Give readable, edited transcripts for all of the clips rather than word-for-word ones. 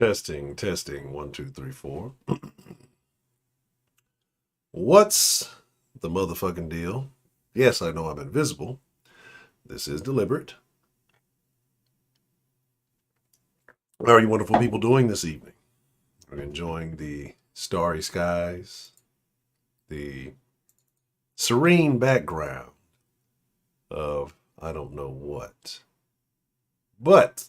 Testing, testing, 1, 2, 3, 4. What's the motherfucking deal? Yes, I know I'm invisible. This is deliberate. How are you wonderful people doing this evening? Are you enjoying the starry skies, the serene background of I don't know what? But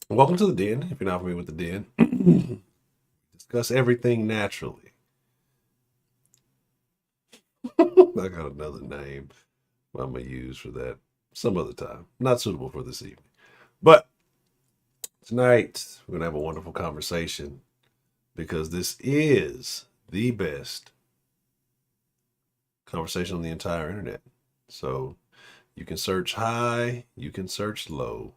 welcome to the den. If you're not familiar with the den, discuss everything naturally. I got another name I'm going to use for that some other time. Not suitable for this evening. But tonight, we're going to have a wonderful conversation because this is the best conversation on the entire internet. So you can search high, you can search low,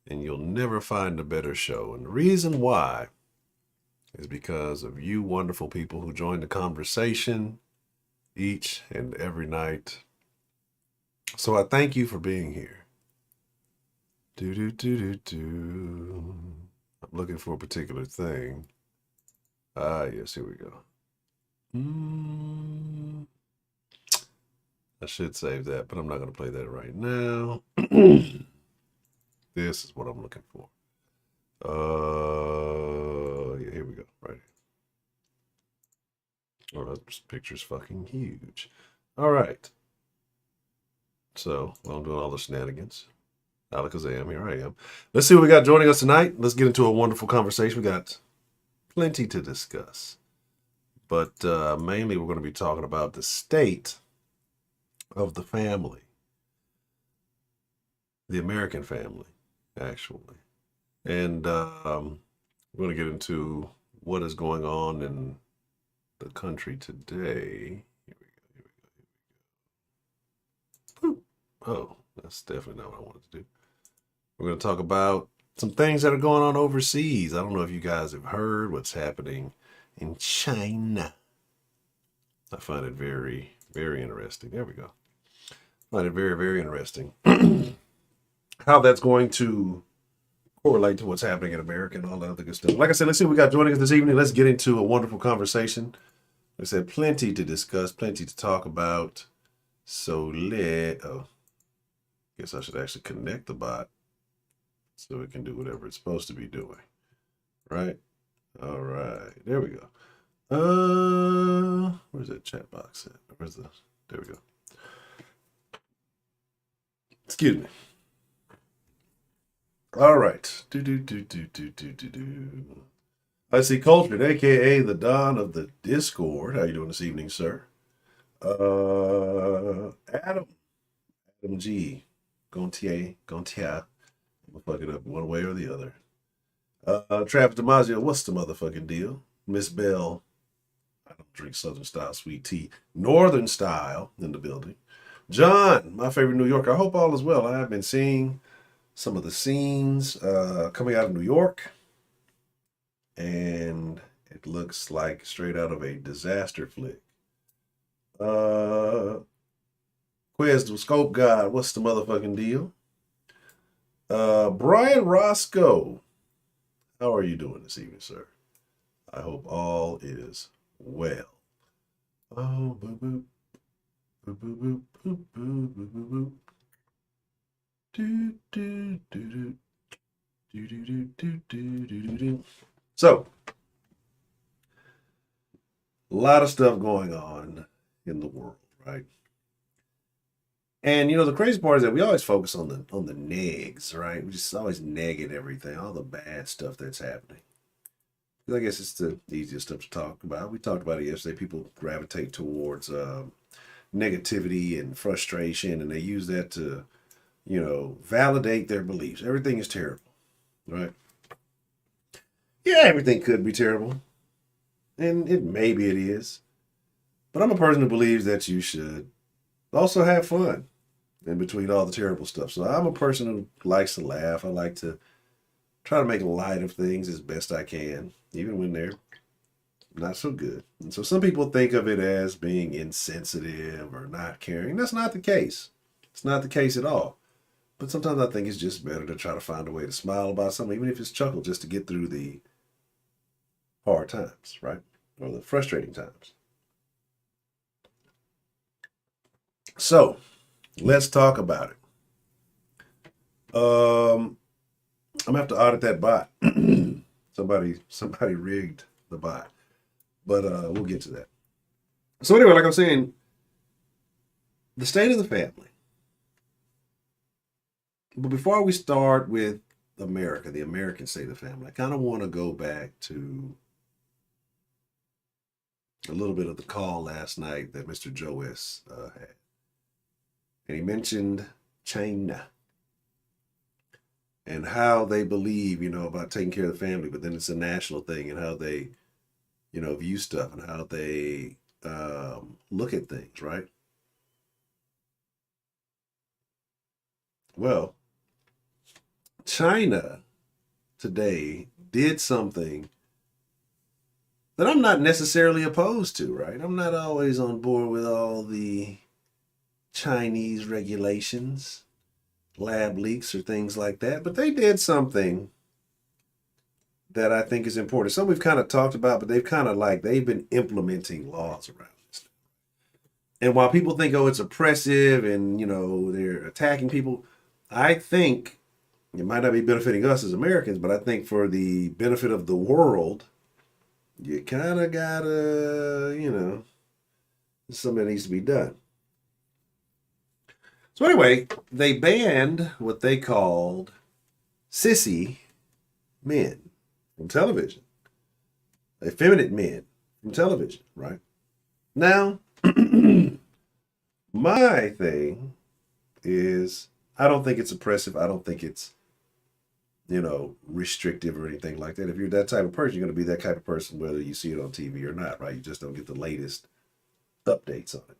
and you'll never find a better show. And the reason why is because of you wonderful people who join the conversation each and every night. So I thank you for being here. I'm looking for a particular thing. Yes, here we go. I should save that, but I'm not going to play that right now. This is what I'm looking for. Yeah, here we go. Right here. Oh, that picture's fucking huge. All right. So, I'm doing all the shenanigans. Alakazam, here I am. Let's see what we got joining us tonight. Let's get into a wonderful conversation. We got plenty to discuss. But mainly we're going to be talking about the state of the family. The American family, actually. And we're going to get into what is going on in the country today. Here we go. Oh, that's definitely not what I wanted to do. We're going to talk about some things that are going on overseas. I don't know if you guys have heard what's happening in China. I find it very, very interesting. There we go. I find it very, very interesting how that's going to correlate to what's happening in America and all that other good stuff. Like I said, let's see what we got joining us this evening. Let's get into a wonderful conversation. Like I said, plenty to discuss, plenty to talk about. So guess I should actually connect the bot so it can do whatever it's supposed to be doing. Right? All right. There we go. Where's that chat box at? There we go. Excuse me. All right. I see Cultured, aka the Don of the Discord. How you doing this evening, sir? Adam G. Gontier. I'm gonna fuck it up one way or the other. Travis DiMaggio, what's the motherfucking deal? Miss Bell, I don't drink Southern style sweet tea. Northern style in the building. John, my favorite New Yorker. I hope all is well. I have been seeing some of the scenes coming out of New York, and it looks like straight out of a disaster flick. Quiz the Scope God, what's the motherfucking deal? Brian Roscoe, how are you doing this evening, sir? I hope all is well. Oh, boop, boop. Boop, boop, boop, boop, boop, boop, boop, boop. Do, do, do, do. Do, do, do, do, do, do, do. So, a lot of stuff going on in the world, right? And the crazy part is that we always focus on the negs, right? We just always negging everything, all the bad stuff that's happening. I guess it's the easiest stuff to talk about. We talked about it yesterday. People gravitate towards negativity and frustration, and they use that to, validate their beliefs. Everything is terrible, right? Yeah, everything could be terrible, and maybe it is. But I'm a person who believes that you should also have fun in between all the terrible stuff. So I'm a person who likes to laugh. I like to try to make light of things as best I can, even when they're not so good. And so some people think of it as being insensitive or not caring. That's not the case. It's not the case at all. But sometimes I think it's just better to try to find a way to smile about something, even if it's chuckle, just to get through the hard times, right? Or the frustrating times. So let's talk about it. I'm gonna have to audit that bot. somebody rigged the bot, but we'll get to that. So anyway, like I'm saying, the state of the family. But before we start with America, the American state of the family, I kind of want to go back to a little bit of the call last night that Mr. Joe S. Had. And he mentioned China and how they believe, about taking care of the family, but then it's a national thing, and how they, view stuff, and how they look at things, right? Well, China today did something that I'm not necessarily opposed to, right? I'm not always on board with all the Chinese regulations, lab leaks, or things like that, but they did something that I think is important. Some we've kind of talked about, but they've been implementing laws around this. And while people think, oh, it's oppressive and, they're attacking people, I think it might not be benefiting us as Americans, but I think for the benefit of the world, you kind of gotta, something that needs to be done. So anyway, they banned what they called sissy men from television, effeminate men from television, right? Now, my thing is, I don't think it's oppressive. I don't think it's, restrictive or anything like that. If you're that type of person, you're going to be that type of person whether you see it on TV or not, right? You just don't get the latest updates on it.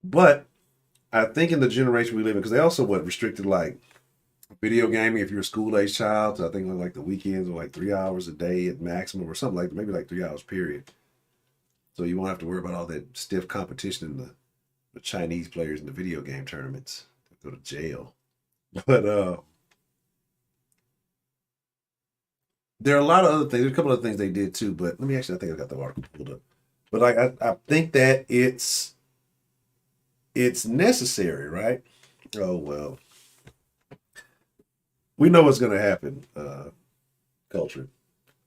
But I think in the generation we live in, because they also restricted like video gaming if you're a school age child. So I think on like the weekends or like 3 hours a day at maximum or something like maybe like 3 hours period. So you won't have to worry about all that stiff competition in the Chinese players in the video game tournaments. Go to jail. But there are a lot of other things. There's a couple of things they did too. But I think I got the article pulled up. But I think that it's necessary, right? Oh well, we know what's going to happen. Culture.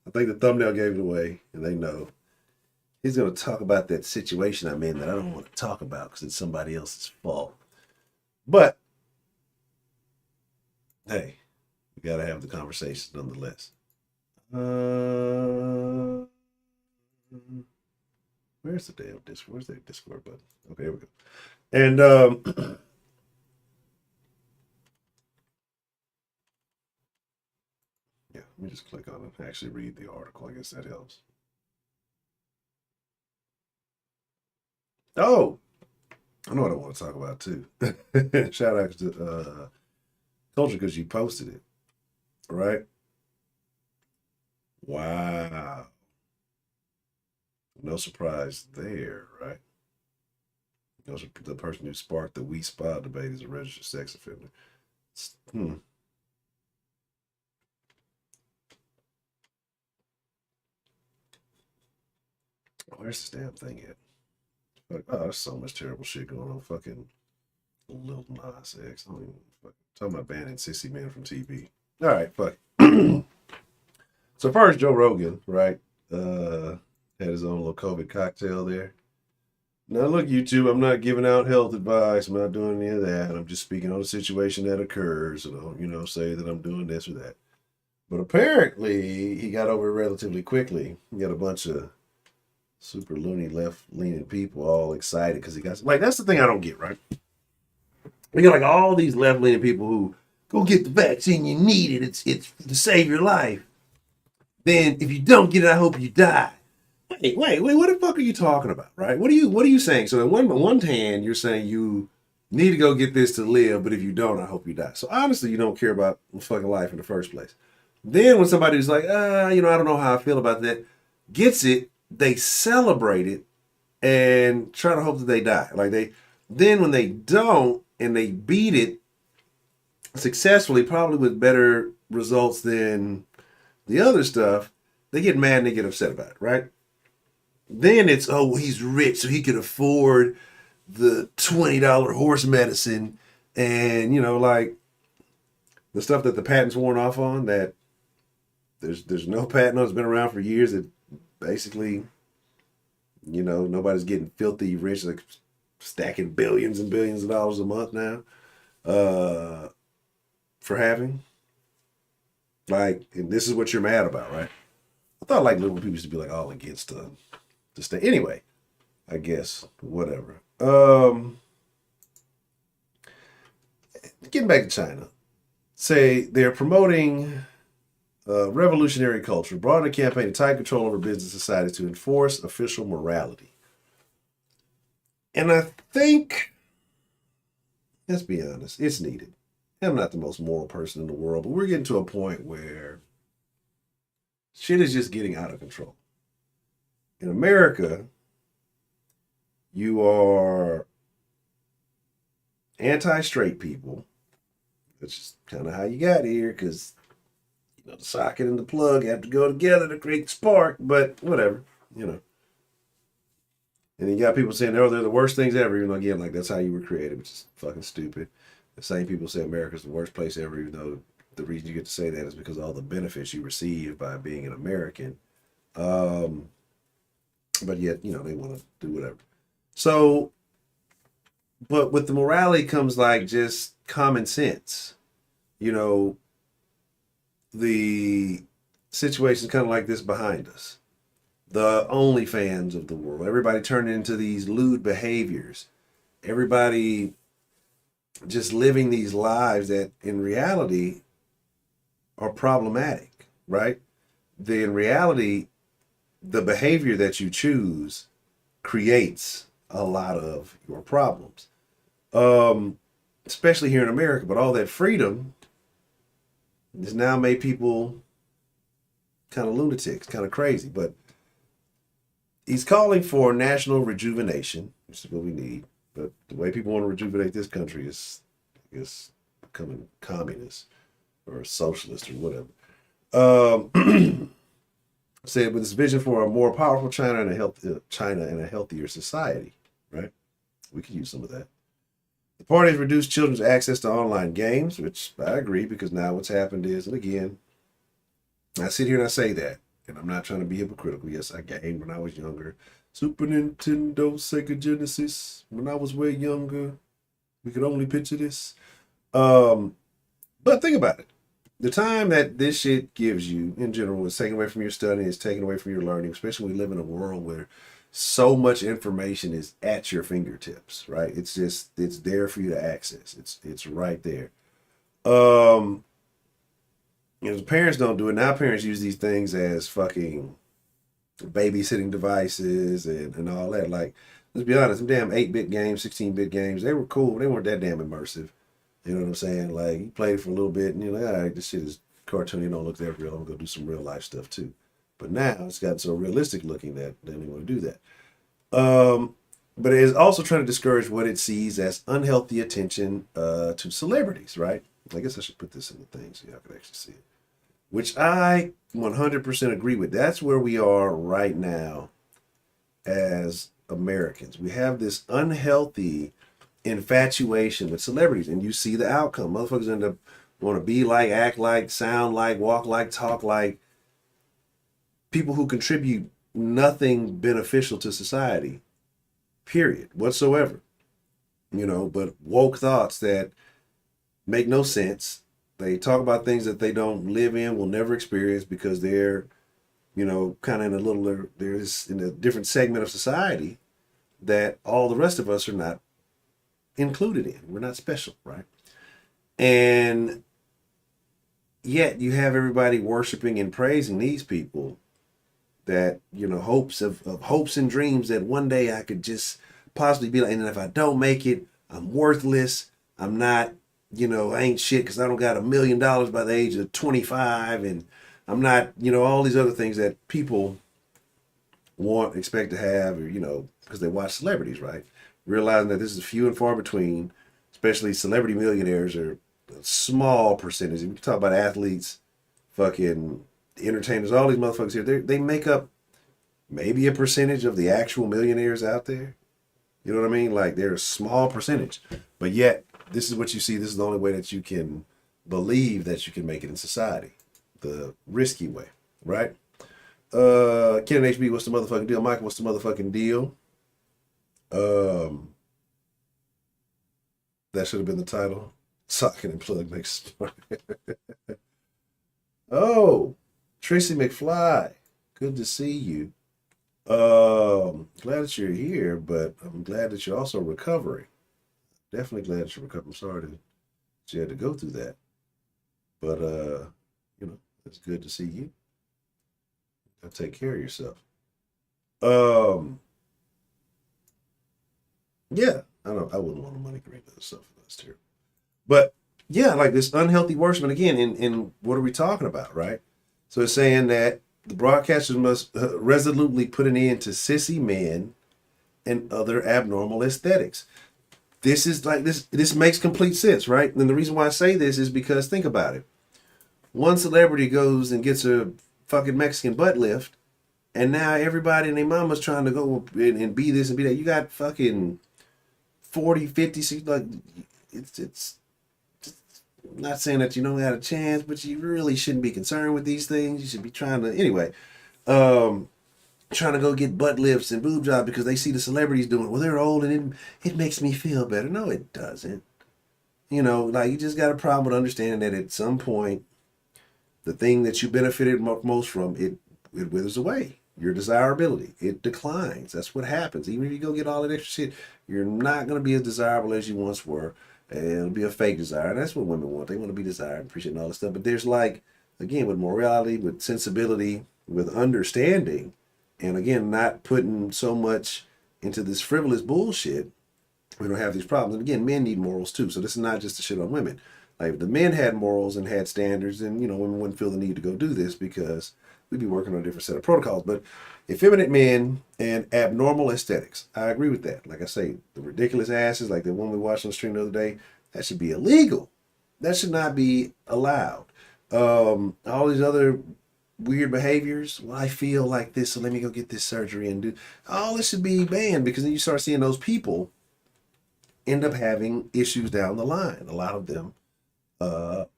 I think the thumbnail gave it away, and they know he's going to talk about that situation I'm in that I don't want to talk about because it's somebody else's fault. But hey, we got to have the conversation nonetheless. Where's the damn Discord? Where's the Discord button? Okay, here we go. And yeah, let me just click on it and actually read the article. I guess that helps. Oh, I know what I want to talk about too. Shout out to Culture because you posted it, right? Wow. No surprise there, right? The person who sparked the We Spot debate is a registered sex offender. Where's this damn thing at? Oh, there's so much terrible shit going on. Fucking Lil Nas X. I don't even talking about banning sissy men from TV. All right, fuck. So first, Joe Rogan, right? Had his own little COVID cocktail there. Now look, YouTube, I'm not giving out health advice. I'm not doing any of that. I'm just speaking on a situation that occurs. So don't, say that I'm doing this or that. But apparently, he got over it relatively quickly. He got a bunch of super loony left-leaning people all excited because he got that's the thing I don't get, right? You got all these left-leaning people who go get the vaccine, you need it. It's to save your life. Then if you don't get it, I hope you die. Wait, what the fuck are you talking about, right? What are you saying? So on one hand, you're saying you need to go get this to live, but if you don't, I hope you die. So honestly, you don't care about fucking life in the first place. Then when somebody's like, I don't know how I feel about that, gets it, they celebrate it and try to hope that they die. Then when they don't and they beat it successfully, probably with better results than the other stuff, they get mad and they get upset about it, right? Then it's, oh, well, he's rich, so he could afford the $20 horse medicine, and like the stuff that the patent's worn off on, that there's no patent on. It's been around for years. It basically, nobody's getting filthy rich, like stacking billions and billions of dollars a month now, for having. Like, and this is what you're mad about, right? I thought like liberal people used to be like all against the state. Anyway, I guess whatever. Getting back to China, say they're promoting revolutionary culture, brought in a campaign to tighten control over business society to enforce official morality. And I think, let's be honest, it's needed. I'm not the most moral person in the world, but we're getting to a point where shit is just getting out of control. In America, you are anti-straight people, which is kind of how you got here, because the socket and the plug have to go together to create the spark, but whatever. And you got people saying, oh, they're the worst things ever, even though, again, like, that's how you were created, which is fucking stupid. The same people say America's the worst place ever, even though the reason you get to say that is because of all the benefits you receive by being an American. But yet, they want to do whatever. So, but with the morality comes like just common sense. The situation kind of like this behind us. The OnlyFans of the world. Everybody turning into these lewd behaviors. Everybody just living these lives that in reality are problematic, right? In reality, the behavior that you choose creates a lot of your problems. Especially here in America, but all that freedom has now made people kind of lunatics, kind of crazy. But he's calling for national rejuvenation, which is what we need. But the way people want to rejuvenate this country is, I guess, becoming communist or socialist or whatever. Said with this vision for a more powerful China and a healthier society, right? We could use some of that. The party has reduced children's access to online games, which I agree, because now what's happened is, and again, I sit here and I say that, and I'm not trying to be hypocritical. Yes, I gamed when I was younger. Super Nintendo, Sega Genesis. When I was way younger, we could only picture this. But think about it. The time that this shit gives you, in general, is taken away from your studying, is taken away from your learning, especially when we live in a world where so much information is at your fingertips, right? It's there for you to access. It's right there. The parents don't do it. Now parents use these things as fucking babysitting devices and all that. Like, let's be honest, them damn 8-bit games, 16-bit games, they were cool. They weren't that damn immersive. You know what I'm saying? Like, you played it for a little bit and you're like, all right, this shit is cartoony, don't look that real. I'm gonna go do some real life stuff too. But now it's gotten so realistic looking that they don't want to do that. But it is also trying to discourage what it sees as unhealthy attention to celebrities, right? I guess I should put this in the thing so y'all can actually see it. Which I 100% agree with. That's where we are right now as Americans. We have this unhealthy infatuation with celebrities, and you see the outcome. Motherfuckers end up want to be like, act like, sound like, walk like, talk like people who contribute nothing beneficial to society, period, whatsoever. But woke thoughts that make no sense. They talk about things that they don't live in, will never experience, because they're, kind of there's in a different segment of society that all the rest of us are not included in. We're not special, right? And yet you have everybody worshiping and praising these people that, hopes of hopes and dreams that one day I could just possibly be like, and if I don't make it, I'm worthless. I'm not, I ain't shit because I don't got $1 million by the age of 25, and I'm not, all these other things that people expect to have, or, because they watch celebrities, right? Realizing that this is few and far between, especially celebrity millionaires are a small percentage. If you talk about athletes, fucking entertainers, all these motherfuckers here, they make up maybe a percentage of the actual millionaires out there. You know what I mean? Like they're a small percentage, but yet this is what you see. This is the only way that you can believe that you can make it in society, the risky way, right? Ken HB, what's the motherfucking deal? Michael, what's the motherfucking deal? That should have been the title. Socket and plug makes smart. Oh, Tracy McFly, good to see you. Glad that you're here, but I'm glad that you're also recovering. Definitely glad that you're recovering. I'm sorry that you had to go through that, but it's good to see you. Take care of yourself. Um, yeah, I don't. I wouldn't want a money green and stuff. That's terrible. But yeah, like this unhealthy worshipment again. In what are we talking about, right? So it's saying that the broadcasters must resolutely put an end to sissy men and other abnormal aesthetics. This is like this. This makes complete sense, right? And the reason why I say this is because think about it. One celebrity goes and gets a fucking Mexican butt lift, and now everybody and their mama's trying to go and be this and be that. You got fucking 40, 50, like it's I'm not saying that you don't have a chance, but you really shouldn't be concerned with these things. You should be trying to anyway. Trying to go get butt lifts and boob jobs because they see the celebrities doing it. Well, they're old and it makes me feel better. No, it doesn't. You know, like you just got a problem with understanding that at some point, the thing that you benefited most from, it withers away. Your desirability, it declines. That's what happens. Even if you go get all that extra shit, you're not going to be as desirable as you once were. And it'll be a fake desire. And that's what women want. They want to be desired, appreciated, and all this stuff. But there's like, again, with morality, with sensibility, with understanding, and again, not putting so much into this frivolous bullshit, we don't have these problems. And again, men need morals too. So this is not just a shit on women. Like if the men had morals and had standards, then women wouldn't feel the need to go do this because we'd be working on a different set of protocols. But effeminate men and abnormal aesthetics, I agree with that. Like I say, the ridiculous asses, like the one we watched on the stream the other day, that should be illegal. That should not be allowed. All these other weird behaviors. Well, I feel like this, so let me go get this surgery and do. All this should be banned because then you start seeing those people end up having issues down the line. A lot of them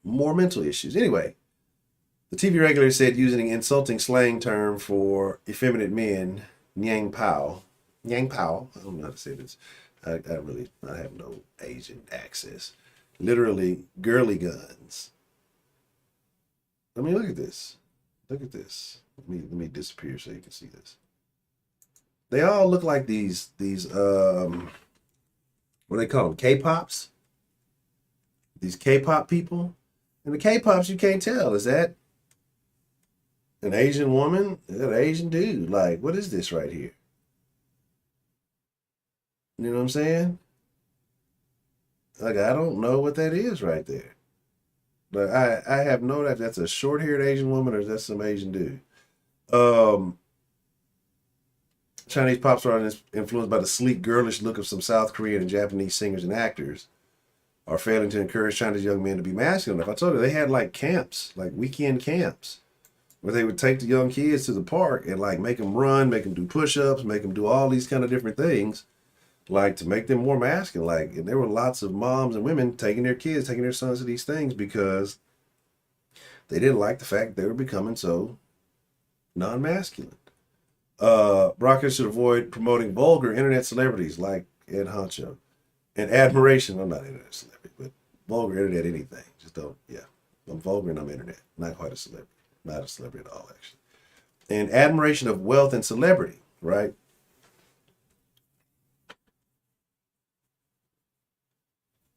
more mental issues. Anyway, the TV regular said using an insulting slang term for effeminate men, Nyang Pao. Nyang Pao, I don't know how to say this. I have no Asian access. Literally, girly guns. I mean, look at this. Look at this. Let me disappear so you can see this. They all look like these what do they call them? K-pops? These K-pop people. And the K-pops, you can't tell. Is that an Asian woman? Is that an Asian dude? Like, what is this right here? You know what I'm saying? Like, I don't know what that is right there. But I have no doubt that's a short-haired Asian woman or is that some Asian dude. Um, Chinese pop star is influenced by the sleek, girlish look of some South Korean and Japanese singers and actors are failing to encourage Chinese young men to be masculine enough. I told you, they had like camps, like weekend camps, where they would take the young kids to the park and like make them run, make them do push-ups, make them do all these kind of different things, like to make them more masculine. Like, and there were lots of moms and women taking their kids, taking their sons to these things because they didn't like the fact they were becoming so non-masculine. Broadcasters should avoid promoting vulgar internet celebrities like Ed Honcho. And admiration, I'm not an internet celebrity, but vulgar internet anything. Just don't, yeah. I'm vulgar and I'm internet. Not quite a celebrity. Not a celebrity at all, actually. And admiration of wealth and celebrity, right?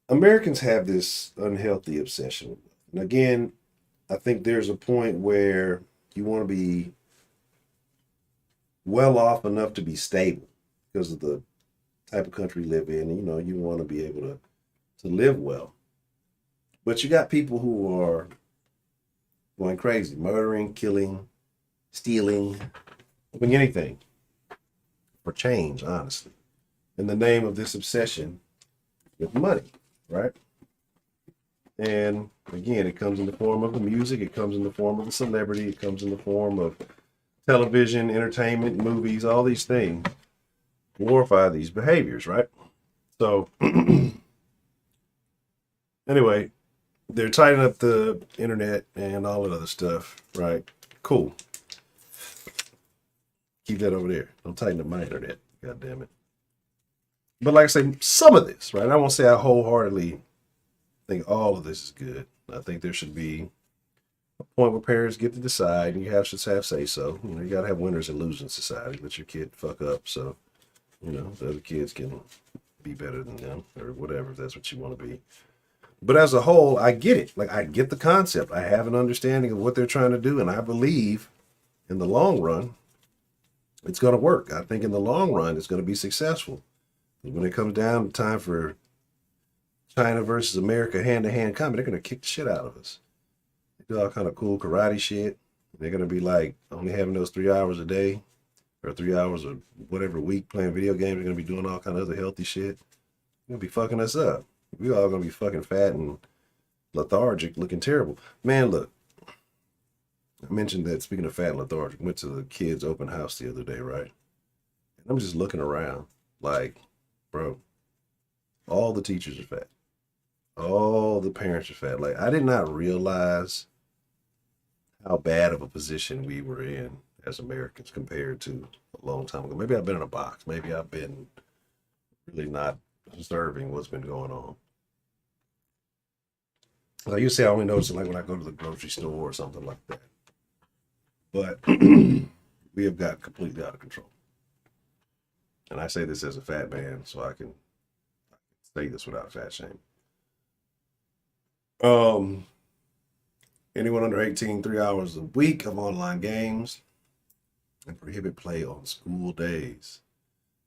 Americans have this unhealthy obsession. And again, I think there's a point where you want to be well off enough to be stable because of the type of country we live in. And, you want to be able to live well. But you got people who are going crazy, murdering, killing, stealing, doing anything for change, honestly, in the name of this obsession with money, right? And again, it comes in the form of the music, it comes in the form of the celebrity, it comes in the form of television, entertainment, movies, all these things glorify these behaviors, right? So anyway, they're tightening up the internet and all that other stuff, right? Cool. Keep that over there. Don't tighten up my internet. God damn it. But like I say, some of this, right? I won't say I wholeheartedly think all of this is good. I think there should be a point where parents get to decide, and you should have say so. You know, you gotta have winners and losers in society. Let your kid fuck up so the other kids can be better than them or whatever, if that's what you want to be. But as a whole, I get it. Like, I get the concept. I have an understanding of what they're trying to do, and I believe in the long run, it's going to work. I think in the long run, it's going to be successful. When it comes down to time for China versus America hand-to-hand combat, they're going to kick the shit out of us. They do all kind of cool karate shit. They're going to be like only having those 3 hours a day or 3 hours or whatever week playing video games. They're going to be doing all kind of other healthy shit. They're going to be fucking us up. We all going to be fucking fat and lethargic, looking terrible. Man, look. I mentioned that, speaking of fat and lethargic, went to the kids' open house the other day, right? And I'm just looking around like, bro, all the teachers are fat. All the parents are fat. Like, I did not realize how bad of a position we were in as Americans compared to a long time ago. Maybe I've been in a box. Maybe I've been really not observing what's been going on. Like you say, I only notice it like when I go to the grocery store or something like that. But we have got completely out of control. And I say this as a fat man, so I can say this without fat shame. Anyone under 18, 3 hours a week of online games, and prohibit play on school days.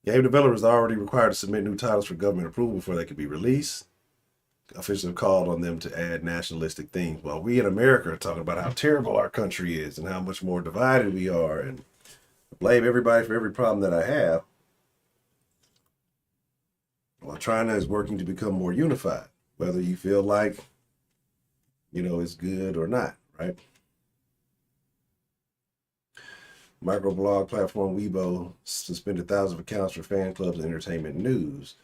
Game developers are already required to submit new titles for government approval before they can be released. Officials have called on them to add nationalistic themes. While we in America are talking about how terrible our country is and how much more divided we are and blame everybody for every problem that I have, while China is working to become more unified, whether you feel like, it's good or not, right? Microblog platform Weibo suspended thousands of accounts for fan clubs and entertainment news.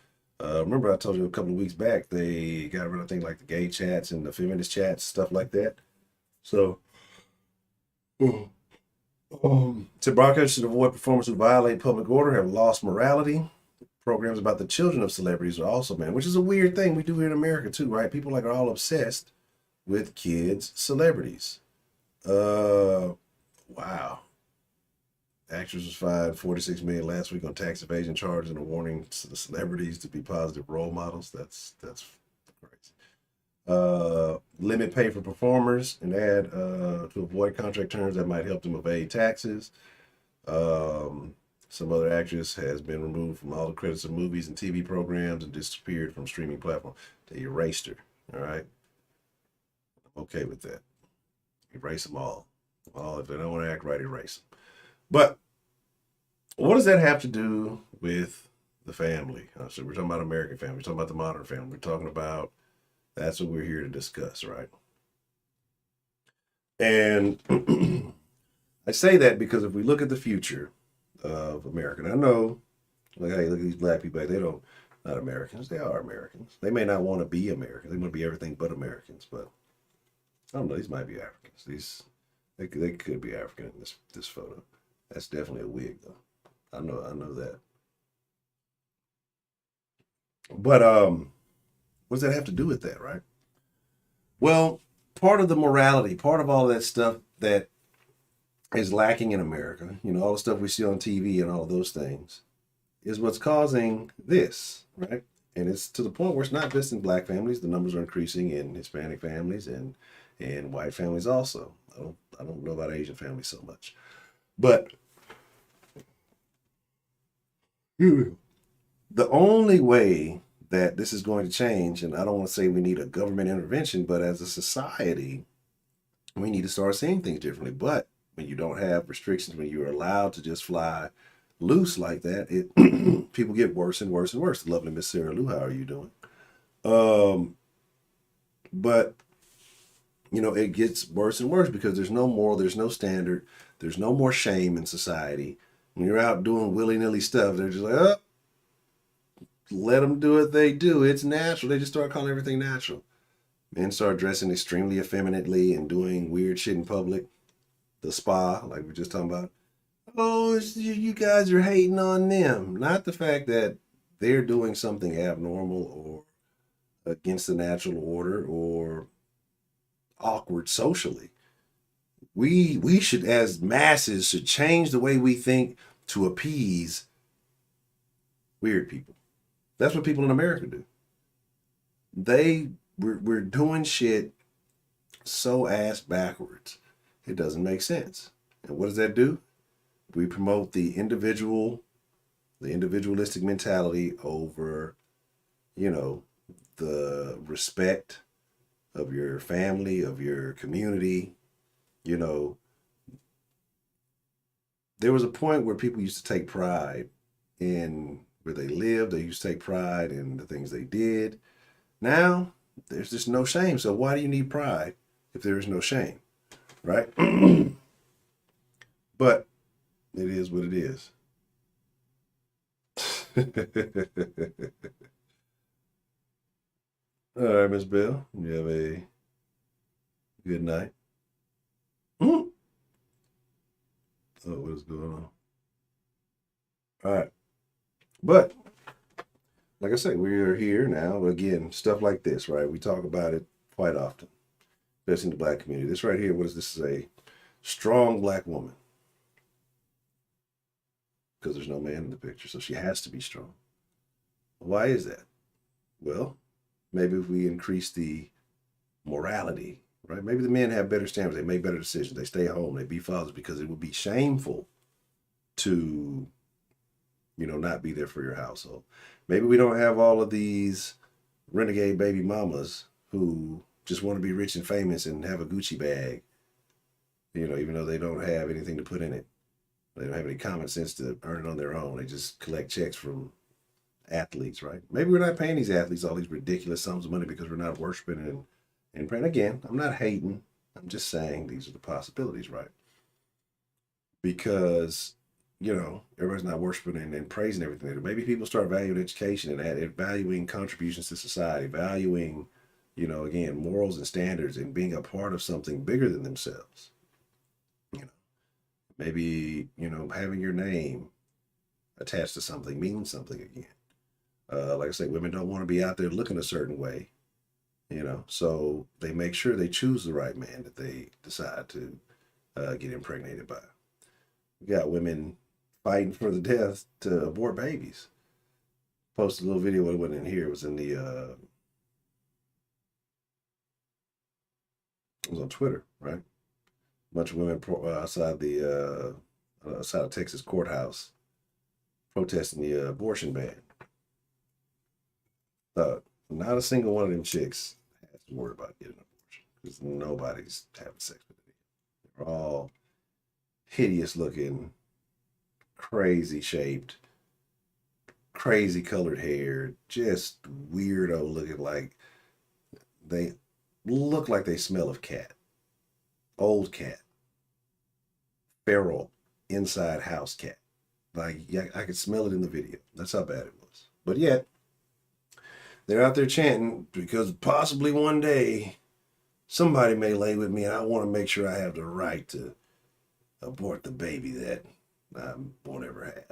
Remember I told you a couple of weeks back, they got rid of things like the gay chats and the feminist chats, stuff like that. So, to broadcasters to avoid performers who violate public order have lost morality. Programs about the children of celebrities are also banned, which is a weird thing we do here in America too, right? People are all obsessed with kids' celebrities. Wow. Actress was fined $46 million last week on tax evasion charges and a warning to the celebrities to be positive role models. That's crazy. Limit pay for performers and add to avoid contract terms that might help them evade taxes. Some other actress has been removed from all the credits of movies and TV programs and disappeared from streaming platforms. They erased her. All right. I'm okay with that. Erase them all. If they don't want to act right, erase them. But what does that have to do with the family? So we're talking about American family. We're talking about the modern family. We're talking about, that's what we're here to discuss, right? And I say that because if we look at the future of America, and I know, like, hey, look at these black people. Not Americans. They are Americans. They may not want to be Americans. They want to be everything but Americans. But I don't know. These might be Africans. They could be African in this photo. That's definitely a wig, though. I know that. But what does that have to do with that, right? Well, part of the morality, part of all that stuff that is lacking in America, all the stuff we see on TV and all those things, is what's causing this, right? And it's to the point where it's not just in black families. The numbers are increasing in Hispanic families and white families also. I don't know about Asian families so much. But the only way that this is going to change, and I don't want to say we need a government intervention, but as a society, we need to start seeing things differently. But when you don't have restrictions, when you're allowed to just fly loose like that, people get worse and worse and worse. Lovely Miss Sarah Lou, how are you doing? But, it gets worse and worse because there's no moral, there's no standard, there's no more shame in society. When you're out doing willy-nilly stuff, they're just like, oh, let them do what they do. It's natural. They just start calling everything natural. Men start dressing extremely effeminately and doing weird shit in public. The spa, like we are just talking about. Oh, you guys are hating on them. Not the fact that they're doing something abnormal or against the natural order or awkward socially. We should, as masses, should change the way we think to appease weird people. That's what people in America do. We're doing shit so ass backwards. It doesn't make sense. And what does that do? We promote the individualistic mentality over, the respect of your family, of your community. There was a point where people used to take pride in where they lived. They used to take pride in the things they did. Now, there's just no shame. So why do you need pride if there is no shame, right? But it is what it is. All right, Miss Bell, you have a good night. Oh, what is going on? All right. But like I say, we are here now. Again, stuff like this, right? We talk about it quite often, especially in the Black community. This right here, what is this? Is a strong Black woman. Because there's no man in the picture, so she has to be strong. Why is that? Well, maybe if we increase the morality, right? Maybe the men have better standards. They make better decisions. They stay home. They be fathers because it would be shameful to, not be there for your household. Maybe we don't have all of these renegade baby mamas who just want to be rich and famous and have a Gucci bag, even though they don't have anything to put in it. They don't have any common sense to earn it on their own. They just collect checks from athletes, right? Maybe we're not paying these athletes all these ridiculous sums of money because we're not worshiping and praying. Again, I'm not hating. I'm just saying these are the possibilities, right? Because, everybody's not worshiping and praising everything. Maybe people start valuing education and valuing contributions to society, valuing, again, morals and standards and being a part of something bigger than themselves. Maybe, having your name attached to something means something again. Like I say, women don't want to be out there looking a certain way, so they make sure they choose the right man that they decide to get impregnated by. We got women fighting for the death to abort babies. Posted a little video, it wasn't in here, it was in the, it was on Twitter, right? A bunch of women outside a Texas courthouse protesting the abortion ban. Not a single one of them chicks has to worry about getting an abortion because nobody's having sex with it. They're all hideous looking, crazy shaped, crazy colored hair, just weirdo looking, like they look like they smell of cat. Old cat. Feral inside house cat. Like, yeah, I could smell it in the video. That's how bad it was. But yet, they're out there chanting because possibly one day somebody may lay with me and I want to make sure I have the right to abort the baby that I won't ever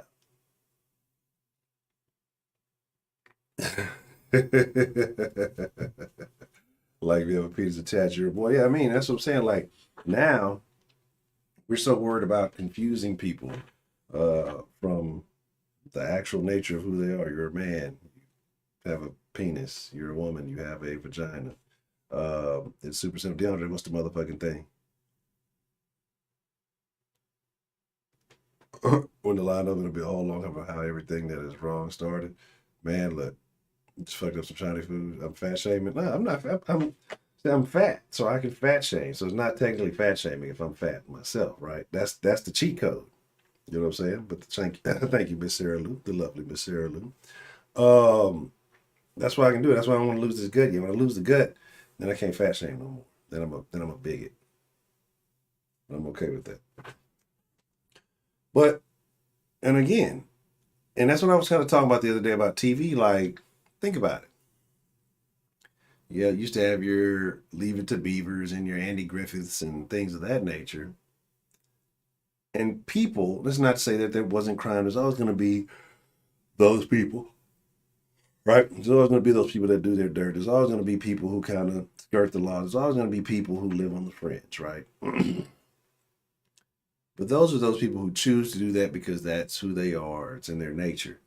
have. Like, if you have a penis attached to your boy. Yeah, that's what I'm saying. Like, now we're so worried about confusing people from the actual nature of who they are. You're a man, you have a penis. You're a woman, you have a vagina. It's super simple. DeAndre, what's the motherfucking thing? When the line up, it'll be all along about how everything that is wrong started. Man, look, just fucked up some Chinese food. I'm fat shaming. No, I'm not. I'm fat, so I can fat shame. So it's not technically fat shaming if I'm fat myself, right? That's the cheat code. You know what I'm saying? But thank you, Miss Sarah Lou, the lovely Miss Sarah Lou. That's why I can do it. That's why I don't want to lose this gut. When I lose the gut, then I can't fat shame no more. Then I'm a bigot. I'm okay with that. But and again, and that's what I was kind of talking about the other day about TV. Like, think about it. Yeah, you used to have your Leave It to Beavers and your Andy Griffiths and things of that nature. And people, let's not say that there wasn't crime. There's always going to be those people, right? There's always going to be those people that do their dirt. There's always going to be people who kind of skirt the law. There's always going to be people who live on the fringe, right? But those are those people who choose to do that because that's who they are. It's in their nature.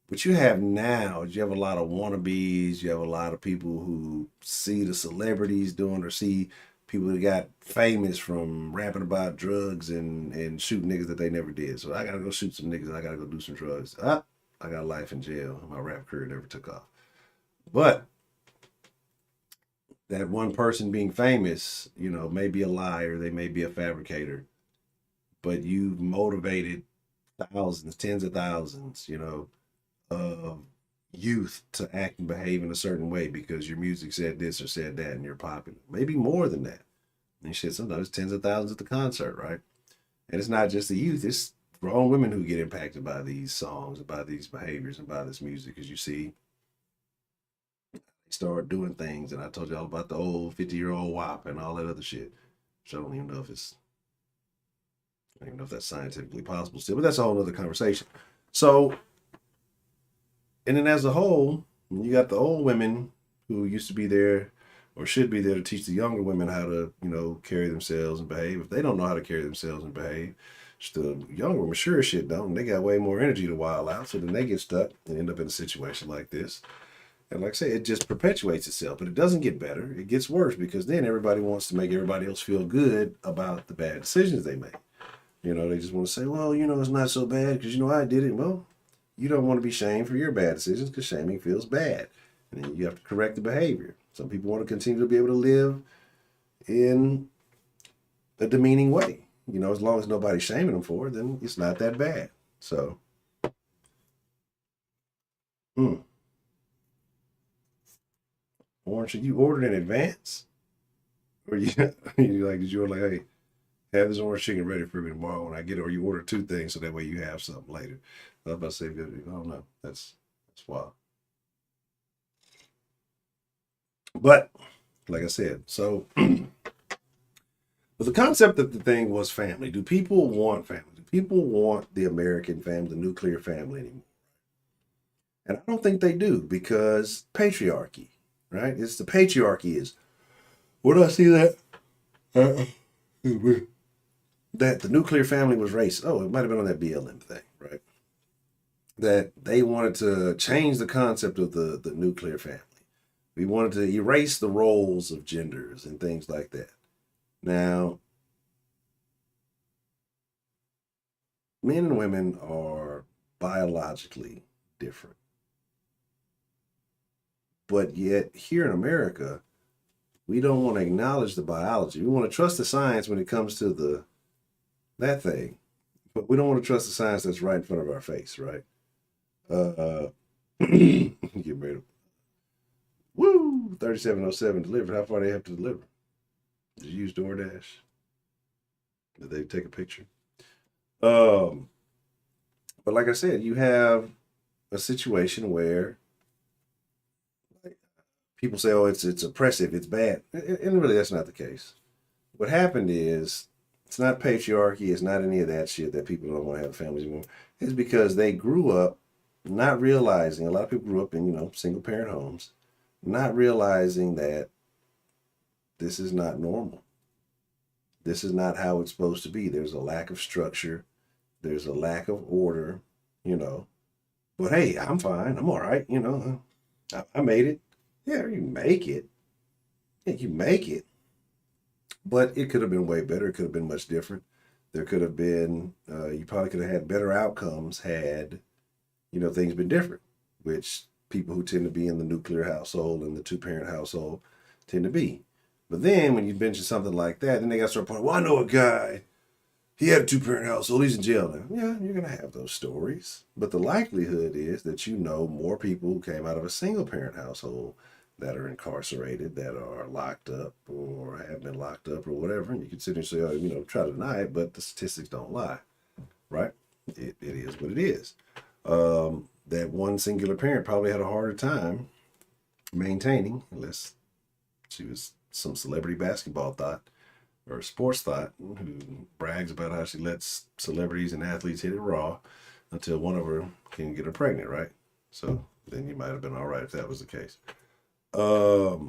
What you have now is you have a lot of wannabes. You have a lot of people who see the celebrities doing or see people that got famous from rapping about drugs and shooting niggas that they never did. So I gotta go shoot some niggas and I gotta go do some drugs. I got life in jail. My rap career never took off. But that one person being famous, may be a liar, they may be a fabricator, but you've motivated thousands, tens of thousands, of youth to act and behave in a certain way because your music said this or said that and you're popular. Maybe more than that. And shit, sometimes tens of thousands at the concert, right? And it's not just the youth, it's grown women who get impacted by these songs, by these behaviors, and by this music. As you see, they start doing things. And I told you all about the old 50-year-old WAP and all that other shit. Which I don't even know if that's scientifically possible still, but that's a whole other conversation. So, and then as a whole, you got the old women who used to be there or should be there to teach the younger women how to, carry themselves and behave. If they don't know how to carry themselves and behave, the younger women sure as shit don't. And they got way more energy to wild out. So then they get stuck and end up in a situation like this. And like I say, it just perpetuates itself, but it doesn't get better. It gets worse because then everybody wants to make everybody else feel good about the bad decisions they make. They just want to say, well, it's not so bad because, I did it. Well, you don't want to be shamed for your bad decisions because shaming feels bad. And then you have to correct the behavior. Some people want to continue to be able to live in a demeaning way. As long as nobody's shaming them for it, then it's not that bad. So, Orange, should you order in advance? Or did you order hey, have this orange chicken ready for me tomorrow when I get it, or you order two things so that way you have something later. I was about to say, I don't know. That's wild. But like I said, so but the concept of the thing was family. Do people want family? Do people want the American family, the nuclear family anymore? And I don't think they do because patriarchy, right? It's the patriarchy is. Where do I see that? That the nuclear family was racist. Oh, it might have been on that BLM thing, right? That they wanted to change the concept of the nuclear family. We wanted to erase the roles of genders and things like that. Now, men and women are biologically different. But yet, here in America, we don't want to acknowledge the biology. We want to trust the science when it comes to that thing. But we don't want to trust the science that's right in front of our face, right? Get ready to, 3707 delivered. How far do they have to deliver? Did you use DoorDash? Did they take a picture? But like I said, you have a situation where people say, oh, it's oppressive, it's bad. And really, that's not the case. What happened is, it's not patriarchy, it's not any of that shit that people don't want to have families anymore. It's because they grew up not realizing, a lot of people grew up in, single parent homes, not realizing that this is not normal. This is not how it's supposed to be. There's a lack of structure. There's a lack of order, But hey, I'm fine. I'm all right. I made it. Yeah, you make it. Yeah, you make it. But it could have been way better. It could have been much different. There could have been, you probably could have had better outcomes had, things been different, which people who tend to be in the nuclear household and the two-parent household tend to be. But then when you mention something like that, then they got to start pointing, well, I know a guy, he had a two-parent household, he's in jail now. Yeah, you're going to have those stories. But the likelihood is that more people who came out of a single-parent household that are incarcerated, that are locked up or have been locked up or whatever. And you can sit there and say, oh, try to deny it, but the statistics don't lie, right? It is what it is. That one singular parent probably had a harder time maintaining, unless she was some celebrity basketball thought or sports thought who brags about how she lets celebrities and athletes hit it raw until one of her can get her pregnant, right? So then you might have been all right if that was the case. How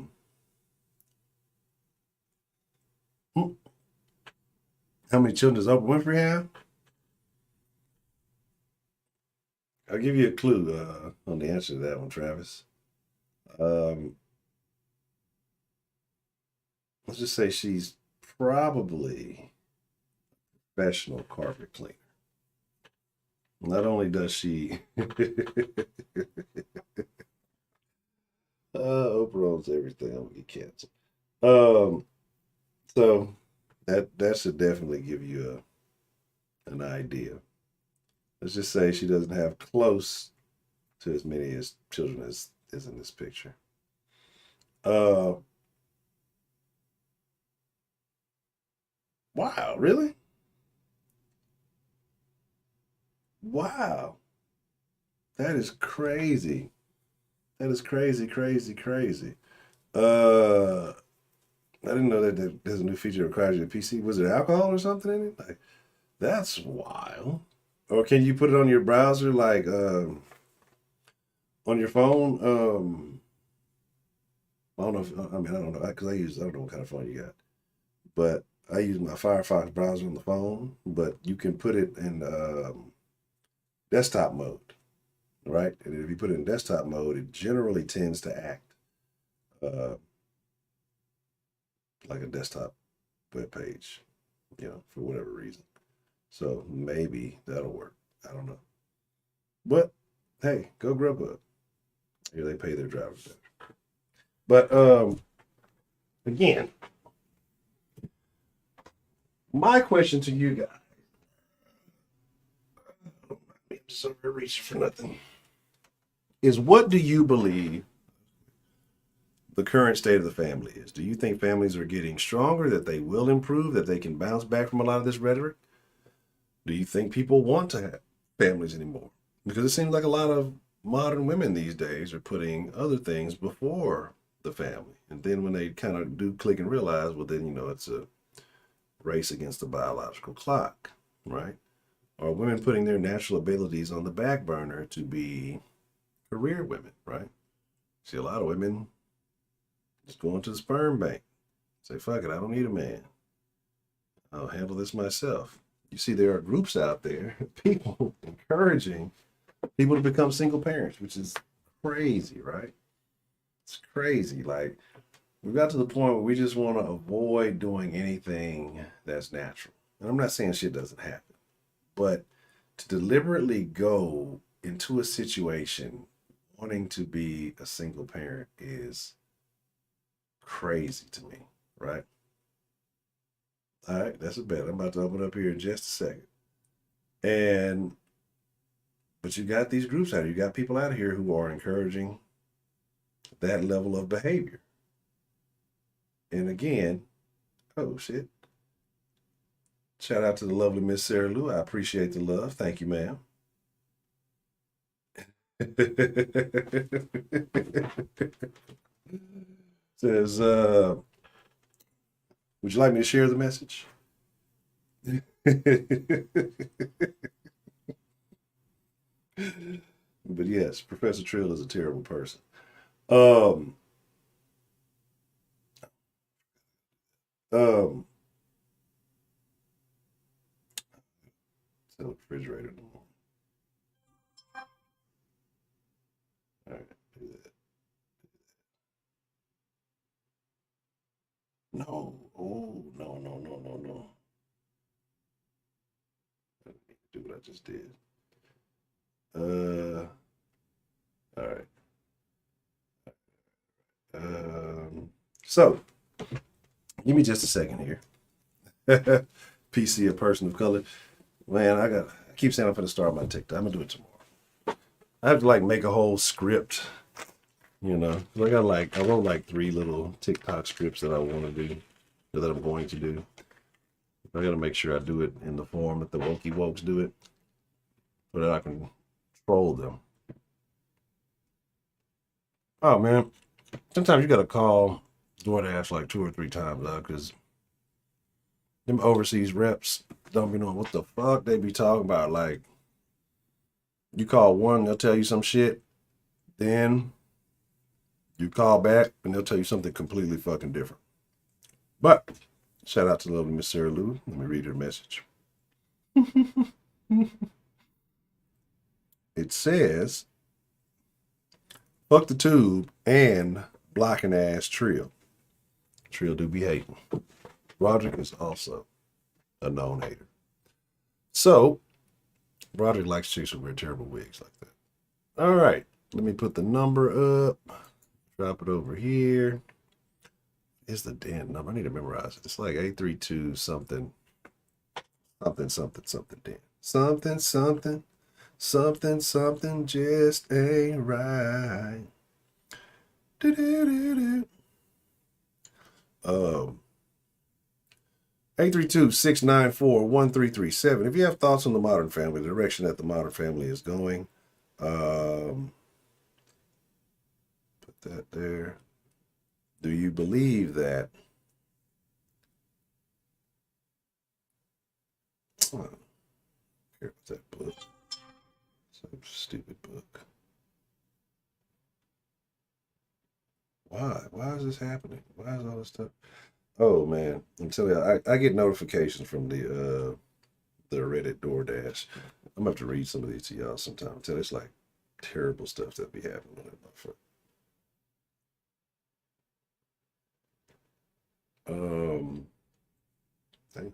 many children does Oprah Winfrey have? I'll give you a clue on the answer to that one, Travis. Let's just say she's probably a professional carpet cleaner. Not only does she Oprah owns everything. I'm gonna get canceled. So that should definitely give you an idea. Let's just say she doesn't have close to as many as children as in this picture. Wow, really? Wow. That is crazy. That is crazy, crazy, crazy. I didn't know that there's a new feature that requires you to PC. Was it alcohol or something in it? Like, that's wild. Or can you put it on your browser, like on your phone? I don't know. I don't know because I don't know what kind of phone you got, but I use my Firefox browser on the phone. But you can put it in desktop mode, right? And if you put it in desktop mode, it generally tends to act uh, like a desktop web page, for whatever reason. So maybe that'll work. I don't know. But hey, go Grubhub. Here they pay their drivers better. But again, my question to you guys. I'm sorry, reaching for nothing. Is what do you believe the current state of the family is? Do you think families are getting stronger, that they will improve, that they can bounce back from a lot of this rhetoric? Do you think people want to have families anymore? Because it seems like a lot of modern women these days are putting other things before the family. And then when they kind of do click and realize, well, then, it's a race against the biological clock, right? Are women putting their natural abilities on the back burner to be career women, right? See a lot of women just going to the sperm bank. Say, fuck it, I don't need a man. I'll handle this myself. You see, there are groups out there, people encouraging people to become single parents, which is crazy, right? It's crazy. Like, we got to the point where we just want to avoid doing anything that's natural. And I'm not saying shit doesn't happen, but to deliberately go into a situation wanting to be a single parent is crazy to me, right? All right, that's a bet. I'm about to open up here in just a second. But you got these groups out here. You got people out here who are encouraging that level of behavior. And again, oh shit. Shout out to the lovely Miss Sarah Lou. I appreciate the love. Thank you, ma'am. Says, would you like me to share the message? But yes, Professor Trill is a terrible person. Um, um, the refrigerator no more. All right, do that. No, oh no, no, no, no, no. I need to do what I just did. All right. So give me just a second here. PC, a person of color. Man, I keep saying I'm gonna start my TikTok. I'm gonna do it tomorrow. I have to make a whole script You know, 'cause I wrote like 3 little TikTok scripts that I want to do, or that I'm going to do. I got to make sure I do it in the form that the wokey wokes do it, so that I can troll them. Oh man, sometimes you got to call DoorDash like 2 or 3 times out because them overseas reps don't be knowing what the fuck they be talking about. Like, you call one, they'll tell you some shit, then you call back and they'll tell you something completely fucking different. But shout out to lovely Miss Sarah Lou. Let me read her message. It says, fuck the tube and blocking ass Trill. Trill do be hating. Roderick is also a known hater. So, Roderick likes chicks who wear terrible wigs like that. All right, let me put the number up. Drop it over here. Is the damn number? I need to memorize it. It's like 832 something. Something damn. Something just ain't right. Do-do-do-do. 832-694-1337. If you have thoughts on the Modern Family, the direction that the Modern Family is going, put that there. Do you believe that? Oh, here was that book. Some stupid book. Why? Why is this happening? Why is all this stuff? Oh man, I'm telling you, I get notifications from the Reddit DoorDash. I'm gonna have to read some of these to y'all sometime. I'm telling you, it's like terrible stuff that be happening on that motherfucker. Dang.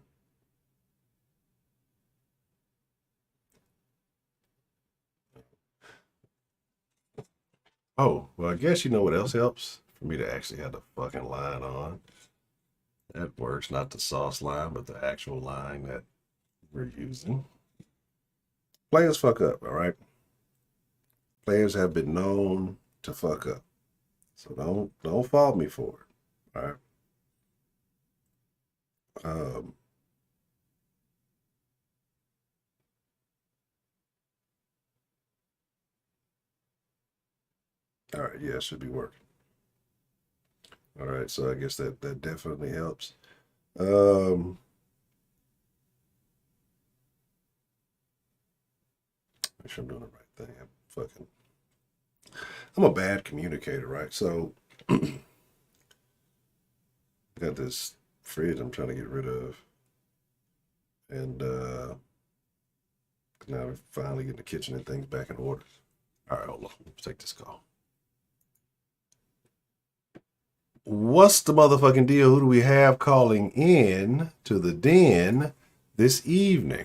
Oh, well, I guess you know what else helps? For me to actually have the fucking line on. That works, not the sauce line, but the actual line that we're using. Players fuck up, all right? Players have been known to fuck up. So don't fault me for it. All right. Um, all right, yeah, it should be working. All right, so I guess that definitely helps. Make sure I'm doing the right thing. I'm a bad communicator, right? So got this fridge I'm trying to get rid of. And now we're finally getting the kitchen and things back in order. All right, hold on. Let's take this call. What's the motherfucking deal? Who do we have calling in to the den this evening?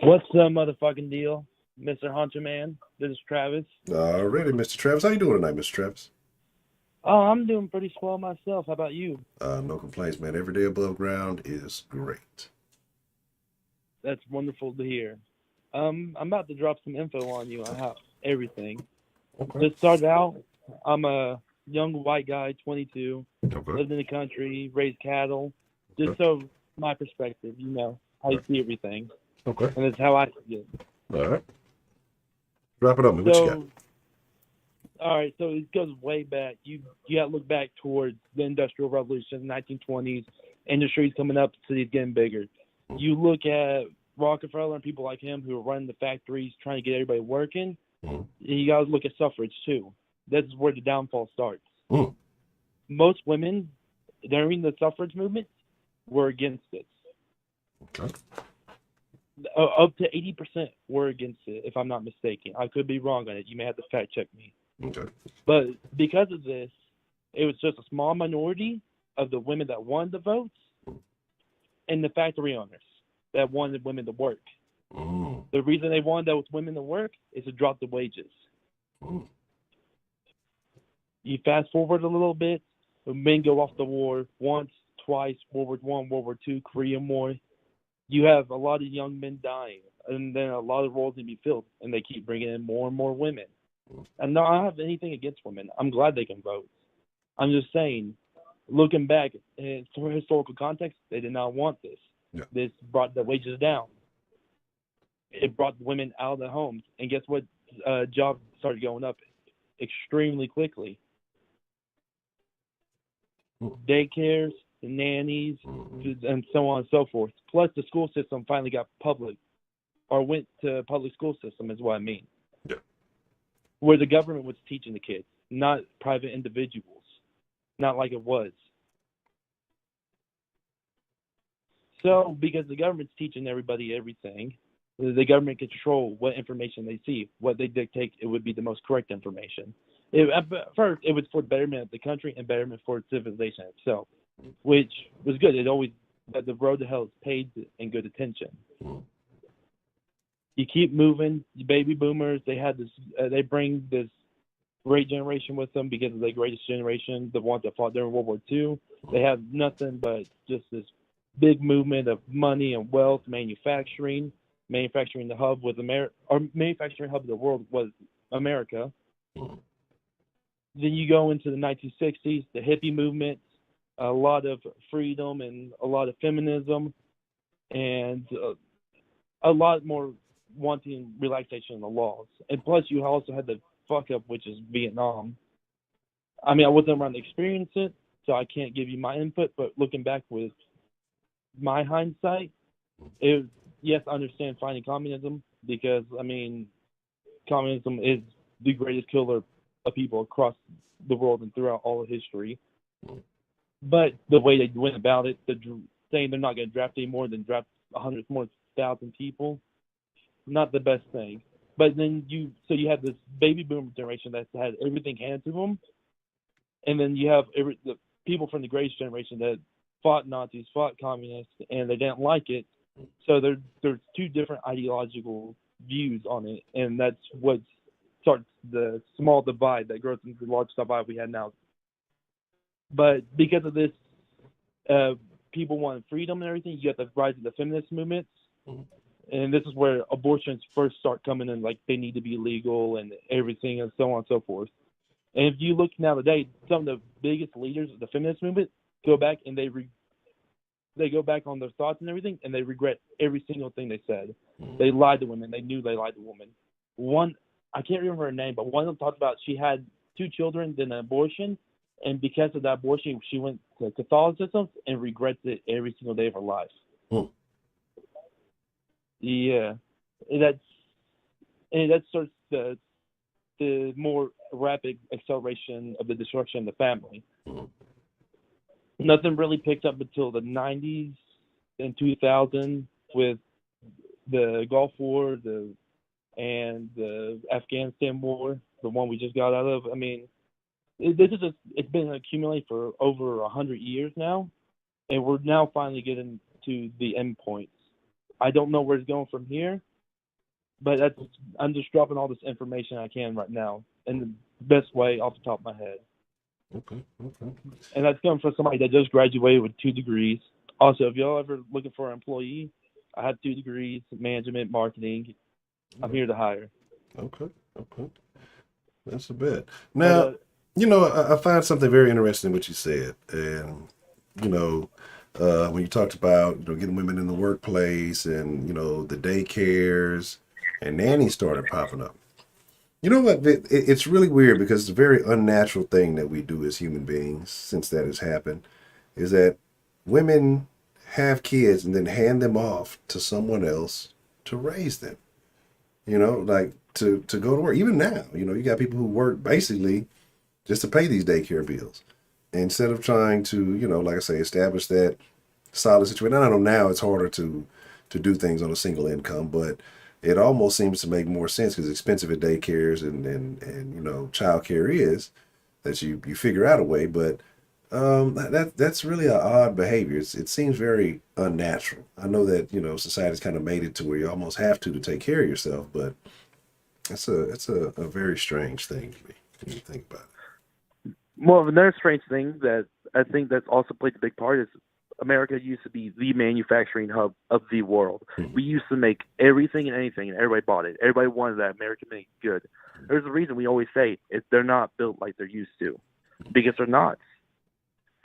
What's the motherfucking deal, Mr. Honcho Man? This is Travis. Already, Mr. Travis. How you doing tonight, Mr. Travis? Oh, I'm doing pretty swell myself. How about you? No complaints, man. Every day above ground is great. That's wonderful to hear. I'm about to drop some info on you on how everything. Okay. To start out, I'm a young white guy, 22, Okay. lived in the country, raised cattle. Just Okay. so my perspective, how you see everything, Okay. and that's how I see it. All right. Drop it on me. What you got? All right, so it goes way back. You got to look back towards the Industrial Revolution, 1920s. Industries coming up, cities getting bigger. You look at Rockefeller and people like him who are running the factories, trying to get everybody working. Mm. You got to look at suffrage too. This is where the downfall starts. Mm. Most women during the suffrage movement were against it. Okay. Up to 80% were against it, if I'm not mistaken. I could be wrong on it. You may have to fact check me. Okay. But because of this, it was just a small minority of the women that wanted the votes and the factory owners that wanted women to work. Mm. The reason they wanted those women to work is to drop the wages. Mm. You fast forward a little bit, men go off the war once, twice, World War I, World War II, Korean War. You have a lot of young men dying, and then a lot of roles need to be filled, and they keep bringing in more and more women. And no, I don't have anything against women. I'm glad they can vote. I'm just saying, looking back for historical context, they did not want this. Yeah. This brought the wages down. It brought women out of the homes. And guess what? Jobs started going up extremely quickly. Daycares, the nannies, and so on and so forth. Plus, the school system finally got public, or went to public school system, is what I mean. Yeah. Where the government was teaching the kids, not private individuals, not like it was. So, because the government's teaching everybody everything, the government control what information they see, what they dictate it would be the most correct information. First, it was for the betterment of the country and betterment for civilization itself, which was good. It always, but the road to hell is paid and good attention. You keep moving. The baby boomers, they had this. They bring this great generation with them because of the greatest generation, the ones that fought during World War II. They have nothing but just this big movement of money and wealth, manufacturing the hub was America, or manufacturing hub of the world was America. Then you go into the 1960s, the hippie movement, a lot of freedom and a lot of feminism, and a lot more wanting relaxation in the laws. And plus, you also had the fuck up, which is Vietnam. I mean, I wasn't around to experience it, so I can't give you my input, but looking back with my hindsight, yes, I understand fighting communism because, I mean, communism is the greatest killer of people across the world and throughout all of history. But the way they went about it, saying they're not going to draft any more than draft 100,000 people, not the best thing. But then you have this baby boomer generation that's had everything handed to them, and then you have the people from the greatest generation that fought Nazis, fought communists, and they didn't like it. So there's two different ideological views on it, and that's what starts the small divide that grows into the large divide we have now. But because of this, people want freedom and everything. You got the rise of the feminist movements, and this is where abortions first start coming in, like they need to be legal and everything, and so on and so forth. And if you look now today, some of the biggest leaders of the feminist movement go back and they go back on their thoughts and everything, and they regret every single thing they said. They lied to women. They knew they lied to women. One, I can't remember her name, but one of them talked about she had 2 children, then an abortion, and because of that abortion, she went to Catholicism and regrets it every single day of her life. Yeah, and that's sort of the more rapid acceleration of the destruction of the family. Nothing really picked up until the 90s and 2000 with the Gulf War and the Afghanistan War, the one we just got out of. I mean, it's been accumulating for over 100 years now, and we're now finally getting to the end points. I don't know where it's going from here, but I'm just dropping all this information I can right now in the best way off the top of my head. Okay. And that's coming from somebody that just graduated with 2 degrees. Also, if y'all ever looking for an employee, I have 2 degrees, management, marketing. I'm here to hire. Okay. That's a bit. Now, I find something very interesting in what you said. And, when you talked about, getting women in the workplace and, the daycares and nannies started popping up. You know what? It's really weird because it's a very unnatural thing that we do as human beings since that has happened, is that women have kids and then hand them off to someone else to raise them. Like to go to work. Even now, you got people who work basically just to pay these daycare bills instead of trying to, like I say, establish that solid situation. I know now it's harder to do things on a single income, but it almost seems to make more sense because expensive at daycares and childcare is that you figure out a way. But that's really an odd behavior. It seems very unnatural. I know that society's kind of made it to where you almost have to take care of yourself, but it's a very strange thing to me when you think about it. Well, another strange thing that I think that's also played a big part is America used to be the manufacturing hub of the world. We used to make everything and anything, and everybody bought it. Everybody wanted that American made good. There's a reason we always say they're not built like they're used to, because they're not.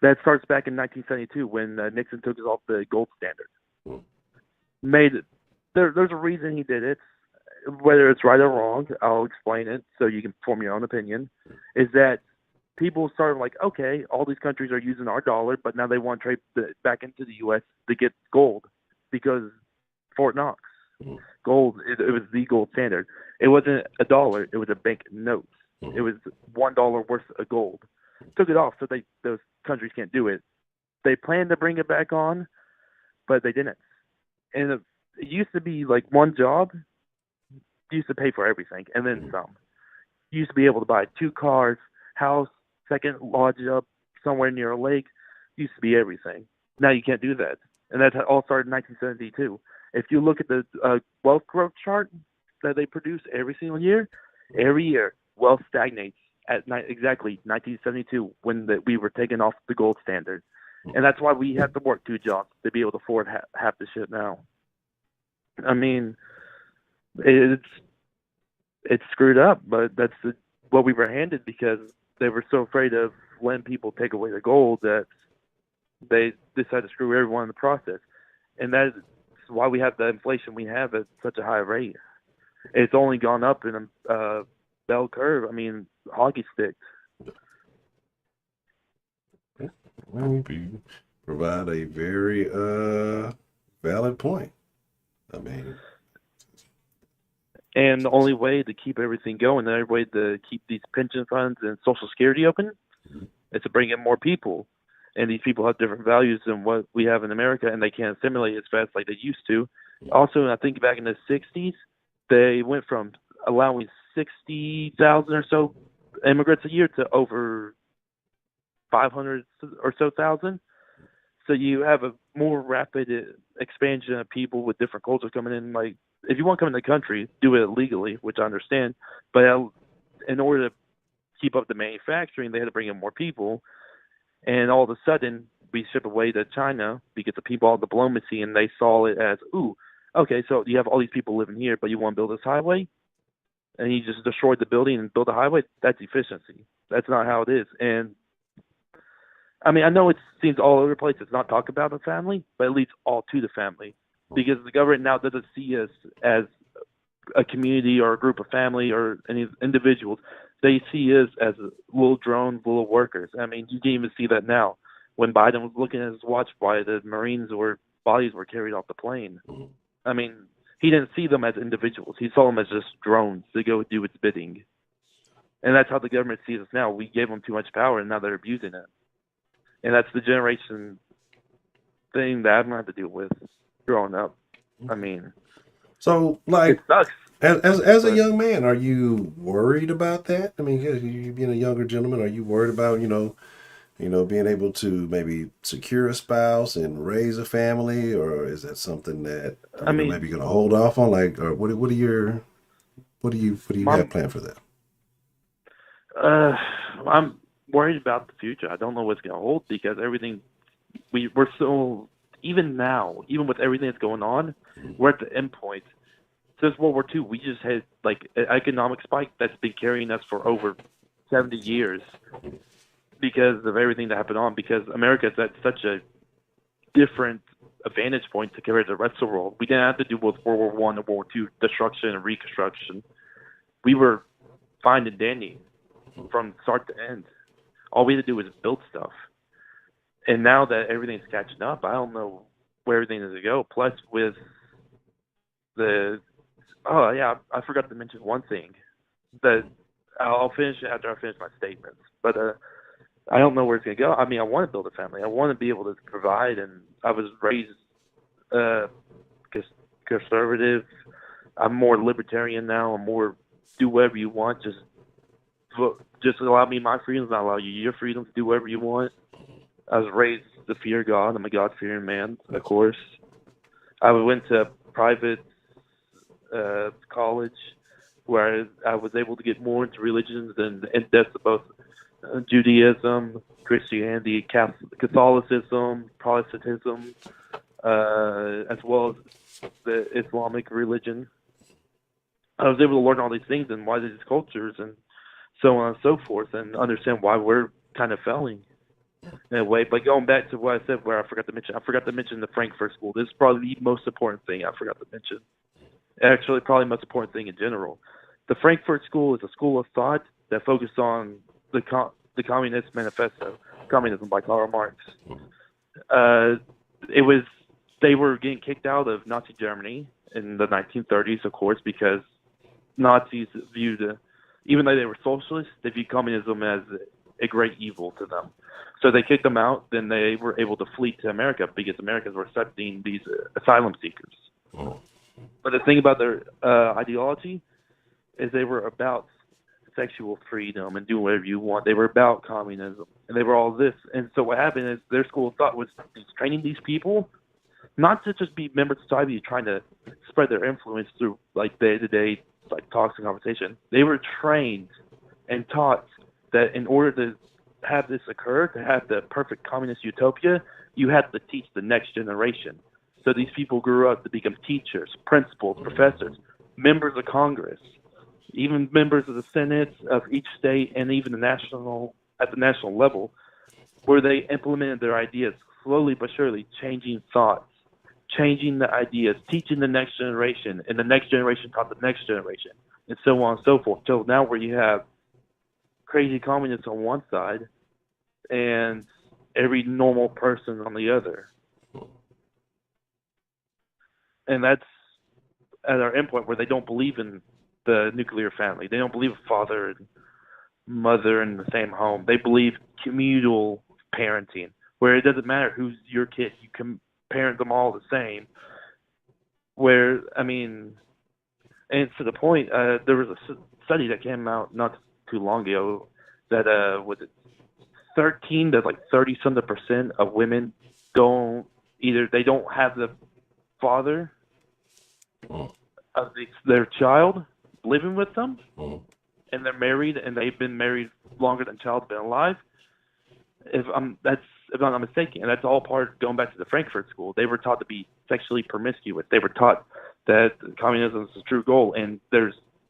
That starts back in 1972 when Nixon took us off the gold standard. There's a reason he did it. Whether it's right or wrong, I'll explain it so you can form your own opinion. Is that people started like, okay, all these countries are using our dollar, but now they want to trade back into the U.S. to get gold because Fort Knox. Gold, it was the gold standard. It wasn't a dollar, it was a bank note. It was $1 worth of gold. Took it off so those countries can't do it. They planned to bring it back on, but they didn't. And it used to be like one job used to pay for everything, and then some. You used to be able to buy 2 cars, house, second lodge up somewhere near a lake. Used to be everything. Now you can't do that. And that all started in 1972. If you look at the wealth growth chart that they produce every single year, every year wealth stagnates at exactly 1972 when we were taken off the gold standard. And that's why we have to work 2 jobs to be able to afford half the shit now. I mean, it's screwed up, but that's what we were handed because they were so afraid of letting people take away the gold that they decided to screw everyone in the process. And that's why we have the inflation we have at such a high rate. It's only gone up in a bell curve. I mean, hockey stick. You provide a very valid point. I mean, and the only way to keep everything going, the only way to keep these pension funds and Social Security open, is to bring in more people. And these people have different values than what we have in America, and they can't assimilate as fast like they used to. Also, I think back in the 60s, they went from allowing 60,000 or so immigrants a year to over 500 or so thousand. So you have a more rapid expansion of people with different cultures coming in. Like, if you want to come in the country, do it legally, which I understand. But in order to keep up the manufacturing, they had to bring in more people. And all of a sudden, we ship away to China because the people all diplomacy, and they saw it as, ooh, okay, so you have all these people living here, but you want to build this highway? And you just destroyed the building and build a highway? That's efficiency. That's not how it is. And I mean, I know it seems all over the place. It's not talked about in the family, but it leads all to the family because the government now doesn't see us as a community or a group of family or any individuals. They see us as little drones, little workers. I mean, you can even see that now. When Biden was looking at his watch by the Marines bodies were carried off the plane. I mean, he didn't see them as individuals. He saw them as just drones to go do its bidding. And that's how the government sees us now. We gave them too much power, and now they're abusing it. And that's the generation thing that I'm going to have to deal with growing up. I mean, so like, it sucks. As a young man, are you worried about that? I mean, you being a younger gentleman, are you worried about, being able to maybe secure a spouse and raise a family, or is that something that maybe going to hold off on? Like, or what do you have planned for that? I'm worried about the future. I don't know what's going to hold because everything we're so, even now, even with everything that's going on, we're at the end point. Since World War II, we just had like an economic spike that's been carrying us for over 70 years because of everything that happened on. Because America is at such a different vantage point to compare to the rest of the world. We didn't have to do with World War I and World War II destruction and reconstruction. We were fine and dandy from start to end. All we had to do was build stuff. And now that everything's catching up, I don't know where everything is to go. Plus, with I forgot to mention one thing that I'll finish after I finish my statements. But I don't know where it's going to go. I mean, I want to build a family. I want to be able to provide. And I was raised conservative. I'm more libertarian now. I'm more do whatever you want. Just allow me my freedoms. Not allow you your freedom to do whatever you want. I was raised to fear God. I'm a God-fearing man, of course. I went to private college where I was able to get more into religions and in depth of both Judaism, Christianity, Catholicism, Protestantism, as well as the Islamic religion. I was able to learn all these things and why these cultures and so on and so forth, and understand why we're kind of failing in a way. But going back to what I said, where I forgot to mention the Frankfurt School. This is probably the most important thing I forgot to mention. Actually, probably the most important thing in general. The Frankfurt School is a school of thought that focused on the Communist Manifesto, Communism by Karl Marx. They were getting kicked out of Nazi Germany in the 1930s, of course, because Nazis viewed, even though they were socialists, they viewed communism as a great evil to them. So they kicked them out. Then they were able to flee to America because Americans were accepting these asylum seekers. But the thing about their ideology is they were about sexual freedom and doing whatever you want. They were about communism, and they were all this. And so what happened is their school of thought was training these people not to just be members of society trying to spread their influence through like day-to-day like talks and conversation. They were trained and taught that in order to have this occur, to have the perfect communist utopia, you had to teach the next generation. So these people grew up to become teachers, principals, professors, members of Congress, even members of the Senate of each state, and even at the national level, where they implemented their ideas slowly but surely, changing thoughts, changing the ideas, teaching the next generation, and the next generation taught the next generation, and so on and so forth. So now where you have crazy communists on one side and every normal person on the other. And that's at our endpoint where they don't believe in the nuclear family. They don't believe in father and mother in the same home. They believe communal parenting, where it doesn't matter who's your kid. You can parent them all the same. Where, I mean, and to the point, there was a study that came out not too long ago that was it 13 to like 30% of women don't have the father of their child living with them, and they're married and they've been married longer than the child's been alive. If I'm not mistaken, and that's all part going back to the Frankfurt School. They were taught to be sexually promiscuous. They were taught that communism is the true goal, and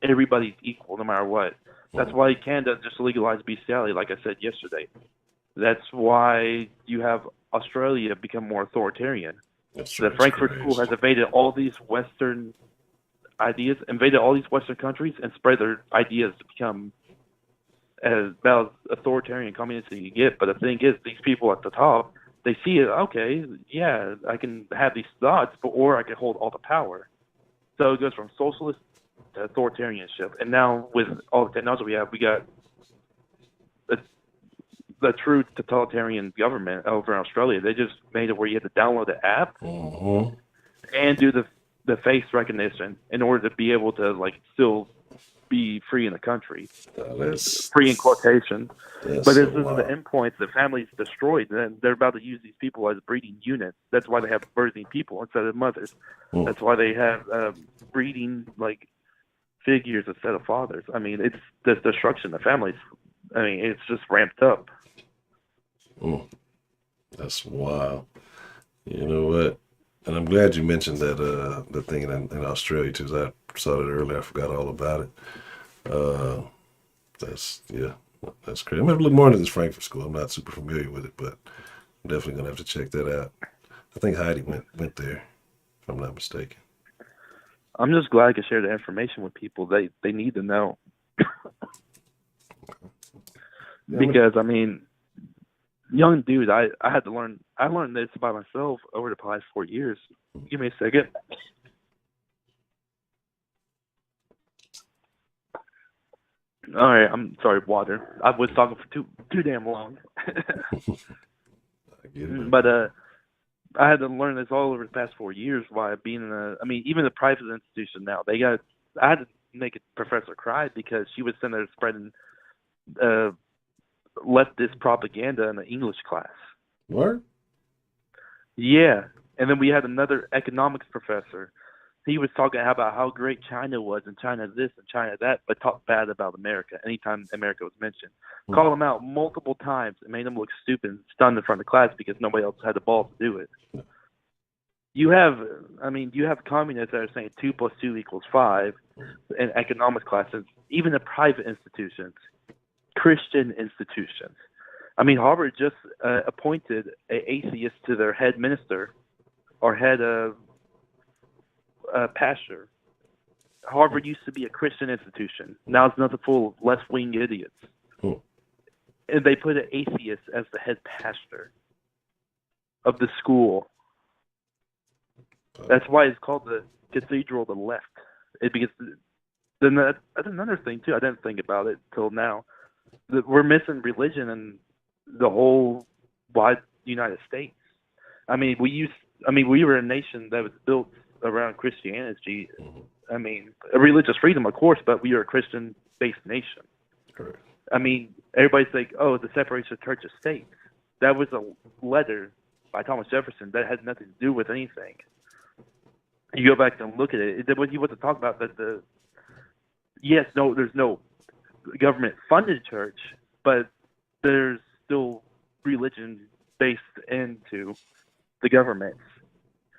everybody's equal no matter what. That's why Canada just legalized bestiality, like I said yesterday. That's why you have Australia become more authoritarian. That's The Frankfurt School has invaded all these Western ideas, invaded all these Western countries, and spread their ideas to become as about authoritarian communist as you get. But the thing is, these people at the top, they see it, okay, yeah, I can have these thoughts, or I can hold all the power. So it goes from socialist to authoritarianship. And now with all the technology we got the true totalitarian government over in Australia. They just made it where you have to download the app and do the face recognition in order to be able to like still be free in the country. Free in quotation. But this is the endpoint. The family's destroyed, and they're about to use these people as breeding units. That's why they have birthing people instead of mothers. That's why they have breeding like figures instead of fathers. I mean, it's the destruction of families. I mean, it's just ramped up. That's wild. You know what? And I'm glad you mentioned that the thing in Australia too. 'Cause I saw that earlier. I forgot all about it. That's crazy. I'm gonna look more into this Frankfurt School. I'm not super familiar with it, but I'm definitely gonna have to check that out. I think Heidi went there, if I'm not mistaken. I'm just glad I could share the information with people. They need to know. Because I mean, young dude, I had to learn. I learned this by myself over the past 4 years. Give me a second. All right, I'm sorry, water. I was talking for too damn long. I get it. But I had to learn this all over the past 4 years. Why being even the private institution now, I had to make a professor cry because she was sitting there spreading leftist propaganda in the English class. What? Yeah, and then we had another economics professor. He was talking about how great China was, and China this and China that, but talked bad about America anytime America was mentioned. Called him out multiple times and made him look stupid and stunned in front of the class because nobody else had the balls to do it. you have communists that are saying 2 + 2 = 5 in economics classes, even in private institutions, Christian institutions. I mean, Harvard just appointed an atheist to their head minister or head pastor. Harvard used to be a Christian institution. Now it's nothing full of left-wing idiots. And they put an atheist as the head pastor of the school. That's why it's called the Cathedral of the Left. Because then that's another thing too. I didn't think about it till now. That we're missing religion in the whole wide United States. I mean, we were a nation that was built around Christianity. I mean, a religious freedom, of course, but we are a Christian-based nation. Correct. I mean, everybody's like, oh, the separation of church and state. That was a letter by Thomas Jefferson that had nothing to do with anything. You go back and look at it. He wasn't talking about that. There's no government-funded church, but there's still religion based into the government.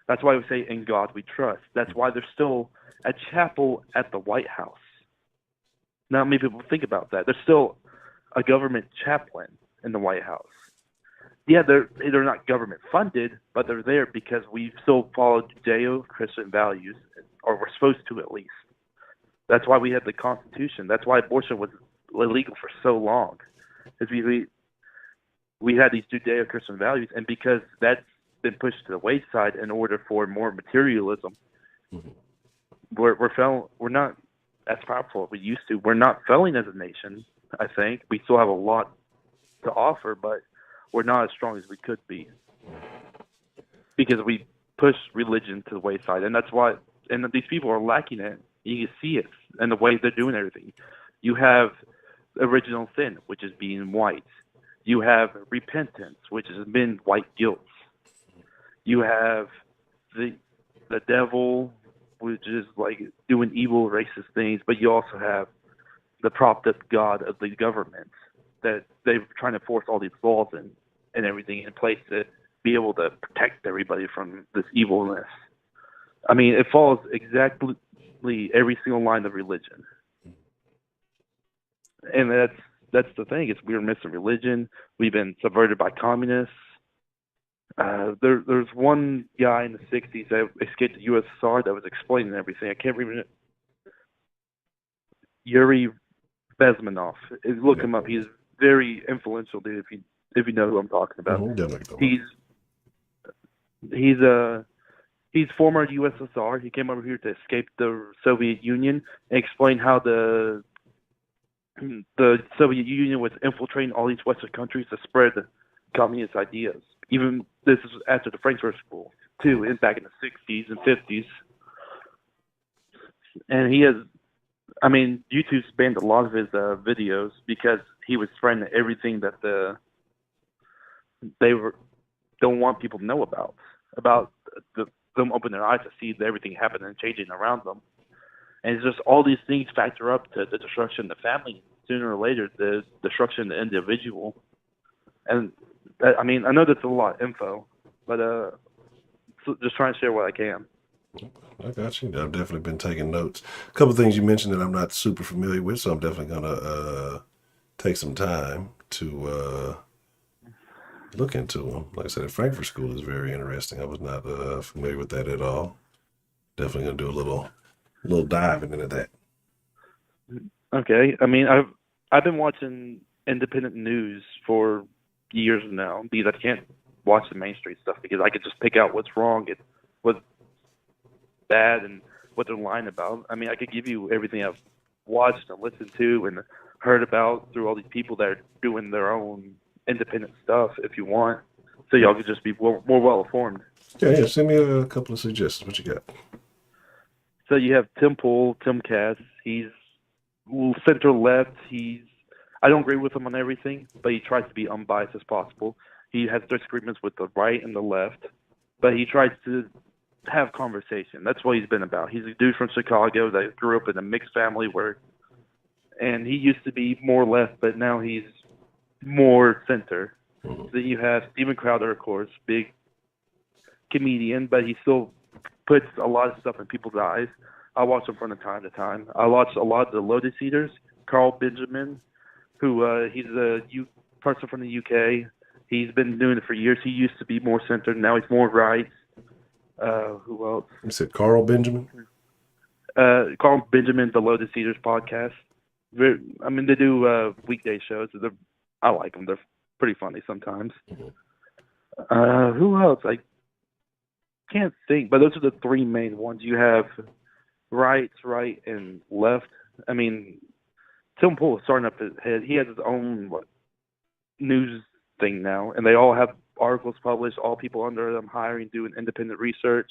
That's why we say, "In God we trust." That's why there's still a chapel at the White House. Not many people think about that. There's still a government chaplain in the White House. Yeah, they're not government funded, but they're there because we still follow Judeo-Christian values, or we're supposed to at least. That's why we have the Constitution. That's why abortion was illegal for so long. Is we had these Judeo-Christian values, and because that's been pushed to the wayside in order for more materialism, we're not as powerful as we used to. We're not failing as a nation. I think we still have a lot to offer, but we're not as strong as we could be because we push religion to the wayside, and that's why. And these people are lacking it. You can see it in the way they're doing everything. You have original sin, which is being white. You have repentance, which has been white guilt. You have the devil, which is like doing evil, racist things. But you also have the propped up God of the government that they're trying to force all these laws and everything in place to be able to protect everybody from this evilness. I mean, it follows exactly every single line of religion. And that's the thing, is we're missing religion. We've been subverted by communists. There's one guy in the 60s that escaped the USSR that was explaining everything. I can't remember. Yuri Bezmenov. Look him up. He's very influential dude, if you know who I'm talking about. He's former USSR. He came over here to escape the Soviet Union and explain how the Soviet Union was infiltrating all these Western countries to spread communist ideas. Even this is after the Frankfurt School, too, back in the 60s and 50s. And YouTube's banned a lot of his videos because he was spreading everything that they don't want people to know about them open their eyes to see everything happening and changing around them. And it's just all these things factor up to the destruction of the family. Sooner or later, the destruction of the individual. And I know that's a lot of info, but just trying to share what I can. I got you. I've definitely been taking notes. A couple of things you mentioned that I'm not super familiar with, so I'm definitely gonna take some time to look into them. Like I said, Frankfurt School is very interesting. I was not familiar with that at all. Definitely gonna do a little diving into that. Okay. I've been watching independent news for years now because I can't watch the mainstream stuff because I could just pick out what's wrong and what's bad and what they're lying about. I could give you everything I've watched and listened to and heard about through all these people that are doing their own independent stuff if you want, so y'all could just be more well informed. Yeah, send me a couple of suggestions. What you got? So you have Tim Cass. He's center left. I don't agree with him on everything, but he tries to be unbiased as possible. He has disagreements with the right and the left, but he tries to have conversation. That's what he's been about. He's a dude from Chicago that grew up in a mixed family and he used to be more left, but now he's more center. Then you have Steven Crowder, of course, big comedian, but he still puts a lot of stuff in people's eyes. I watch him from time to time. I watch a lot of the Lotus Eaters. Carl Benjamin, who he's a person from the UK. He's been doing it for years. He used to be more centered. Now he's more right. Who else? You said Carl Benjamin? Carl Benjamin, the Lotus Eaters podcast. I mean, they do weekday shows. I like them. They're pretty funny sometimes. Who else? I can't think, but those are the three main ones. You have right, and left. I mean, Tim Pool is starting up his head. He has his own news thing now, and they all have articles published. All people under them hiring, doing independent research.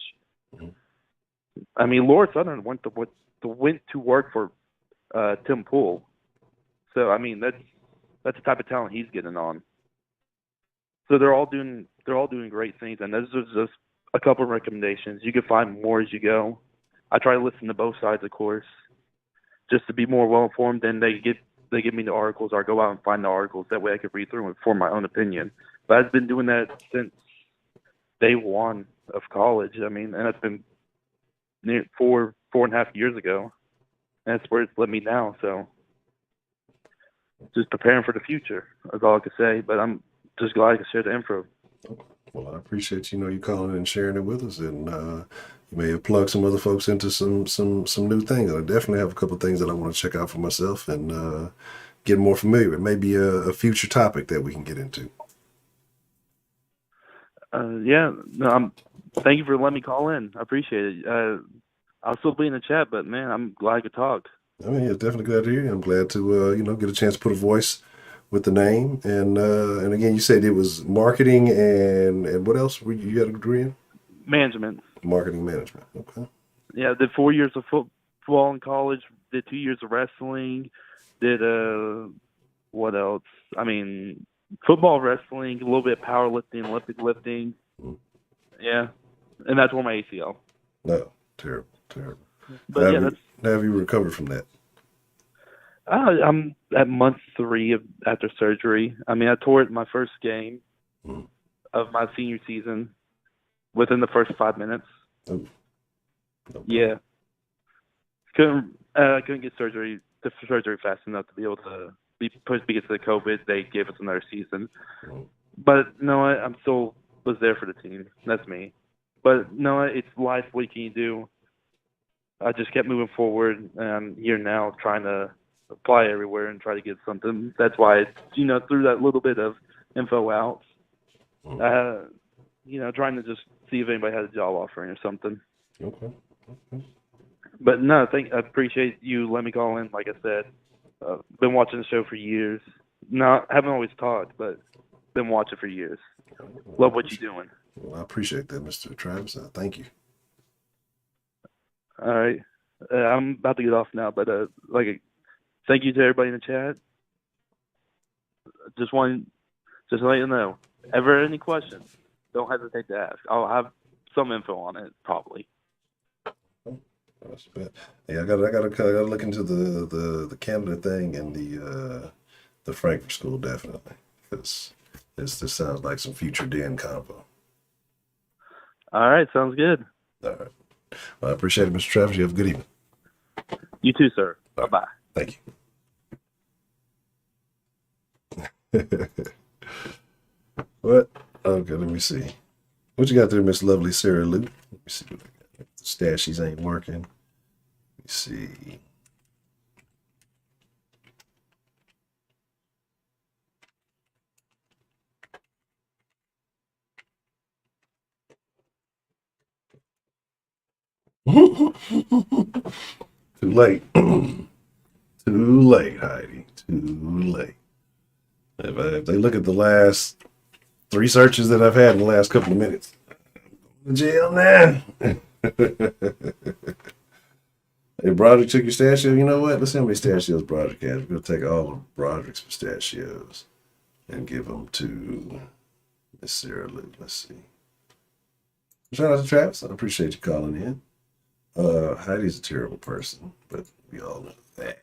I mean, Laura Southern went to work for Tim Pool, so I mean that's the type of talent he's getting on. So they're all doing great things, and those are just a couple of recommendations. You can find more as you go. I try to listen to both sides, of course, just to be more well informed. Then they give me the articles, or I go out and find the articles. That way I can read through and form my own opinion. But I've been doing that since day one of college. I mean, and it's been near 4.5 years ago. And that's where it's led me now. So just preparing for the future is all I can say. But I'm just glad I can share the info. Well, I appreciate you calling and sharing it with us, and you may have plugged some other folks into some new things. I definitely have a couple of things that I want to check out for myself and get more familiar with. Maybe a future topic that we can get into. Thank you for letting me call in. I appreciate it. I'll still be in the chat, but man, I'm glad I could talk. I mean, it's definitely glad to hear you. I'm glad to get a chance to put a voice with the name, and again, you said it was marketing and what else? You got a degree in? Management. Marketing management. Okay. Yeah, did 4 years of football in college. Did 2 years of wrestling. Did what else? I mean, football, wrestling, a little bit of powerlifting, Olympic lifting. Yeah, and that's where my ACL. No, terrible. But how have you recovered from that? I'm at month 3 after surgery. I mean, I tore it in my first game of my senior season within the first 5 minutes. Oh. Okay. Yeah. Couldn't get surgery fast enough to be able to be pushed because of the COVID. They gave us another season. But no, I'm still was there for the team. That's me. But no, it's life. What can you do? I just kept moving forward, and I'm here now trying to apply everywhere and try to get something. That's why, through that little bit of info out, trying to just see if anybody has a job offering or something. Okay. But no, I appreciate you letting me call in. Like I said, been watching the show for years. No, haven't always talked, but been watching for years. Love what you're doing. Well, I appreciate that, Mr. Travis. Thank you. All right. I'm about to get off now, but thank you to everybody in the chat. Just to let you know, ever any questions, don't hesitate to ask. I'll have some info on it, probably. That's bad. Yeah, I gotta look into the Canada thing and the Frankfurt School, definitely, because this sounds like some future Den convo. All right, sounds good. All right. Well, I appreciate it, Mr. Travis. You have a good evening. You too, sir. Right. Bye-bye. Thank you. What? Okay, let me see. What you got there, Miss Lovely Sarah Lou? Let me see what I got. The stashies ain't working. Let me see. Too late. Too late, Heidi. Too late. If they look at the last 3 searches that I've had in the last couple of minutes, I'm going to jail now. Hey, Broderick took your pistachio. You know what? Let's see how many pistachios Broderick has. We're going to take all of Broderick's pistachios and give them to Miss Sarah Lou. Let's see. Shout out to Travis. I appreciate you calling in. Heidi's a terrible person, but we all know that.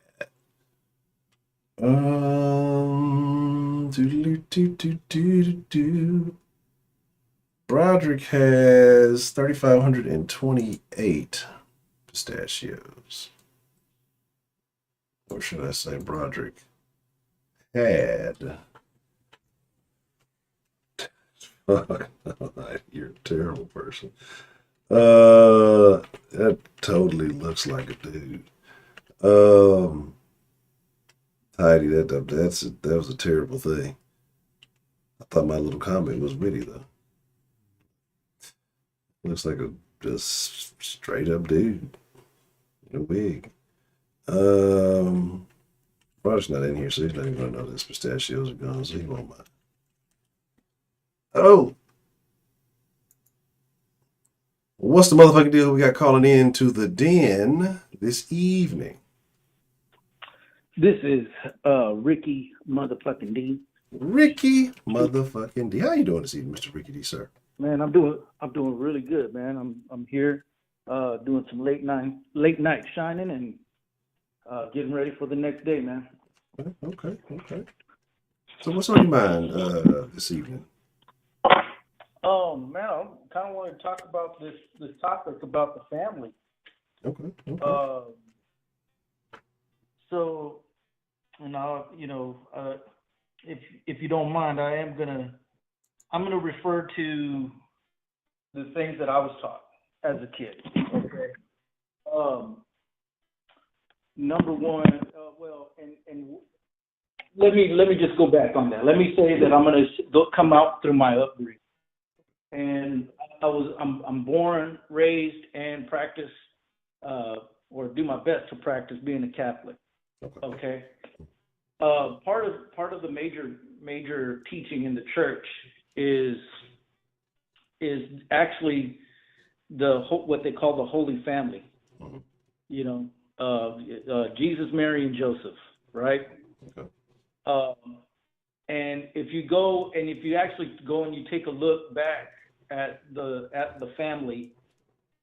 Broderick has 3,528 pistachios. Or should I say Broderick had? You're a terrible person. That totally looks like a dude. Heidi, that was a terrible thing. I thought my little comment was witty though. Looks like a just straight up dude in a wig. Rod's not in here, so he's not even gonna know this pistachios are gone, so he won't mind. Oh, what's the motherfucking deal we got calling in to the den this evening? This is Ricky motherfucking D. Ricky motherfucking D. How you doing this evening, Mr. Ricky D, sir? Man, I'm doing really good, man. I'm here doing some late night shining and getting ready for the next day, man. Okay. So what's on your mind this evening? Man, I kind of want to talk about this topic about the family. Okay. So, if you don't mind, I'm gonna refer to the things that I was taught as a kid. Okay. Number one, and let me just go back on that. Let me say that I'm gonna come out through my upbringing, and I'm born, raised, and practice, or do my best to practice being a Catholic. Okay. Part of the major teaching in the church is actually what they call the Holy Family. Jesus, Mary, and Joseph, right? Okay. And if you actually go and you take a look back at the family,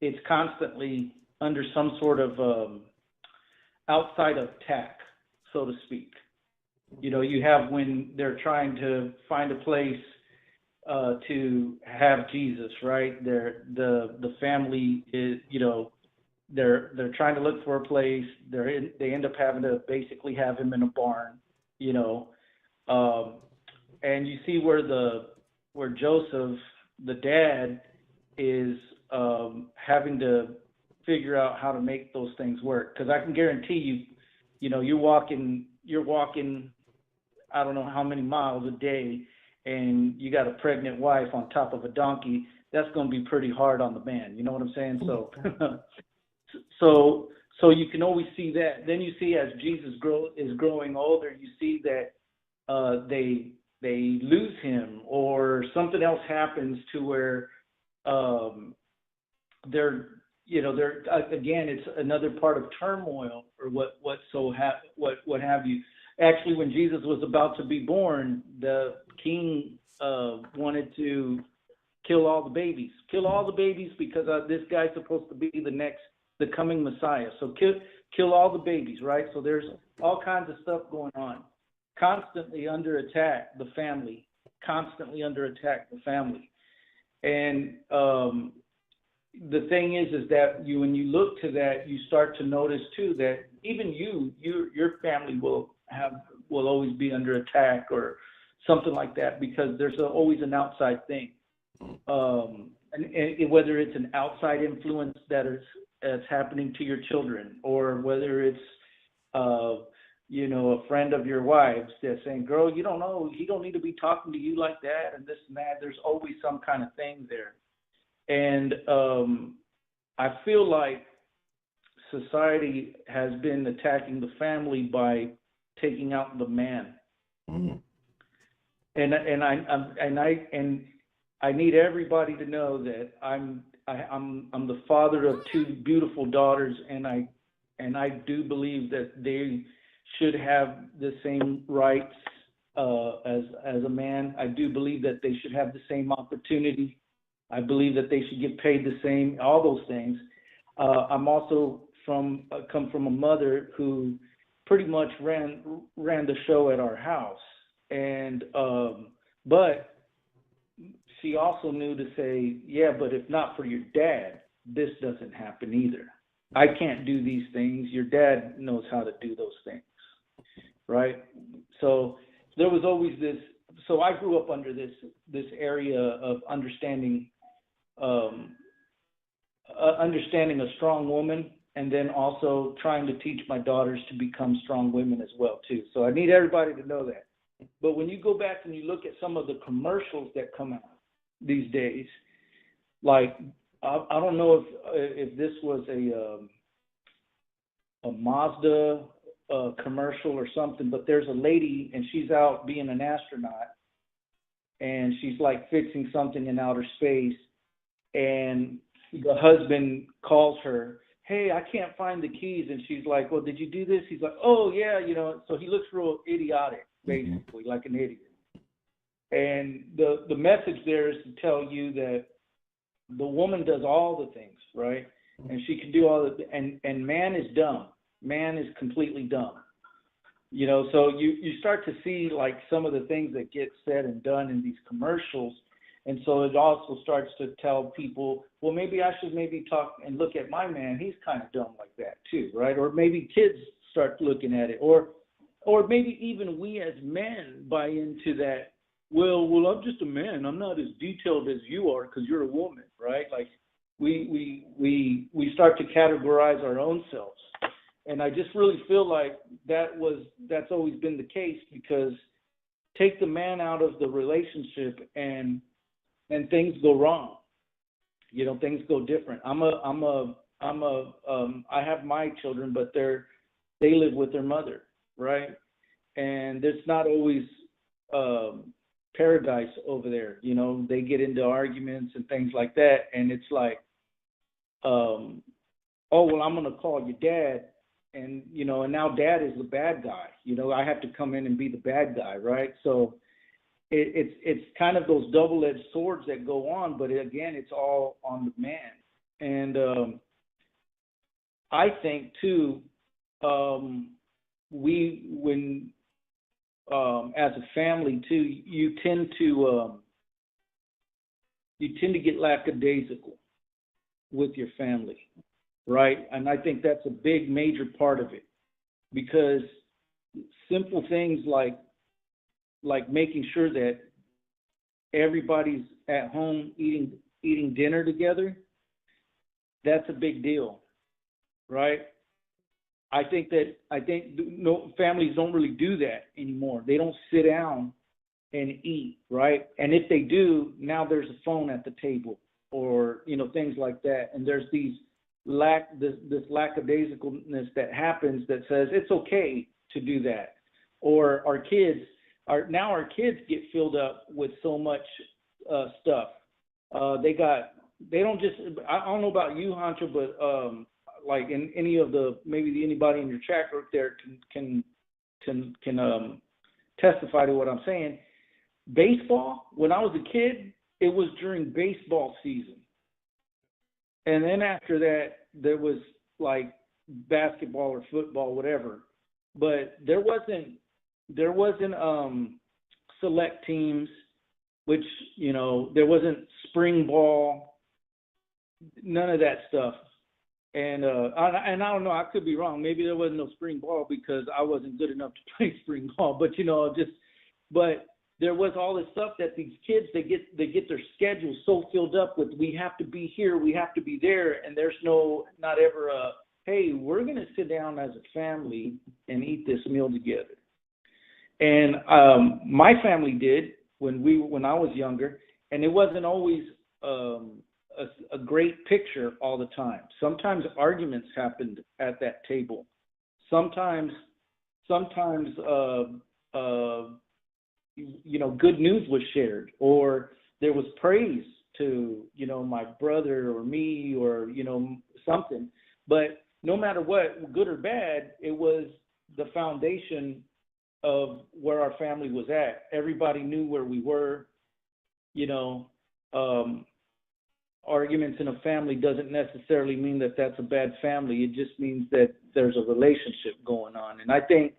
it's constantly under some sort of outside attack, so to speak. You have when they're trying to find a place to have Jesus, right? The family is, they're trying to look for a place. They end up having to basically have him in a barn, and you see where Joseph, the dad, is having to figure out how to make those things work. Because I can guarantee you're walking, I don't know how many miles a day, and you got a pregnant wife on top of a donkey. That's going to be pretty hard on the man. You know what I'm saying? So you can always see that. Then you see as Jesus is growing older, you see that they lose him, or something else happens to where they're again, it's another part of turmoil, or what have you. Actually, when Jesus was about to be born, the king wanted to kill all the babies because this guy's supposed to be the coming Messiah. So kill all the babies, right? So there's all kinds of stuff going on. Constantly under attack, the family. And the thing is that when you look to that, you start to notice too that even your family will always be under attack or something like that, because there's always an outside thing, and whether it's an outside influence that's happening to your children, or whether it's a friend of your wife's that's saying, "Girl, you don't know, he don't need to be talking to you like that," and this and that. There's always some kind of thing there. And I feel like society has been attacking the family by taking out the man. Mm. And I need everybody to know that I'm the father of two beautiful daughters, and I do believe that they should have the same rights as a man. I do believe that they should have the same opportunity. I believe that they should get paid the same, all those things. I'm also come from a mother who pretty much ran the show at our house, and but she also knew to say, yeah, but if not for your dad, this doesn't happen either. I can't do these things. Your dad knows how to do those things, right? So there was always this. So I grew up under this area of understanding understanding a strong woman, and then also trying to teach my daughters to become strong women as well too. So I need everybody to know that. But when you go back and you look at some of the commercials that come out these days, like I don't know if this was a Mazda commercial or something, but there's a lady and she's out being an astronaut, and she's like fixing something in outer space, and the husband calls her, hey, I can't find the keys. And she's like, well, did you do this? He's like, oh, yeah, So he looks real idiotic, basically, like an idiot. And the message there is to tell you that the woman does all the things, right? And she can do all the, and man is dumb. Man is completely dumb. So you start to see like some of the things that get said and done in these commercials. And so it also starts to tell people, well, maybe I should talk and look at my man. He's kind of dumb like that too, right? Or maybe kids start looking at it, or maybe even we as men buy into that. Well, I'm just a man. I'm not as detailed as you are because you're a woman, right? Like we start to categorize our own selves. And I just really feel like that's always been the case, because take the man out of the relationship and things go wrong. Things go different. I have my children, but they live with their mother, right? And it's not always paradise over there. They get into arguments and things like that, and it's like, oh, well, I'm gonna call your dad, and and now dad is the bad guy. I have to come in and be the bad guy, right? So it's kind of those double-edged swords that go on, but again, it's all on the man. And I think too, when as a family too, you tend to get lackadaisical with your family, right? And I think that's a big major part of it, because simple things like making sure that everybody's at home eating dinner together, that's a big deal, right? I think no families don't really do that anymore. They don't sit down and eat, right? And if they do, now there's a phone at the table, or things like that. And there's this lackadaisicalness that happens that says it's okay to do that. Or our kids get filled up with so much stuff. They don't just, I don't know about you, Honcho, but like in any of anybody in your chat group there can testify to what I'm saying. Baseball, when I was a kid, it was during baseball season. And then after that, there was like basketball or football, whatever. But there wasn't select teams, which, there wasn't spring ball, none of that stuff. And I don't know, I could be wrong. Maybe there wasn't no spring ball because I wasn't good enough to play spring ball. But but there was all this stuff that these kids, they get their schedules so filled up with, we have to be here, we have to be there, and there's not ever a, hey, we're gonna sit down as a family and eat this meal together. And my family did when I was younger, and it wasn't always a great picture all the time. Sometimes arguments happened at that table. Sometimes good news was shared, or there was praise to my brother or me, or something. But no matter what, good or bad, it was the foundation of where our family was at. Everybody knew where we were. Arguments in a family doesn't necessarily mean that that's a bad family. It just means that there's a relationship going on. And I think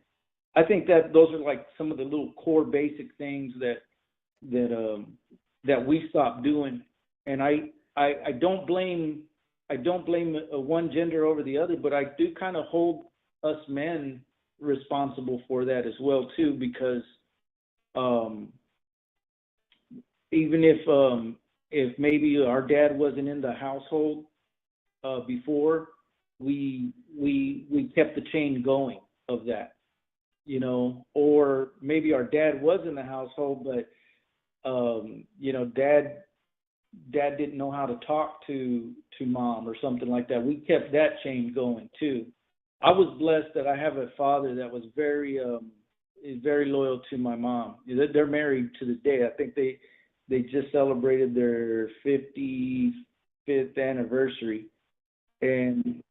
that those are like some of the little core basic things that that we stopped doing. And I don't blame one gender over the other, but I do kind of hold us men responsible for that as well too, because even if maybe our dad wasn't in the household before, we kept the chain going of that, you know, or maybe our dad was in the household, but you know, dad didn't know how to talk to mom or something like that. We kept that chain going too. I was blessed that I have a father that was very loyal to my mom. They're married to this day. I think they just celebrated their 55th anniversary, and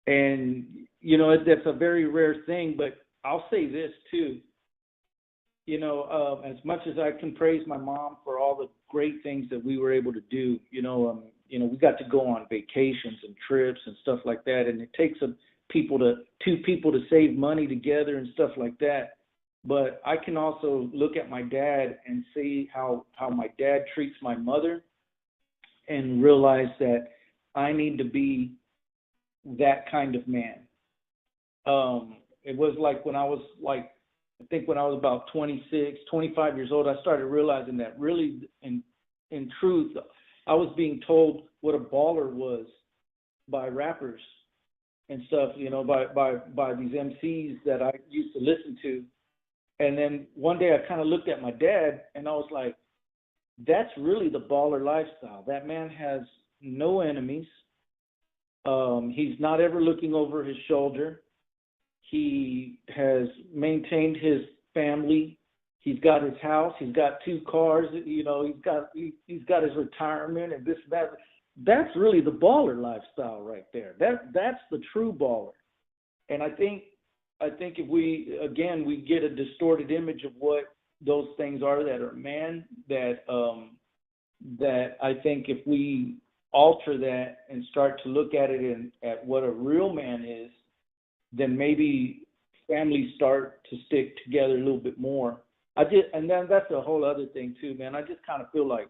you know, that's a very rare thing. But I'll say this too. You know, as much as I can praise my mom for all the great things that we were able to do, you know, we got to go on vacations and trips and stuff like that, and it takes two people to save money together and stuff like that. But I can also look at my dad and see how my dad treats my mother, and realize that I need to be that kind of man. It was like when I was I think when I was about 26, 25 years old, I started realizing that really, in truth, I was being told what a baller was by rappers and stuff, you know, by these MCs that I used to listen to. And then one day I kind of looked at my dad and I was like, that's really the baller lifestyle. That man has no enemies. He's not ever looking over his shoulder. He has maintained his family. He's got his house. He's got 2 cars. You know, he's got his retirement and this and that. That's really the baller lifestyle right there. That's the true baller. And I think if we get a distorted image of what those things are that are man, that I think if we alter that and start to look at it at what a real man is, then maybe families start to stick together a little bit more. And then that's a whole other thing too, man. I just kind of feel like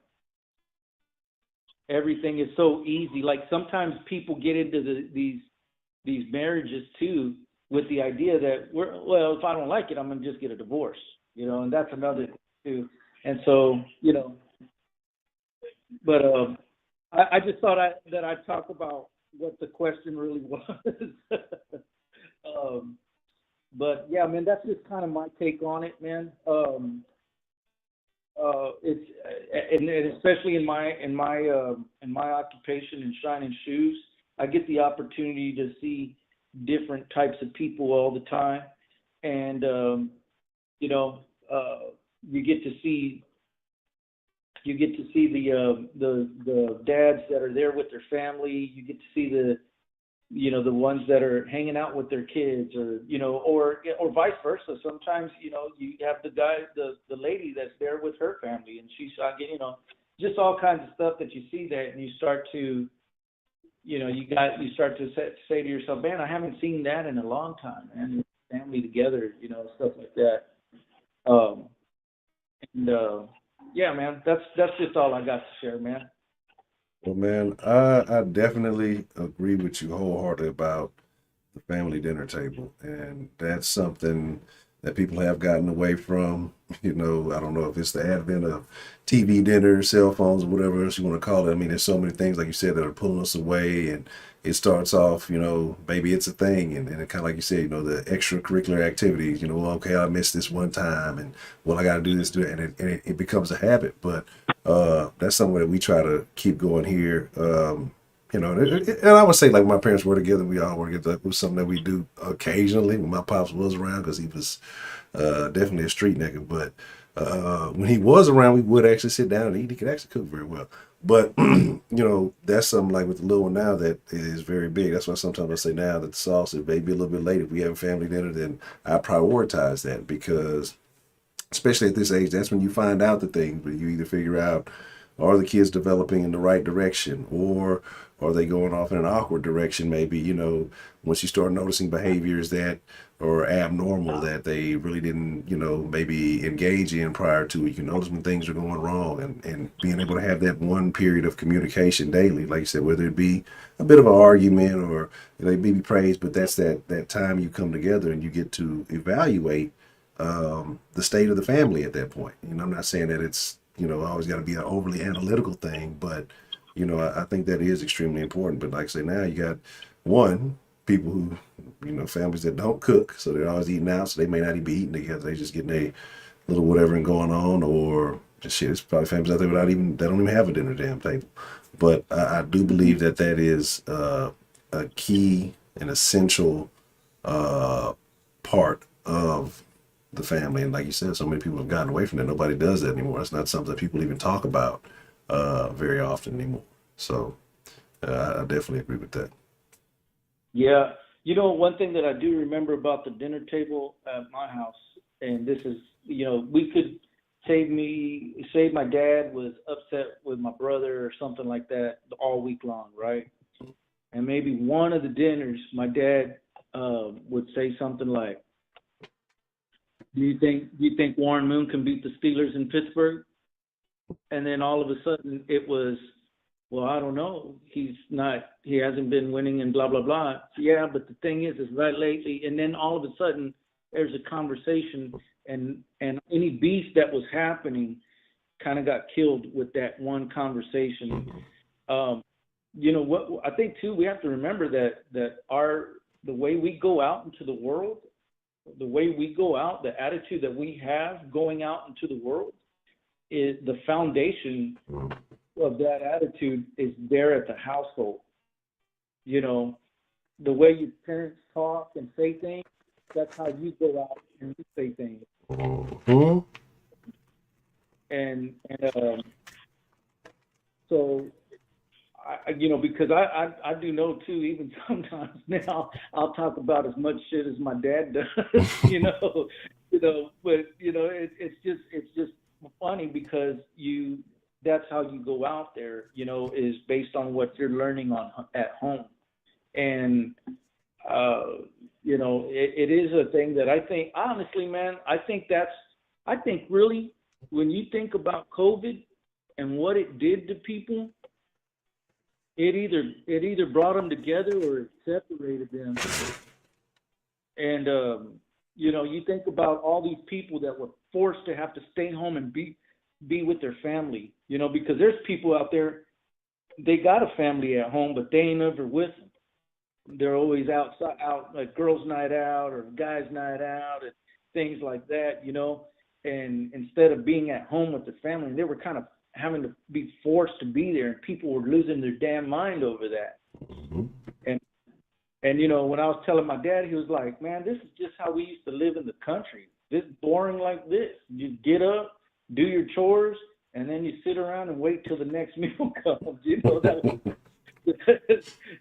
everything is so easy. Like sometimes people get into these marriages too with the idea that if I don't like it, I'm gonna just get a divorce, you know. And that's another thing too. And so, you know, but I just thought that I'd talk about what the question really was. But yeah, man, that's just kind of my take on it, man. It's and especially in my occupation in shining shoes, I get the opportunity to see different types of people all the time, and you know, you get to see the dads that are there with their family. You get to see the ones that are hanging out with their kids, or or vice versa. Sometimes you have the lady that's there with her family, and she's just all kinds of stuff that you see that, and you start to say to yourself, man, I haven't seen that in a long time, man. Family together, stuff like that. Yeah, man, that's just all I got to share, man. Well, man, I definitely agree with you wholeheartedly about the family dinner table, and that's something that people have gotten away from. I don't know if it's the advent of TV dinners, cell phones, or whatever else you want to call it. I mean, there's so many things, like you said, that are pulling us away, and it starts off, maybe it's a thing, and it kind of like you said, the extracurricular activities, okay, I missed this one time, and well, I got to do this, do it, and it becomes a habit. But that's something that we try to keep going here. And I would say, like, my parents were together, we all were together. It was something that we do occasionally when my pops was around, because he was definitely a street nigga. But when he was around, we would actually sit down and eat. He could actually cook very well. But that's something like with the little one now that is very big. That's why sometimes I say now that the sauce is maybe a little bit late. If we have a family dinner, then I prioritize that, because especially at this age, that's when you find out the things. But you either figure out, are the kids developing in the right direction, or Or are they going off in an awkward direction? Maybe, once you start noticing behaviors that are abnormal that they really didn't, maybe engage in prior to it. You can notice when things are going wrong, and being able to have that one period of communication daily, like you said, whether it be a bit of an argument or maybe praise, but that's that time you come together and you get to evaluate the state of the family at that point. I'm not saying that it's, always got to be an overly analytical thing, but I think that is extremely important. But like I say, now you got people who, families that don't cook, so they're always eating out, so they may not even be eating together. They just getting a little whatever going on, or just shit. There's probably families out there they don't even have a dinner damn table. But I do believe that is a key and essential part of the family. And like you said, so many people have gotten away from that. Nobody does that anymore. It's not something that people even talk about very often anymore. So I definitely agree with that. Yeah. One thing that I do remember about the dinner table at my house, and this is, we could say my dad was upset with my brother or something like that all week long, right? And maybe one of the dinners, my dad would say something like, do you think Warren Moon can beat the Steelers in Pittsburgh? And then all of a sudden it was, well, I don't know. He hasn't been winning and blah, blah, blah. Yeah, but the thing is right lately, and then all of a sudden there's a conversation, and any beef that was happening kind of got killed with that one conversation. What I think too, we have to remember that the way we go out into the world, the way we go out, the attitude that we have going out into the world, is the foundation of that attitude is there at the household. The way your parents talk and say things, that's how you go out and you say things. And so because I do know too, even sometimes now I'll talk about as much shit as my dad does, but it's just funny because that's how you go out there, is based on what you're learning at home. And, it is a thing that I think, honestly, man, I think really when you think about COVID and what it did to people, it either brought them together or it separated them. And, you think about all these people that were forced to have to stay home and be with their family, because there's people out there, they got a family at home, but they ain't ever with them. They're always out like girls' night out or guys' night out and things like that, and instead of being at home with the family, they were kind of having to be forced to be there, and people were losing their damn mind over that. And when I was telling my dad, he was like, man, this is just how we used to live in the country. This boring like this. You get up, do your chores, and then you sit around and wait till the next meal comes.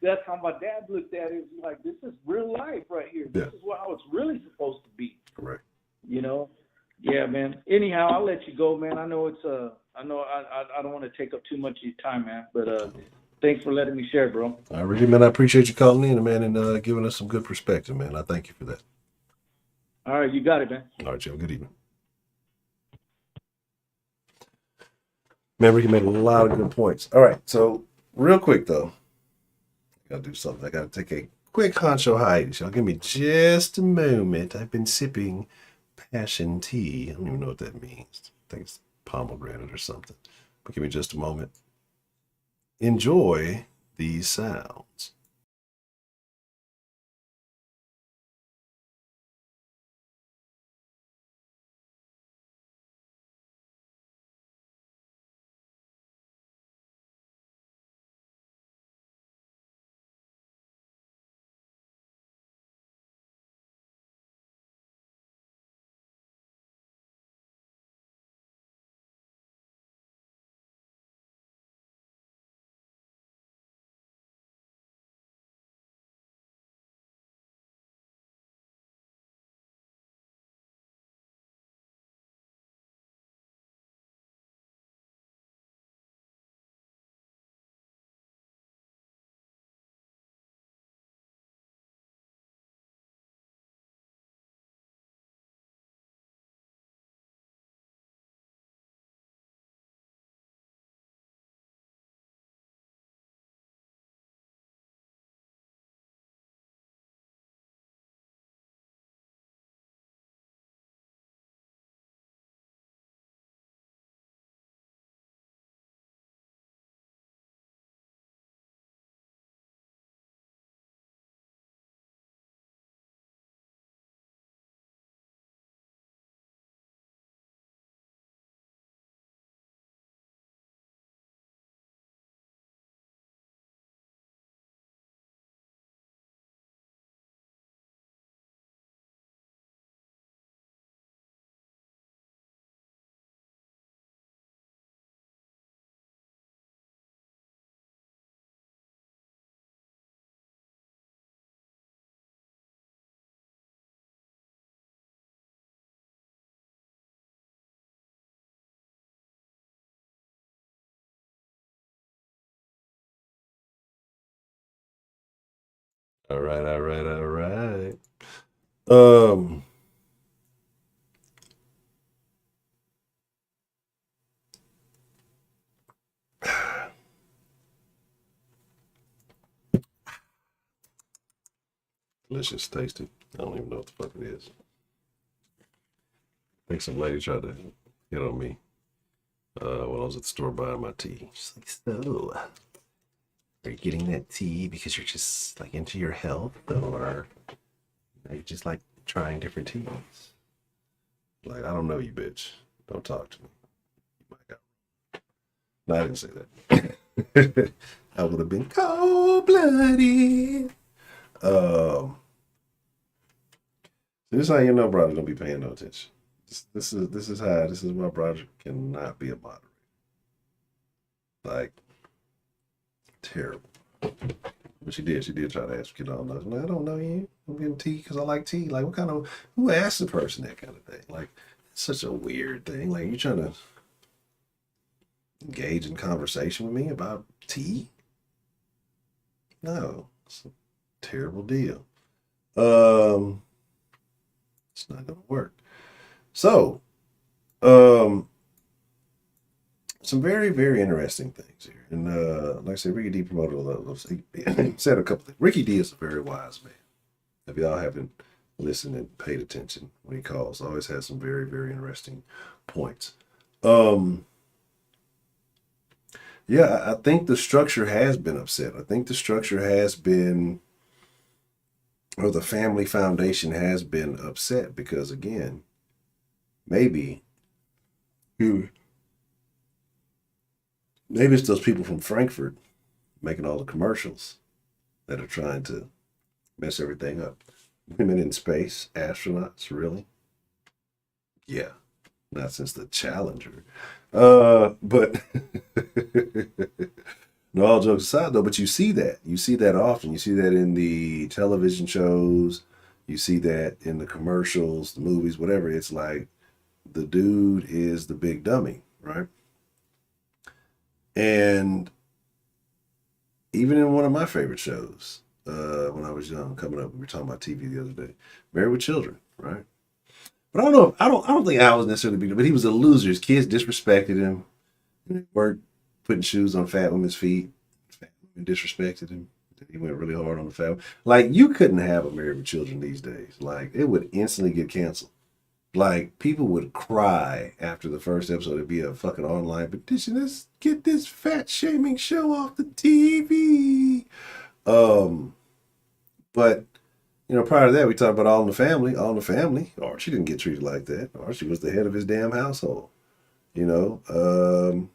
That's how my dad looked at it. He's like, this is real life right here. This is how it's really supposed to be. Correct. Yeah, man. Anyhow, I'll let you go, man. I know it's I don't want to take up too much of your time, man. But thanks for letting me share, bro. I really, man, I appreciate you calling in, man, and giving us some good perspective, man. I thank you for that. All right, you got it, man. All right, Joe. Good evening. Remember, he made a lot of good points. All right, so real quick though, I gotta do something. I gotta take a quick honcho hiatus. Y'all give me just a moment. I've been sipping passion tea. I don't even know what that means. I think it's pomegranate or something. But give me just a moment. Enjoy these sounds. All right, all right, all right. Um, delicious, tasty. I don't even know what the fuck it is. I think some lady tried to hit on me when I was at the store buying my tea. She's like, "So, are you getting that tea because you're just like into your health, or are you just like trying different teas?" Like, I don't know you, bitch. Don't talk to me. You might got. No, I didn't say that. I would have been cold blooded. This is how you know brother don't be paying no attention. This is why brother cannot be a moderator. Like, terrible. But she did try to ask get on those. Like, I don't know you. I'm getting tea because I like tea. Like, what kind of who asked the person that kind of thing? Like, it's such a weird thing. Like, you trying to engage in conversation with me about tea? No, it's a terrible deal. It's not gonna work. So, some very, very interesting things here. And like I said, Ricky D promoted a lot of those. He said a couple things. Ricky D is a very wise man. If y'all haven't listened and paid attention when he calls, always has some very, very interesting points. Yeah, I think the structure has been upset. I think the structure has been, or the family foundation has been upset because, again, maybe maybe it's those people from Frankfurt making all the commercials that are trying to mess everything up. Women in space, astronauts, really? Yeah, not since the Challenger. But no, all jokes aside, though, but you see that. You see that often. You see that in the television shows. You see that in the commercials, the movies, whatever. It's like the dude is the big dummy, right? And even in one of my favorite shows, when I was young, coming up, we were talking about TV the other day, Married with Children, right? But I don't know. I don't think Al was necessarily big, but he was a loser. His kids disrespected him. He worked putting shoes on fat women's feet. Fat women disrespected him. He went really hard on the fat. Like, you couldn't have a Married with Children these days. Like, it would instantly get canceled. Like, people would cry after the first episode. It'd be a fucking online petition. Let's get this fat shaming show off the TV. But prior to that, we talked about All in the Family. All in the Family. Archie didn't get treated like that. Archie was the head of his damn household. Even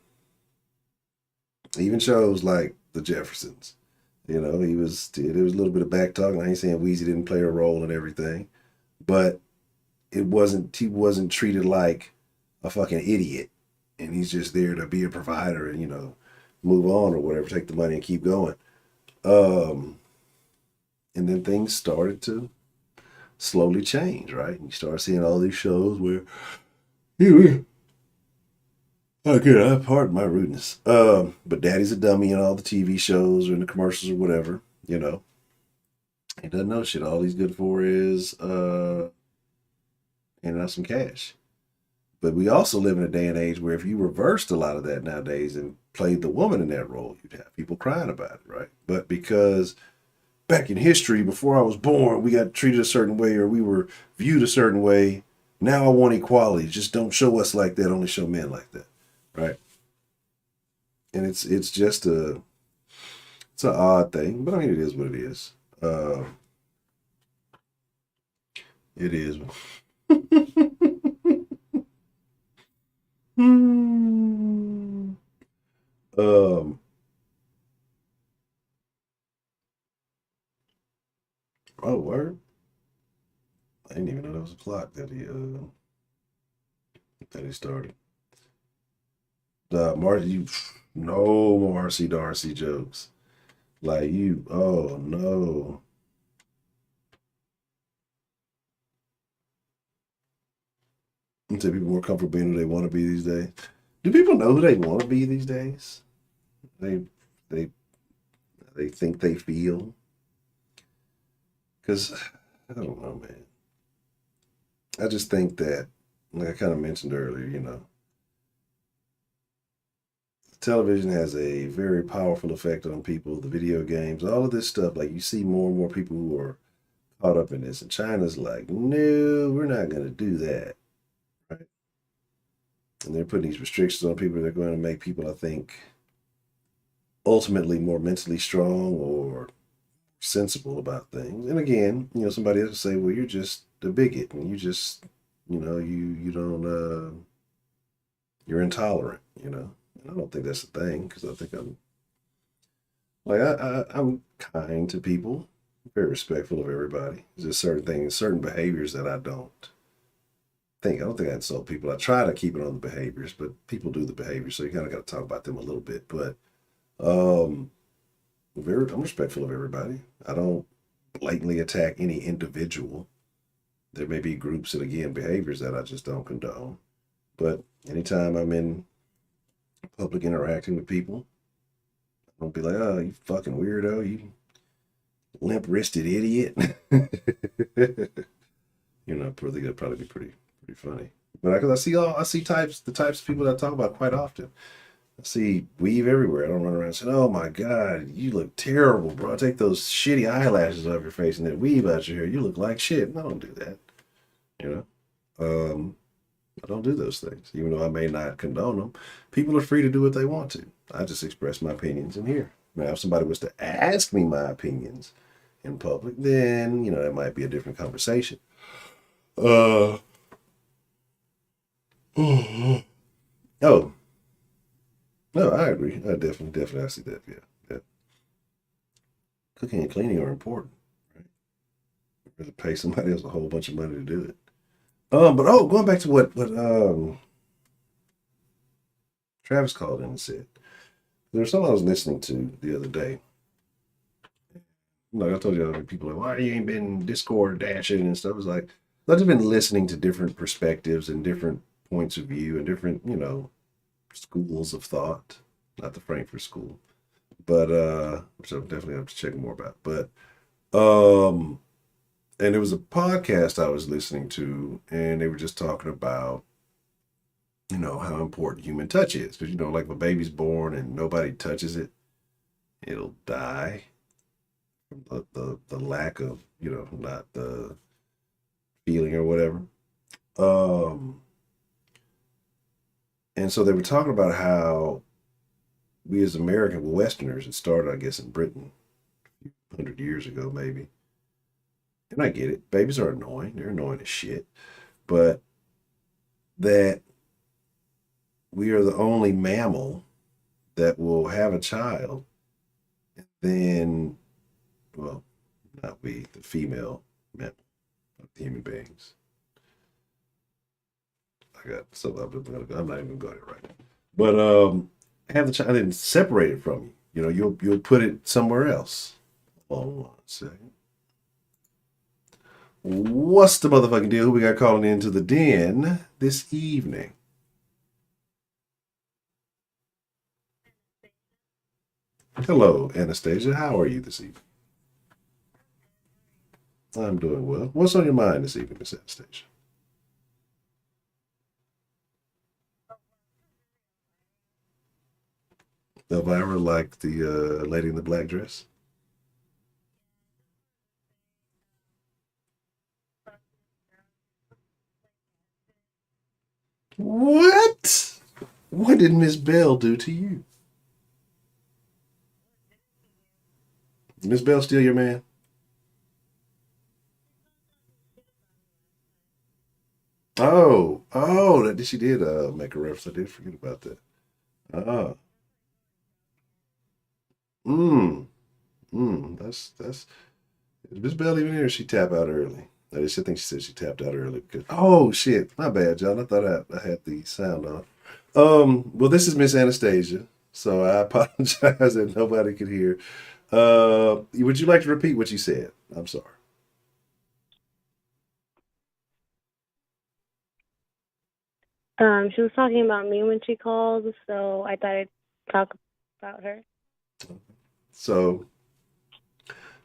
shows like The Jeffersons. He was there was a little bit of back talking. I ain't saying Weezy didn't play a role in everything, but he wasn't treated like a fucking idiot, and he's just there to be a provider and move on or whatever, take the money and keep going. And then things started to slowly change, right? And you start seeing all these shows where pardon my rudeness. But Daddy's a dummy in all the TV shows or in the commercials or whatever, He doesn't know shit. All he's good for is handing out some cash. But we also live in a day and age where if you reversed a lot of that nowadays and played the woman in that role, you'd have people crying about it, right? But because back in history, before I was born, we got treated a certain way or we were viewed a certain way. Now I want equality. Just don't show us like that. Only show men like that, right? And it's just it's an odd thing, but I mean it is what it is. It is. Oh, word. I didn't even know there was a clock that he started. Marcy, no Marcy Darcy jokes. Like oh no. Until people more comfortable being who they want to be these days. Do people know who they want to be these days? They think they feel. Because I don't know, man. I just think that, like I kind of mentioned earlier, television has a very powerful effect on people. The video games, all of this stuff. Like you see more and more people who are caught up in this, and China's like, no, we're not going to do that, right? And they're putting these restrictions on people. They're going to make people, I think, ultimately more mentally strong or sensible about things. And again, somebody else will say, well, you're just a bigot and you just, you don't, you're intolerant. And I don't think that's the thing because I think I'm like, I'm kind to people, very respectful of everybody. There's just certain things, certain behaviors that I don't think. I don't think I insult people. I try to keep it on the behaviors, but people do the behaviors. So you kind of got to talk about them a little bit. But, um, I'm respectful of everybody. I don't blatantly attack any individual. There may be groups and again behaviors that I just don't condone. But anytime I'm in public interacting with people, I don't be like, oh, you fucking weirdo, you limp wristed idiot. Probably that'd probably be pretty funny. But because I see the types of people that I talk about quite often. I see weave everywhere. I don't run around saying, "Oh my God, you look terrible, bro. Take those shitty eyelashes off your face and that weave out your hair. You look like shit." And I don't do that. You know, I don't do those things, even though I may not condone them. People are free to do what they want to. I just express my opinions in here. Now, if somebody was to ask me my opinions in public, then that might be a different conversation. Uh. Oh. No, I agree. I definitely I see that. Yeah, yeah. Cooking and cleaning are important, right? Rather pay somebody else a whole bunch of money to do it. But going back to what Travis called in and said. There's something I was listening to the other day. Like I told you, other people are like, why you ain't been Discord dashing and stuff. It's like I've just been listening to different perspectives and different points of view and different, schools of thought. Not the Frankfurt School, but which I definitely have to check more about. But and it was a podcast I was listening to, and they were just talking about, how important human touch is. Because, like if a baby's born and nobody touches it, it'll die. The lack of, not the feeling or whatever. Um, and so they were talking about how we as American Westerners, it started, I guess, in Britain 100 years ago, maybe. And I get it. Babies are annoying. They're annoying as shit. But that we are the only mammal that will have a child, then, well, not we, the female mammal, not the human beings. I got so I'm not even going to right now. But have the child and separate it from you. You'll put it somewhere else. Hold on a second. What's the motherfucking deal? Who we got calling into the den this evening? Hello, Anastasia. How are you this evening? I'm doing well. What's on your mind this evening, Miss Anastasia? Elvira, like the lady in the black dress? What? What did Miss Bell do to you? Miss Bell steal your man? Oh, that she did make a reference. I did forget about that. Ah, mm, that's. Is Miss Bell even here? She tap out early. I think she said she tapped out early. Oh shit, my bad, John. I thought I had the sound on. Well, this is Miss Anastasia, so I apologize that nobody could hear. Would you like to repeat what you said? I'm sorry. She was talking about me when she called, so I thought I'd talk about her. So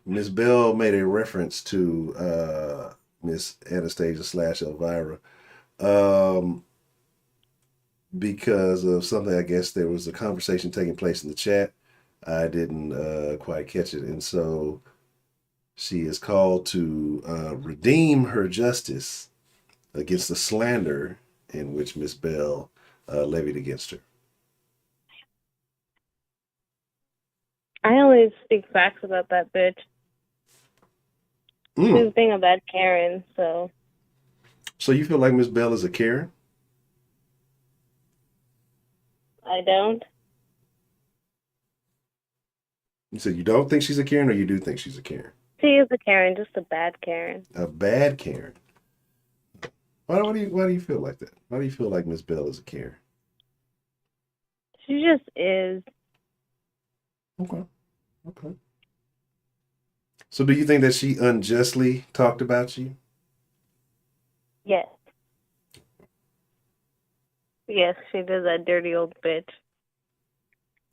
Miss Bell made a reference to Miss Anastasia / Elvira because of something. I guess there was a conversation taking place in the chat. I didn't quite catch it, and so she is called to redeem her justice against the slander in which Miss Bell levied against her. I only speak facts about that bitch. She was being a bad Karen, so. So you feel like Miss Bell is a Karen? I don't. You said you don't think she's a Karen, or you do think she's a Karen? She is a Karen, just a bad Karen. A bad Karen. Why do you feel like that? Why do you feel like Miss Bell is a Karen? She just is. Okay. So do you think that she unjustly talked about you? Yes. Yes, she did, that dirty old bitch.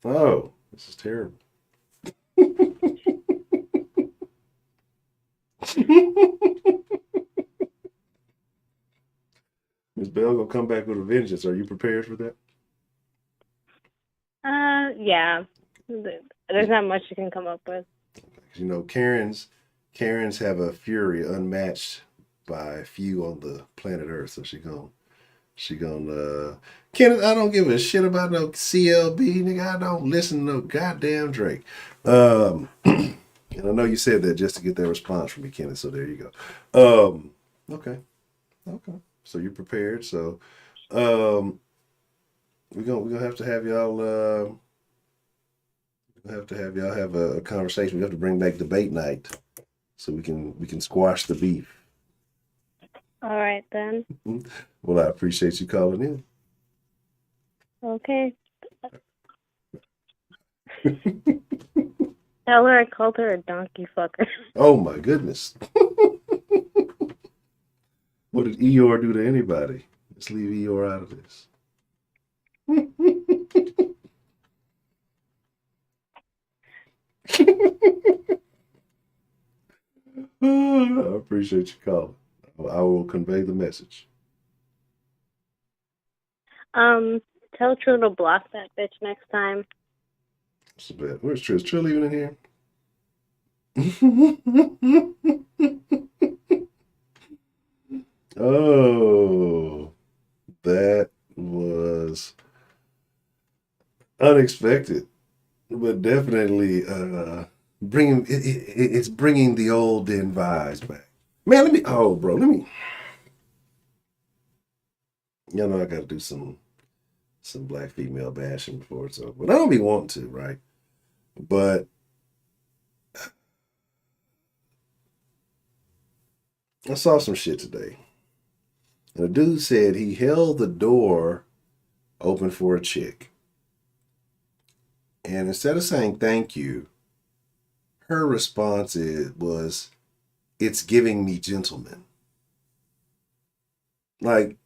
Oh, this is terrible. Miss Bell gonna come back with a vengeance. Are you prepared for that? Yeah. There's not much you can come up with. You know, Karens have a fury unmatched by few on the planet Earth. So she gonna Kenneth, I don't give a shit about no CLB, nigga. I don't listen to no goddamn Drake. And I know you said that just to get that response from me, Kenneth. So there you go. Okay. So you're prepared. So we're gonna have to have y'all have a conversation. We have to bring back debate night so we can squash the beef. All right, then. Well, I appreciate you calling in. Okay. Tell her I called her a donkey fucker. Oh my goodness. What did Eeyore do to anybody? Let's leave Eeyore out of this. I appreciate you calling. I will convey the message. Tell True to block that bitch next time. What's the bad? Where's Trill? Is Trill even in here? Oh, that was unexpected, but definitely it's bringing the old Den vibes back. Man, let me. You know I got to do some black female bashing before it's over, but I don't be wanting to, right? But I saw some shit today. And a dude said he held the door open for a chick. And instead of saying thank you, her response was, "It's giving me gentleman." Like,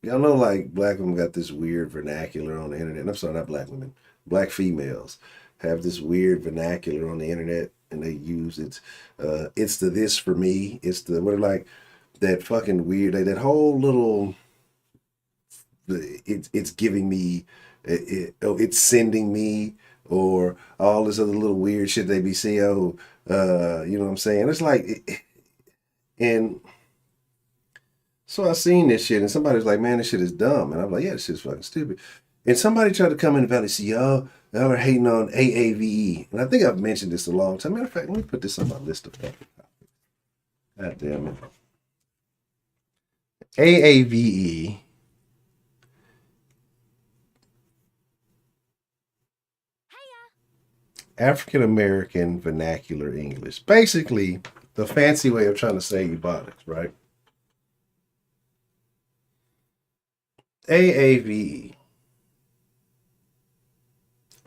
y'all know, like, black women got this weird vernacular on the internet. I'm sorry, not black women. Black females have this weird vernacular on the internet, and they use it's the this for me. It's the, what, like, that fucking weird, that whole little, it's giving me, it's sending me, or all this other little weird shit they be saying. You know what I'm saying? It's like, and so I seen this shit, and somebody was like, "Man, this shit is dumb," and I'm like, "Yeah, this shit's fucking stupid." And somebody tried to come in the valley, see y'all are hating on AAVE, and I think I've mentioned this a long time. Matter of fact, let me put this on my list of topics. God damn it. AAVE African American Vernacular English. Basically, the fancy way of trying to say Ebonics, right? AAVE,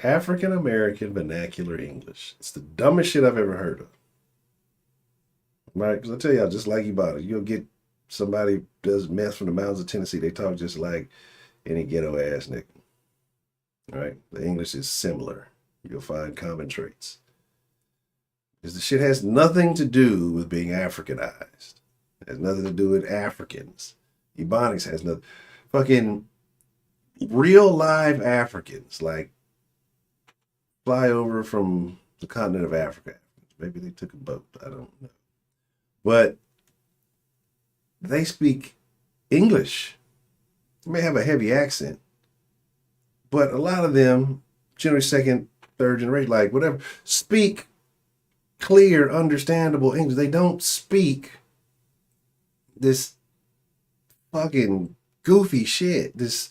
African American Vernacular English. It's the dumbest shit I've ever heard of. Right? Because I tell y'all, just like Ebonics, you'll get somebody does meth from the mountains of Tennessee. They talk just like any ghetto ass nigga. Right? The English is similar. You'll find common traits. Because the shit has nothing to do with being Africanized. It has nothing to do with Africans. Ebonics has nothing. Fucking real live Africans, like fly over from the continent of Africa. Maybe they took a boat. I don't know. But they speak English. They may have a heavy accent, but a lot of them, generally second, third generation, like whatever, speak clear, understandable English. They don't speak this fucking goofy shit, this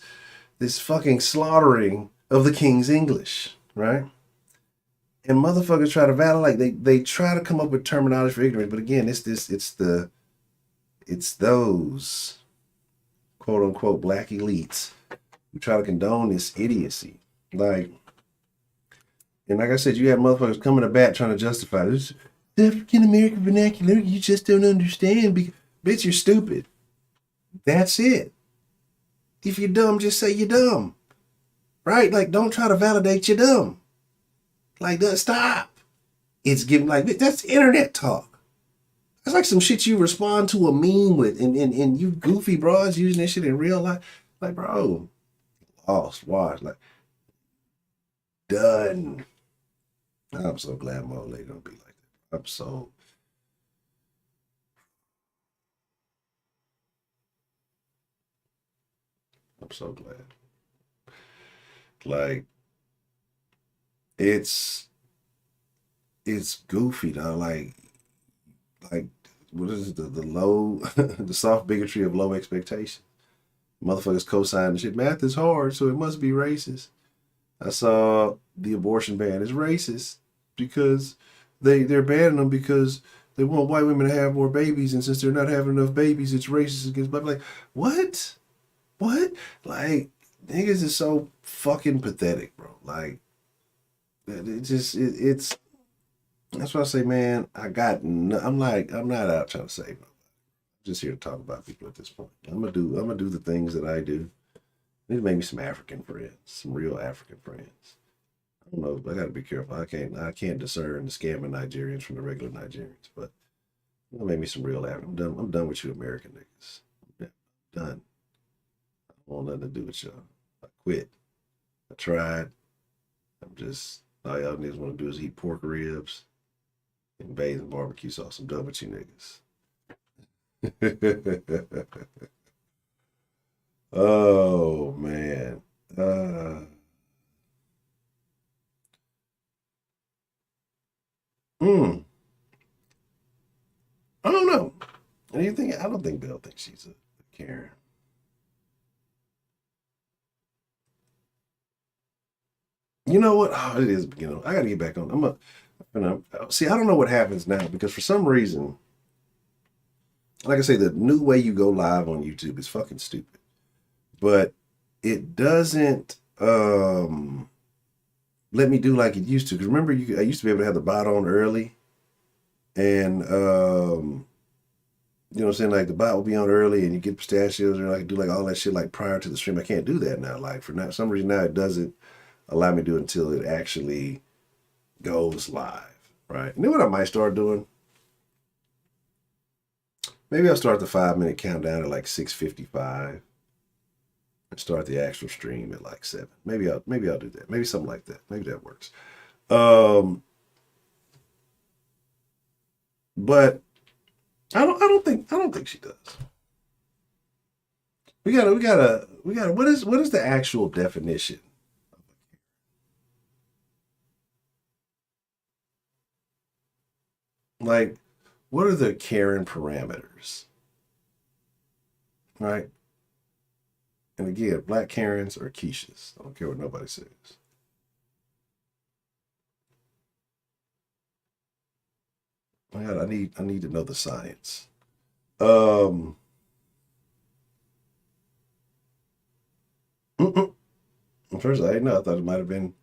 fucking slaughtering of the king's English, right? And motherfuckers try to validate, they try to come up with terminology for ignorance, but again, it's those quote unquote black elites who try to condone this idiocy. Like, and like I said, you have motherfuckers coming to bat trying to justify this. The African American vernacular, you just don't understand. Bitch, you're stupid. That's it. If you're dumb, just say you're dumb. Right? Like, don't try to validate you're dumb. Like, stop. It's giving, like, that's internet talk. That's like some shit you respond to a meme with, and you goofy bros using this shit in real life. Like, bro, lost, watch, like, done. I'm so glad my old lady don't be like that. I'm so glad. Like, it's goofy, though. Like what is it, the low, the soft bigotry of low expectation. Motherfuckers co-sign the shit. Math is hard, so it must be racist. I saw the abortion ban is racist because they're banning them because they want white women to have more babies, and since they're not having enough babies, it's racist against black. Like, what? Like, niggas is so fucking pathetic, bro. Like, it's that's why I say, man, I'm not out trying to save them. I'm just here to talk about people at this point. I'm gonna do the things that I do. I need to make me some African friends, some real African friends. I don't know. I got to be careful. I can't discern the scamming Nigerians from the regular Nigerians. But I'm gonna make me some real African. I'm done with you, American niggas. Yeah, done. I don't want nothing to do with y'all. I quit. I tried. I'm just all y'all niggas want to do is eat pork ribs and bathe in barbecue sauce. I'm done with you niggas. Oh man. I don't know. I don't think Bill thinks she's a Karen. You know what? Oh, it is beginning. I gotta get back on. See, I don't know what happens now because for some reason, like I say, the new way you go live on YouTube is fucking stupid. But it doesn't let me do like it used to. Because remember, I used to be able to have the bot on early, and you know what I'm saying, like the bot will be on early, and you get pistachios, and I can do like all that shit like prior to the stream. I can't do that now. Like for some reason now it doesn't allow me to do it until it actually goes live, right? You know what I might start doing? Maybe I'll start the 5-minute countdown at like 6:55. Start the actual stream at like 7. Maybe I'll do that. Maybe something like that. Maybe that works. But I don't think she does. We gotta what is the actual definition? Like, what are the Karen parameters? Right? And again, black Karens or Keishas. I don't care what nobody says. Man, I need to know the science. First, I didn't know. I thought it might have been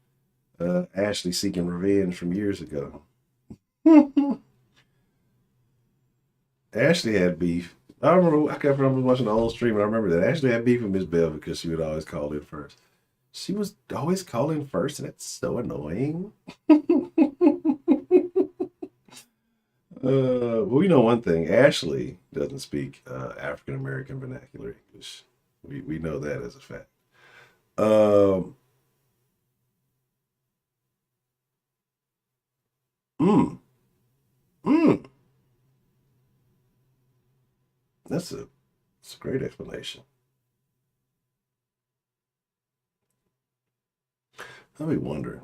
Ashley seeking revenge from years ago. Ashley had beef. I kept watching the old stream, and I remember that Ashley had beef with Miss Bell because she would always call in first. She was always calling first, and that's so annoying. Well, you know one thing. Ashley doesn't speak African American vernacular English. We know that as a fact. Um, mm, mm, that's a great explanation. I'll be wondering.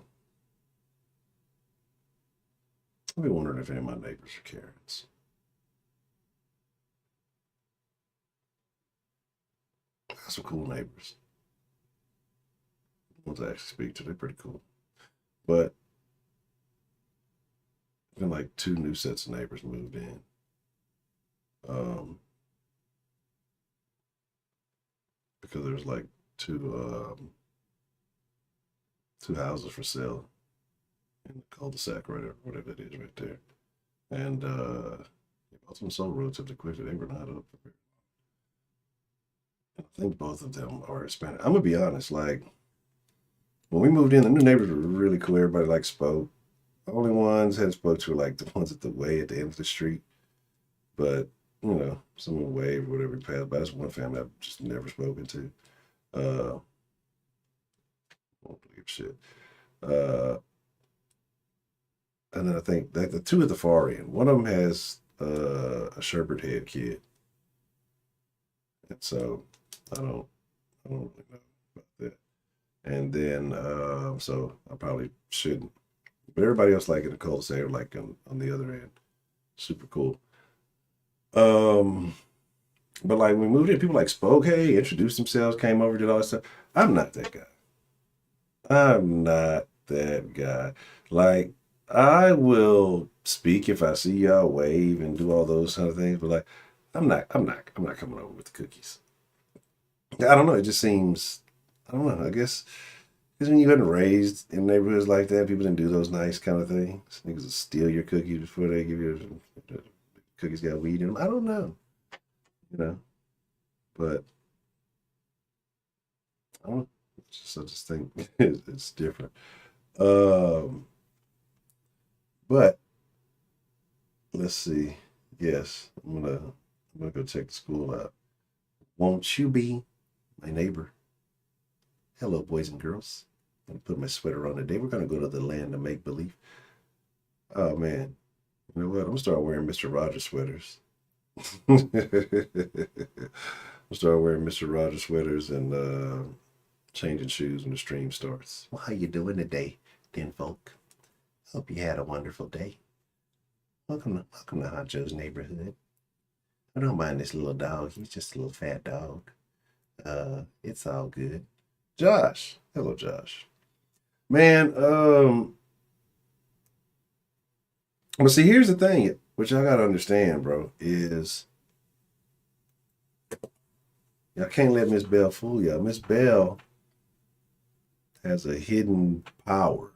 I'll be wondering if any of my neighbors are Karens. I got some cool neighbors. The ones I actually speak to, they're pretty cool. But been like two new sets of neighbors moved in. Um, because there's like two houses for sale in the cul-de-sac or whatever it is right there. And both of them sold relatively quickly. They were not up for very long. I think both of them are Hispanic. I'm gonna be honest, like when we moved in, the new neighbors were really cool. Everybody like spoke. The only ones I had spoke to were like the ones at the way at the end of the street. But someone waved or whatever we passed by. That's one family I've just never spoken to. Won't believe shit. And then I think that the two at the far end, one of them has a sherbet head kid, and so I don't really know about that. And then so I probably shouldn't. But everybody else like in the cul-de-sac, like on the other end, super cool. Um, but like when we moved in, people like spoke, hey, introduced themselves, came over, did all that stuff. I'm not that guy. I'm not that guy. Like, I will speak if I see y'all wave and do all those kind of things, but like, I'm not coming over with the cookies. I don't know. It just seems, I don't know. I guess because when you wasn't raised in neighborhoods like that, people didn't do those nice kind of things. Niggas will steal your cookies before they give you the cookies got weed in them. I don't know, you know, but I don't. I just think it's different. Um, but let's see. Yes, I'm gonna go check the school out. Won't you be my neighbor? Hello, boys and girls. I'm gonna put my sweater on today. We're gonna go to the land of make believe. Oh man, you know what? I'm gonna start wearing Mr. Rogers sweaters. I'm gonna start wearing Mr. Rogers sweaters and changing shoes when the stream starts. Well, how you doing today, then folk? Hope you had a wonderful day. Welcome to Honcho's neighborhood. I don't mind this little dog. He's just a little fat dog. It's all good. Josh. Hello, Josh. Man, well see here's the thing, which I gotta understand, bro, is y'all can't let Miss Bell fool y'all. Miss Bell has a hidden power,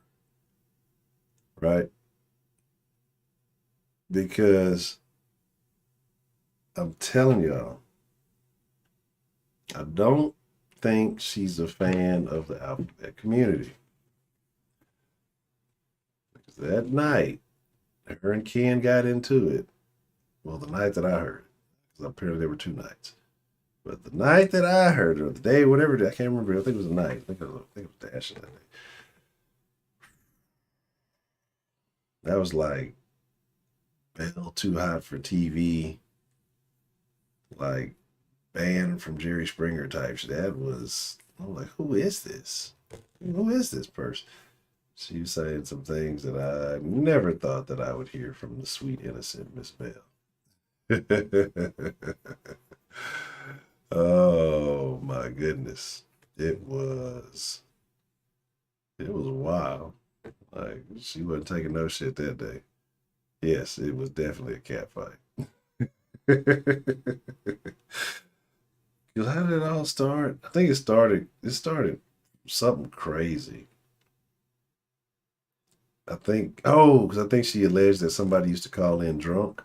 right? Because I'm telling y'all, I don't think she's a fan of the alphabet community. Because that night, her and Ken got into it. Well, the night that I heard, because apparently there were two nights. But the night that I heard, or the day, whatever, I can't remember. I think it was the night. I think it was Dash that day. That was like Bell Too Hot for TV, like banned from Jerry Springer type. That was, I'm like, who is this? Who is this person? She was saying some things that I never thought that I would hear from the sweet, innocent Miss Bell. Oh my goodness. It was wild. Like she wasn't taking no shit that day. Yes, it was definitely a cat fight. Because how did it all start? I think it started something crazy. Because I think she alleged that somebody used to call in drunk,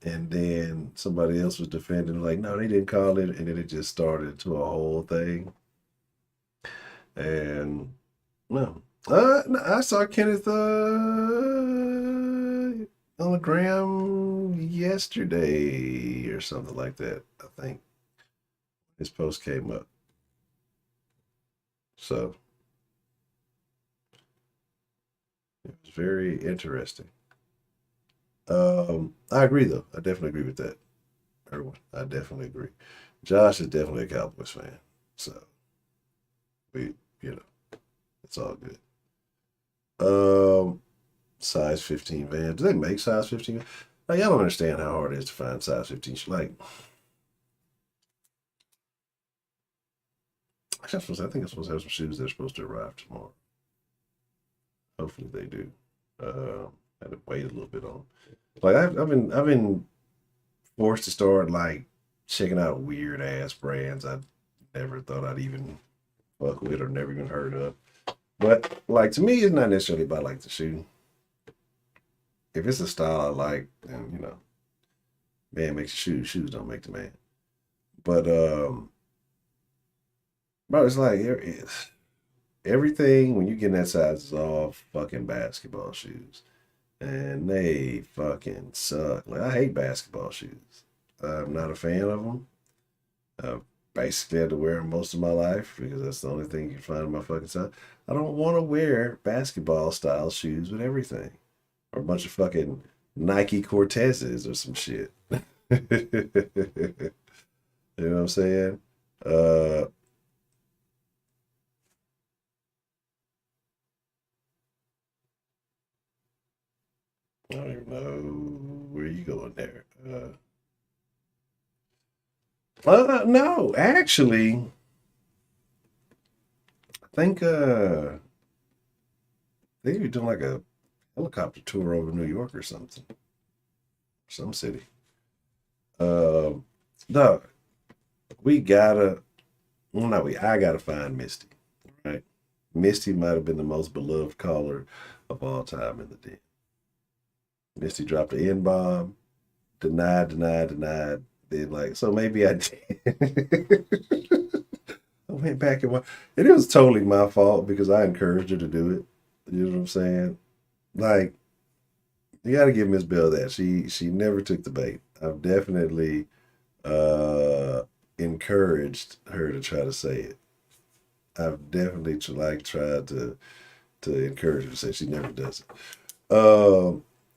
and then somebody else was defending, like, no, they didn't call in, and then it just started to a whole thing. And no, I saw Kenneth on the gram yesterday or something like that. I think his post came up. So it was very interesting. I agree though. I definitely agree with that. Everyone, I definitely agree. Josh is definitely a Cowboys fan. So we, you know, it's all good. Size 15 van. Do they make size 15? Like, I don't understand how hard it is to find size 15. Like, I think I'm supposed to have some shoes that are supposed to arrive tomorrow. Hopefully they do. I had to wait a little bit on. Like I've been forced to start like checking out weird ass brands I never thought I'd even fuck with or never even heard of. But like to me, it's not necessarily about like the shoe. If it's a style I like, then you know, man makes the shoes. Shoes don't make the man. But bro, it's like everything when you get in that size is all fucking basketball shoes. And they fucking suck. Like I hate basketball shoes. I'm not a fan of them. I basically had to wear them most of my life because that's the only thing you can find in my fucking size. I don't want to wear basketball style shoes with everything, or a bunch of fucking Nike Cortezes or some shit. You know what I'm saying? Uh, I don't even know where you going there. No, actually, I think they were doing like a helicopter tour over New York or something, some city. No, we gotta. Well, no, I gotta find Misty. Right, Misty might have been the most beloved caller of all time in the den. Misty dropped the N bomb, denied, denied, denied. Then like, so maybe I did. I went back and it was totally my fault because I encouraged her to do it. You know what I'm saying? Like, you got to give Miss Bell that she never took the bait. I've definitely uh encouraged her to try to say it. I've definitely tried to encourage her to say it. She never does it.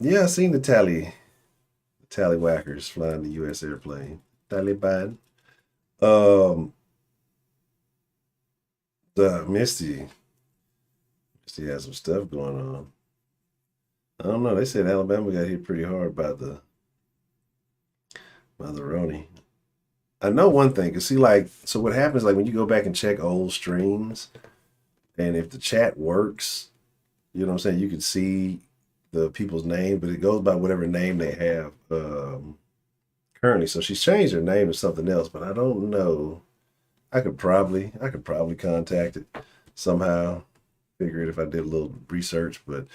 Yeah, I seen the tallywhackers flying the U.S. airplane. Taliban. Um, the Misty has some stuff going on. I don't know. They said Alabama got hit pretty hard by the Roni. I know one thing, cause see, like, so what happens, like, when you go back and check old streams, and if the chat works, you know what I'm saying, you can see the people's name, but it goes by whatever name they have currently. So she's changed her name to something else, but I don't know. I could probably contact it somehow. Figure it if I did a little research, but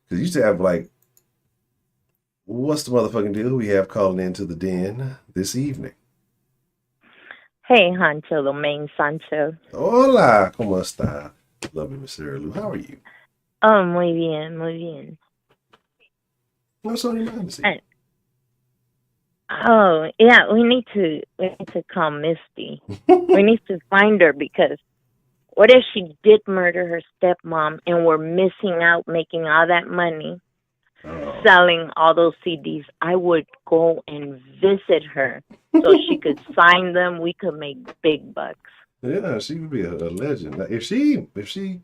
because you used to have like, what's the motherfucking deal? Who we have calling into the den this evening? Hey, Honcho, the main Sancho. Hola, ¿cómo está? Lovely Miss Sarah Lou. How are you? Oh, muy bien, muy bien. What's on your mind this evening? Oh, yeah, we need to call Misty. We need to find her because what if she did murder her stepmom and we're missing out making all that money selling all those CDs? I would go and visit her so she could sign them. We could make big bucks. Yeah, she would be a legend. If she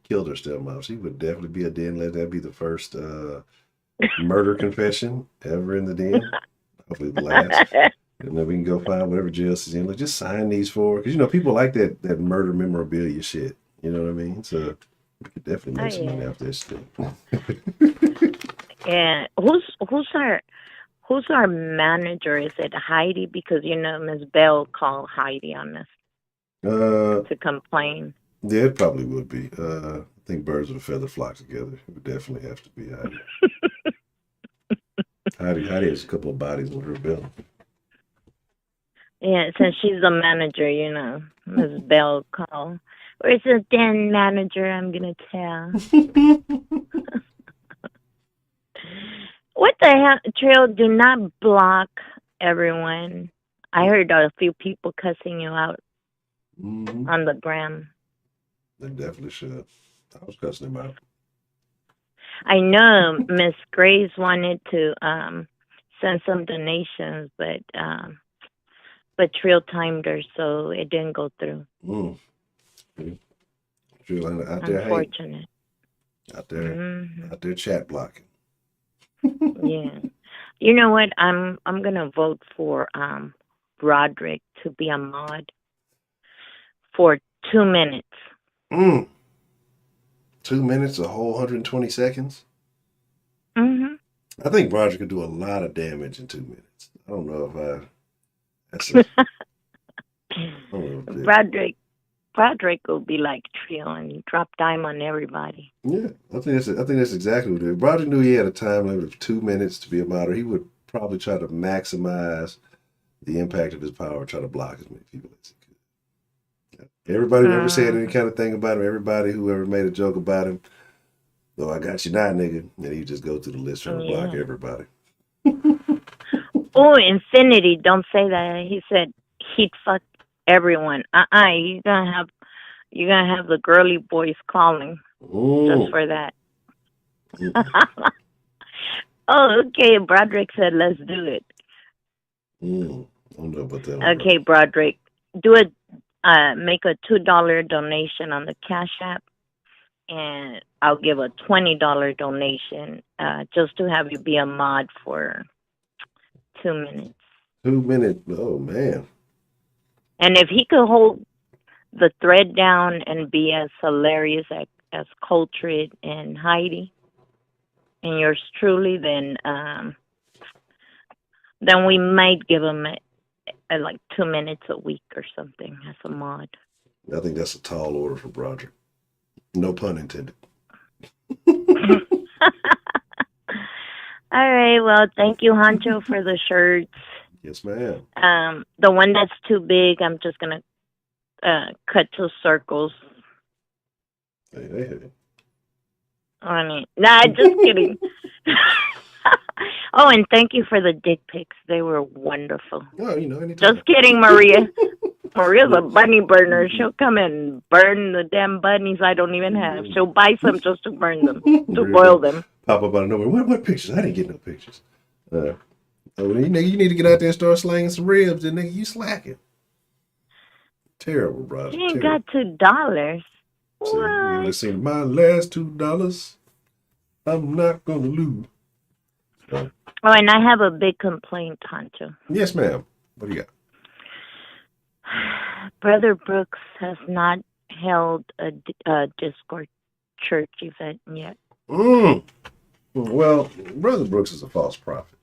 killed her stepmom, she would definitely be a den legend. That'd be the first murder confession ever in the den. Hopefully the last. And then we can go find whatever jail she's in. Like, just sign these for, because you know people like that murder memorabilia shit. You know what I mean? So we could definitely make some money off this shit. And who's our manager? Is it Heidi? Because you know Miss Bell called Heidi on us to complain. Yeah, it probably would be. I think birds of a feather flock together. It would definitely have to be Heidi. Heidi has a couple of bodies on her belt. Yeah, since she's the manager, you know, Miss Bell called. Where's the den manager? I'm gonna tell. What the hell, Trail? Do not block everyone. I heard a few people cussing you out Mm-hmm. on the gram. They definitely should. I was cussing him out. I know Miss Grace wanted to send some donations, but Trill timed her, so it didn't go through. Trill out there, Unfortunate. Out there chat blocking. Yeah. You know what? I'm gonna vote for Broderick to be a mod for 2 minutes. 2 minutes, a whole 120 seconds? Mm-hmm. I think Broderick could do a lot of damage in 2 minutes. I don't know if Broderick will be like Trill and drop dime on everybody. Yeah, I think that's exactly what it is. Broderick knew he had a time limit of 2 minutes to be a moderator. He would probably try to maximize the impact of his power, try to block as many people as he could. Everybody who ever said any kind of thing about him, everybody who ever made a joke about him, though I got you now, nigga, and he just go through the list trying to block everybody. Oh, Infinity, don't say that. He said he'd fuck everyone. You're gonna have the girly boys calling just for that. Oh, okay. Broderick said, "Let's do it." I don't know about that. Okay, Broderick, do it. Make a $2 donation on the Cash App, and I'll give a $20 donation just to have you be a mod for 2 minutes. 2 minutes. Oh man. And if he could hold the thread down and be as hilarious as Coltrane and Heidi and yours truly, then we might give him like 2 minutes a week or something as a mod. I think that's a tall order for Broderick. No pun intended. All right. Well, thank you, Honcho, for the shirts. Yes, ma'am. The one that's too big, I'm just gonna cut 2 circles. Hey. I mean, nah, just kidding. Oh, and thank you for the dick pics. They were wonderful. Well, anytime. Just kidding, Maria. Maria's a bunny burner. She'll come and burn the damn bunnies I don't even have. She'll buy some just to burn them, to boil them. Pop up out of nowhere. What pictures? I didn't get no pictures. You need to get out there and start slanging some ribs, and nigga, you slacking. Terrible, bro. She ain't got $2. See, you just seen my last $2. I'm not gonna lose. Oh, and I have a big complaint, Honcho. Yes, ma'am. What do you got? Brother Brooks has not held a Discord church event yet. Well, Brother Brooks is a false prophet,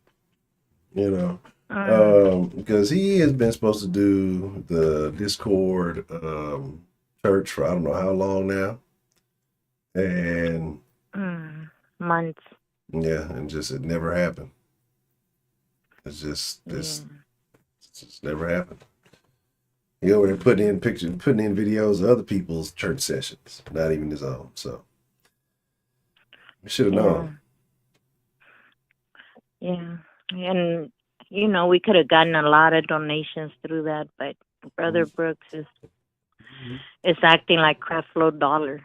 because he has been supposed to do the Discord church for I don't know how long now, and months. Yeah, and just it never happened. It's just never happened. He over there putting in videos of other people's church sessions, not even his own. So we should have known. Yeah, and we could have gotten a lot of donations through that, but Brother Brooks is acting like Creflo Dollar.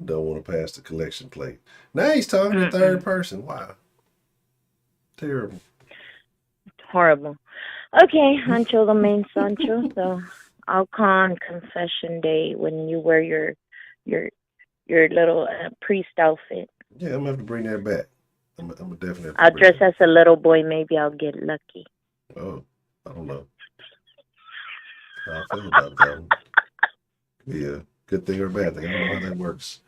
Don't want to pass the collection plate. Now he's talking in third person. Wow, terrible. Horrible. Okay, Honcho, the main Sancho. So I'll call on confession day when you wear your little priest outfit. Yeah, I'm gonna have to bring that back. I'm gonna definitely. I'll dress as a little boy. Maybe I'll get lucky. Oh, I don't know. How I feel about that one. Be a good thing or a bad thing. I don't know how that works.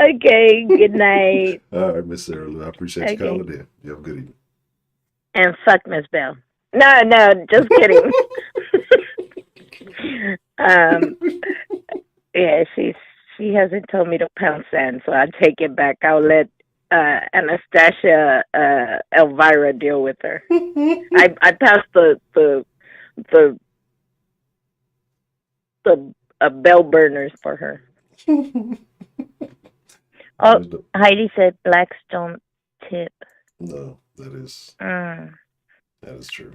Okay, good night. All right, Miss Sarah Lou. I appreciate you calling in. You have a good evening. And fuck Miss Bell. No, just kidding. Yeah, she hasn't told me to pound sand, so I'll take it back. I'll let Anastasia Elvira deal with her. I passed the bell burners for her. Oh, Heidi said blacks don't tip. No, that is true.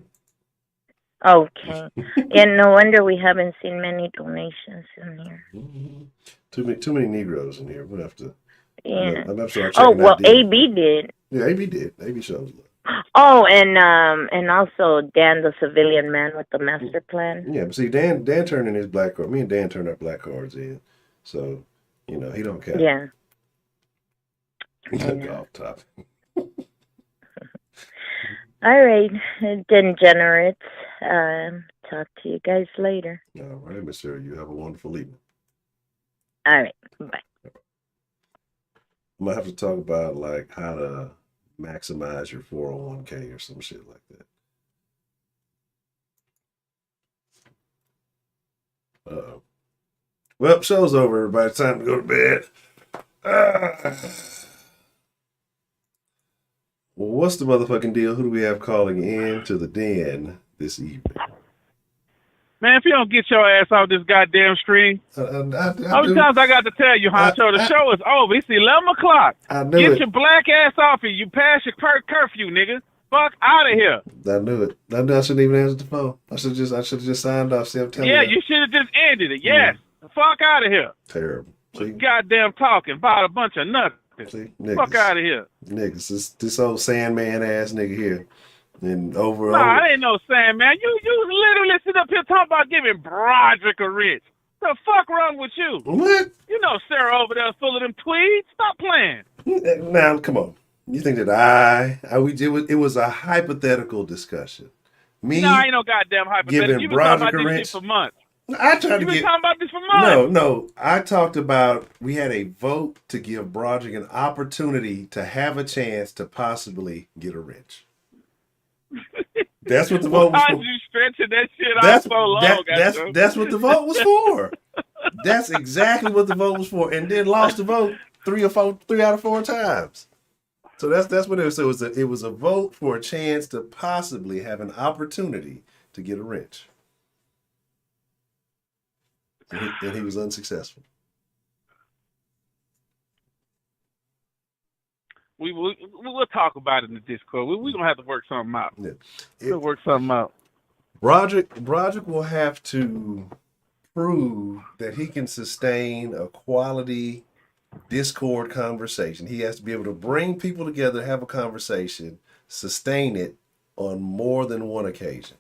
Okay. Yeah, no wonder we haven't seen many donations in here. Too many Negroes in here. We'll have to. Yeah. I'm sure checking well, that deal. AB did. Yeah, AB did. AB shows love. Oh, and also Dan, the civilian man with the master plan. Yeah, but see, Dan turned in his black card. Me and Dan turned our black cards in, so he don't count. Yeah. Golf topic. All right, degenerates. Talk to you guys later. All right, Miss Sarah. You have a wonderful evening. All right, bye. I'm gonna have to talk about like how to maximize your 401k or some shit like that. Uh-oh. Well, show's over, everybody. It's time to go to bed. Well, what's the motherfucking deal? Who do we have calling in to the den this evening? Man, if you don't get your ass off this goddamn stream, how many times I got to tell you, Honcho, the show is over. It's 11 o'clock. Get your black ass off here. You passed your curfew, nigga. Fuck out of here. I knew it. I shouldn't even answer the phone. I should have just signed off. See, I'm telling you. Yeah, you should have just ended it. Yes. Fuck out of here. Terrible. See? Goddamn talking about a bunch of nothing. See? Niggas. Fuck out of here. Niggas, this old Sandman ass nigga here. And Nah, I ain't no Sandman. You literally sit up here talking about giving Broderick a wrench. The fuck wrong with you? What? You know Sarah over there is full of them tweets. Stop playing. Now, come on. You think that it was a hypothetical discussion. Me? No, ain't no goddamn hypothetical. You've been talking about this shit for months. You've been talking about this for months. No. I talked about we had a vote to give Broderick an opportunity to have a chance to possibly get a wrench. That's what the vote was for. Why you stretching that shit out so long? That's what the vote was for. That's exactly what the vote was for, and then lost the vote 3 out of 4 times. So that's what it was. So it was a vote for a chance to possibly have an opportunity to get a wrench, and he was unsuccessful. We'll talk about it in the Discord. We're going to have to work something out. Yeah. We'll work something out. Broderick will have to prove that he can sustain a quality Discord conversation. He has to be able to bring people together, have a conversation, sustain it on more than one occasion.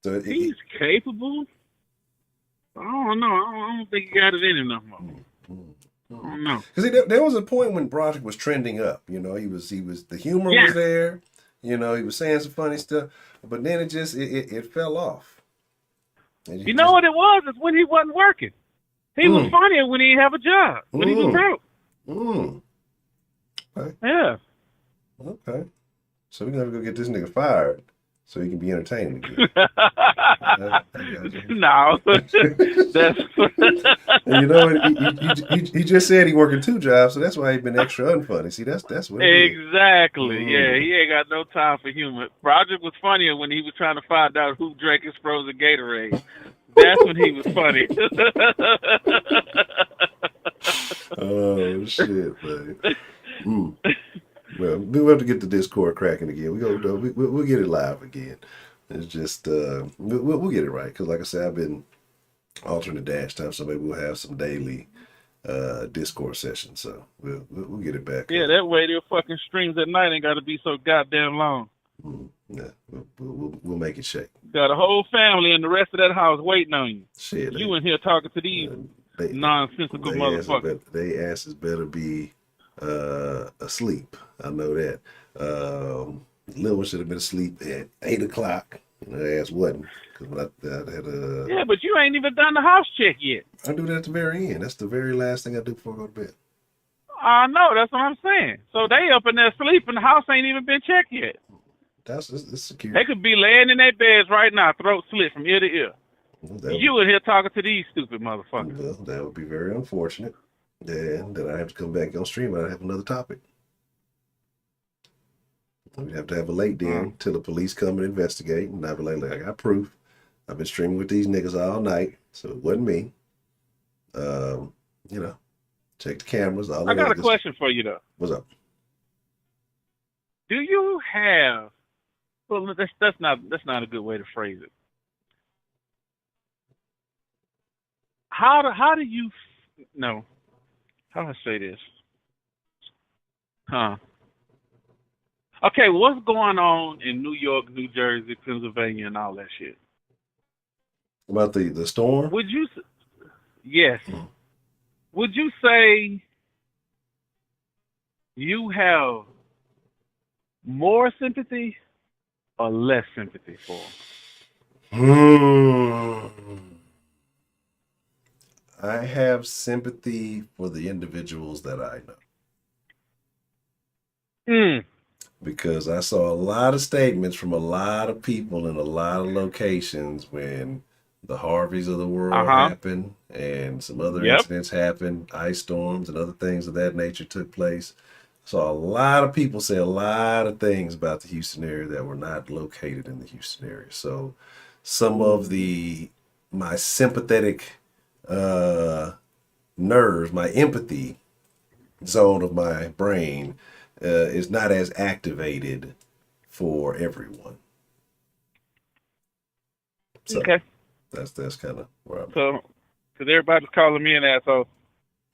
So he's capable. I don't know. I don't think he got it in him no more. I don't know. Because there was a point when Broderick was trending up. You know, he was the humor was there. You know, he was saying some funny stuff, but then it fell off. You know what it was? It's when he wasn't working. He was funnier when he didn't have a job. When he was broke. Okay. Yeah. Okay. So we're gonna go get this nigga fired so he can be entertaining again. No. That's and you know what? He just said he working 2 jobs, so that's why he been extra unfunny. See, that's what it exactly. is. Yeah, he ain't got no time for humor. Broderick was funnier when he was trying to find out who drank his frozen Gatorade. That's when he was funny. Oh shit, man. Well, we'll have to get the Discord cracking again. We'll get it live again. It's just we'll get it right because, like I said, I've been alternate dash time, so maybe we'll have some daily Discord sessions. So we'll get it back. Yeah, that way their fucking streams at night ain't got to be so goddamn long. Yeah, we'll make it shake. Got a whole family and the rest of that house waiting on you. Shit, you in here talking to these nonsensical motherfuckers. They asses better be asleep. I know that. Little one should have been asleep at 8 o'clock. And her ass wasn't. Cause when I had yeah, but you ain't even done the house check yet. I do that at the very end. That's the very last thing I do before I go to bed. I know. That's what I'm saying. So they up in there sleeping. The house ain't even been checked yet. It's secure. They could be laying in their beds right now, throat slit from ear to ear. You in here talking to these stupid motherfuckers. Well, that would be very unfortunate. And then I have to come back on stream and I have another topic. We'd have to have a late den till the police come and investigate. And I'd be like, I got proof. I've been streaming with these niggas all night, so it wasn't me. You know, Check the cameras. All I got a question for you though. What's up? Do you have? Well, that's not a good way to phrase it. How do you? No. How do I say this? Huh. Okay, what's going on in New York, New Jersey, Pennsylvania, and all that shit? About the storm? Would you? Yes. Would you say you have more sympathy or less sympathy for them? I have sympathy for the individuals that I know. Because I saw a lot of statements from a lot of people in a lot of locations when the Harveys of the world happened and some other incidents happened, ice storms and other things of that nature took place. So a lot of people say a lot of things about the Houston area that were not located in the Houston area. So some of my sympathetic nerves, my empathy zone of my brain is not as activated for everyone. So that's kind of where I'm. So, because everybody's calling me an asshole.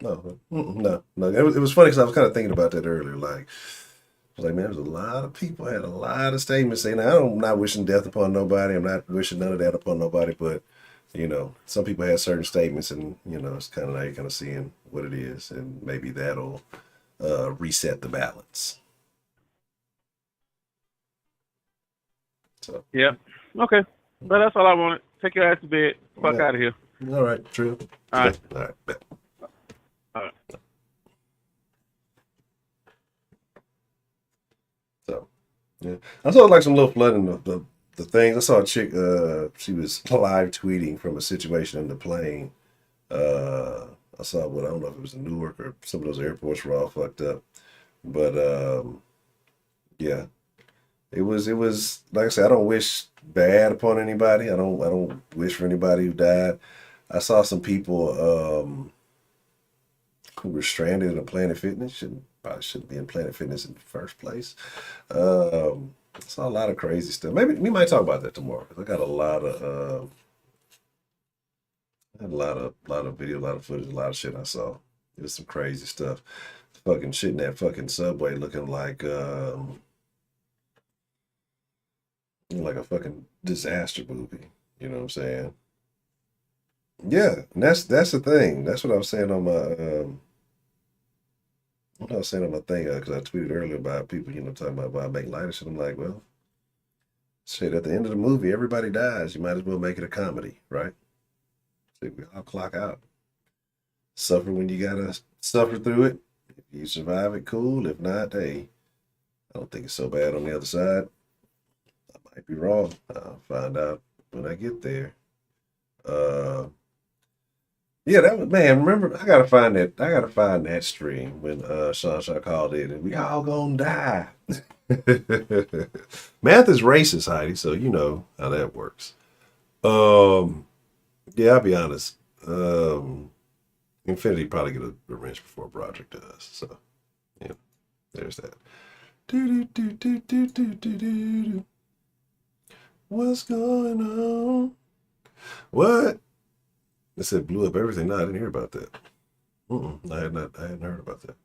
No. It was funny because I was kind of thinking about that earlier. Like, I was like, man, there's a lot of people had a lot of statements saying, I'm not wishing death upon nobody. I'm not wishing none of that upon nobody. But, some people had certain statements and, it's kind of now you're kind of seeing what it is. And maybe that'll reset the balance. So. Yeah. Okay. But that's all I wanted. Take your ass to bed. Fuck out of here. All right. True. All right. All right. Bet. All right. So, yeah. I saw like some little flooding the things. I saw a chick, she was live tweeting from a situation in the plane. I saw I don't know if it was in Newark or some of those airports were all fucked up. But yeah. It was like I said, I don't wish bad upon anybody. I don't wish for anybody who died. I saw some people who were stranded in Planet Fitness. Probably shouldn't be in Planet Fitness in the first place. I saw a lot of crazy stuff. Maybe we might talk about that tomorrow. I got a lot of video, a lot of footage, a lot of shit I saw. It was some crazy stuff. Fucking shit in that fucking subway looking like a fucking disaster movie. You know what I'm saying? Yeah, and that's the thing. That's what I was saying on my thing because I tweeted earlier about people, talking about why I make light of shit. I'm like, well, shit. At the end of the movie, everybody dies. You might as well make it a comedy, right? So we all clock out. Suffer when you gotta suffer through it. If you survive it, cool. If not, hey, I don't think it's so bad on the other side. Might be wrong. I'll find out when I get there. Yeah, that was, man. Remember, I gotta find that stream when Sean called in and we all gonna die. Math is racist, Heidi, so you know how that works. Yeah, I'll be honest. Infinity probably get a wrench before Broderick does. So, yeah, there's that. What's going on? What? They said blew up everything. No, I didn't hear about that. I hadn't heard about that.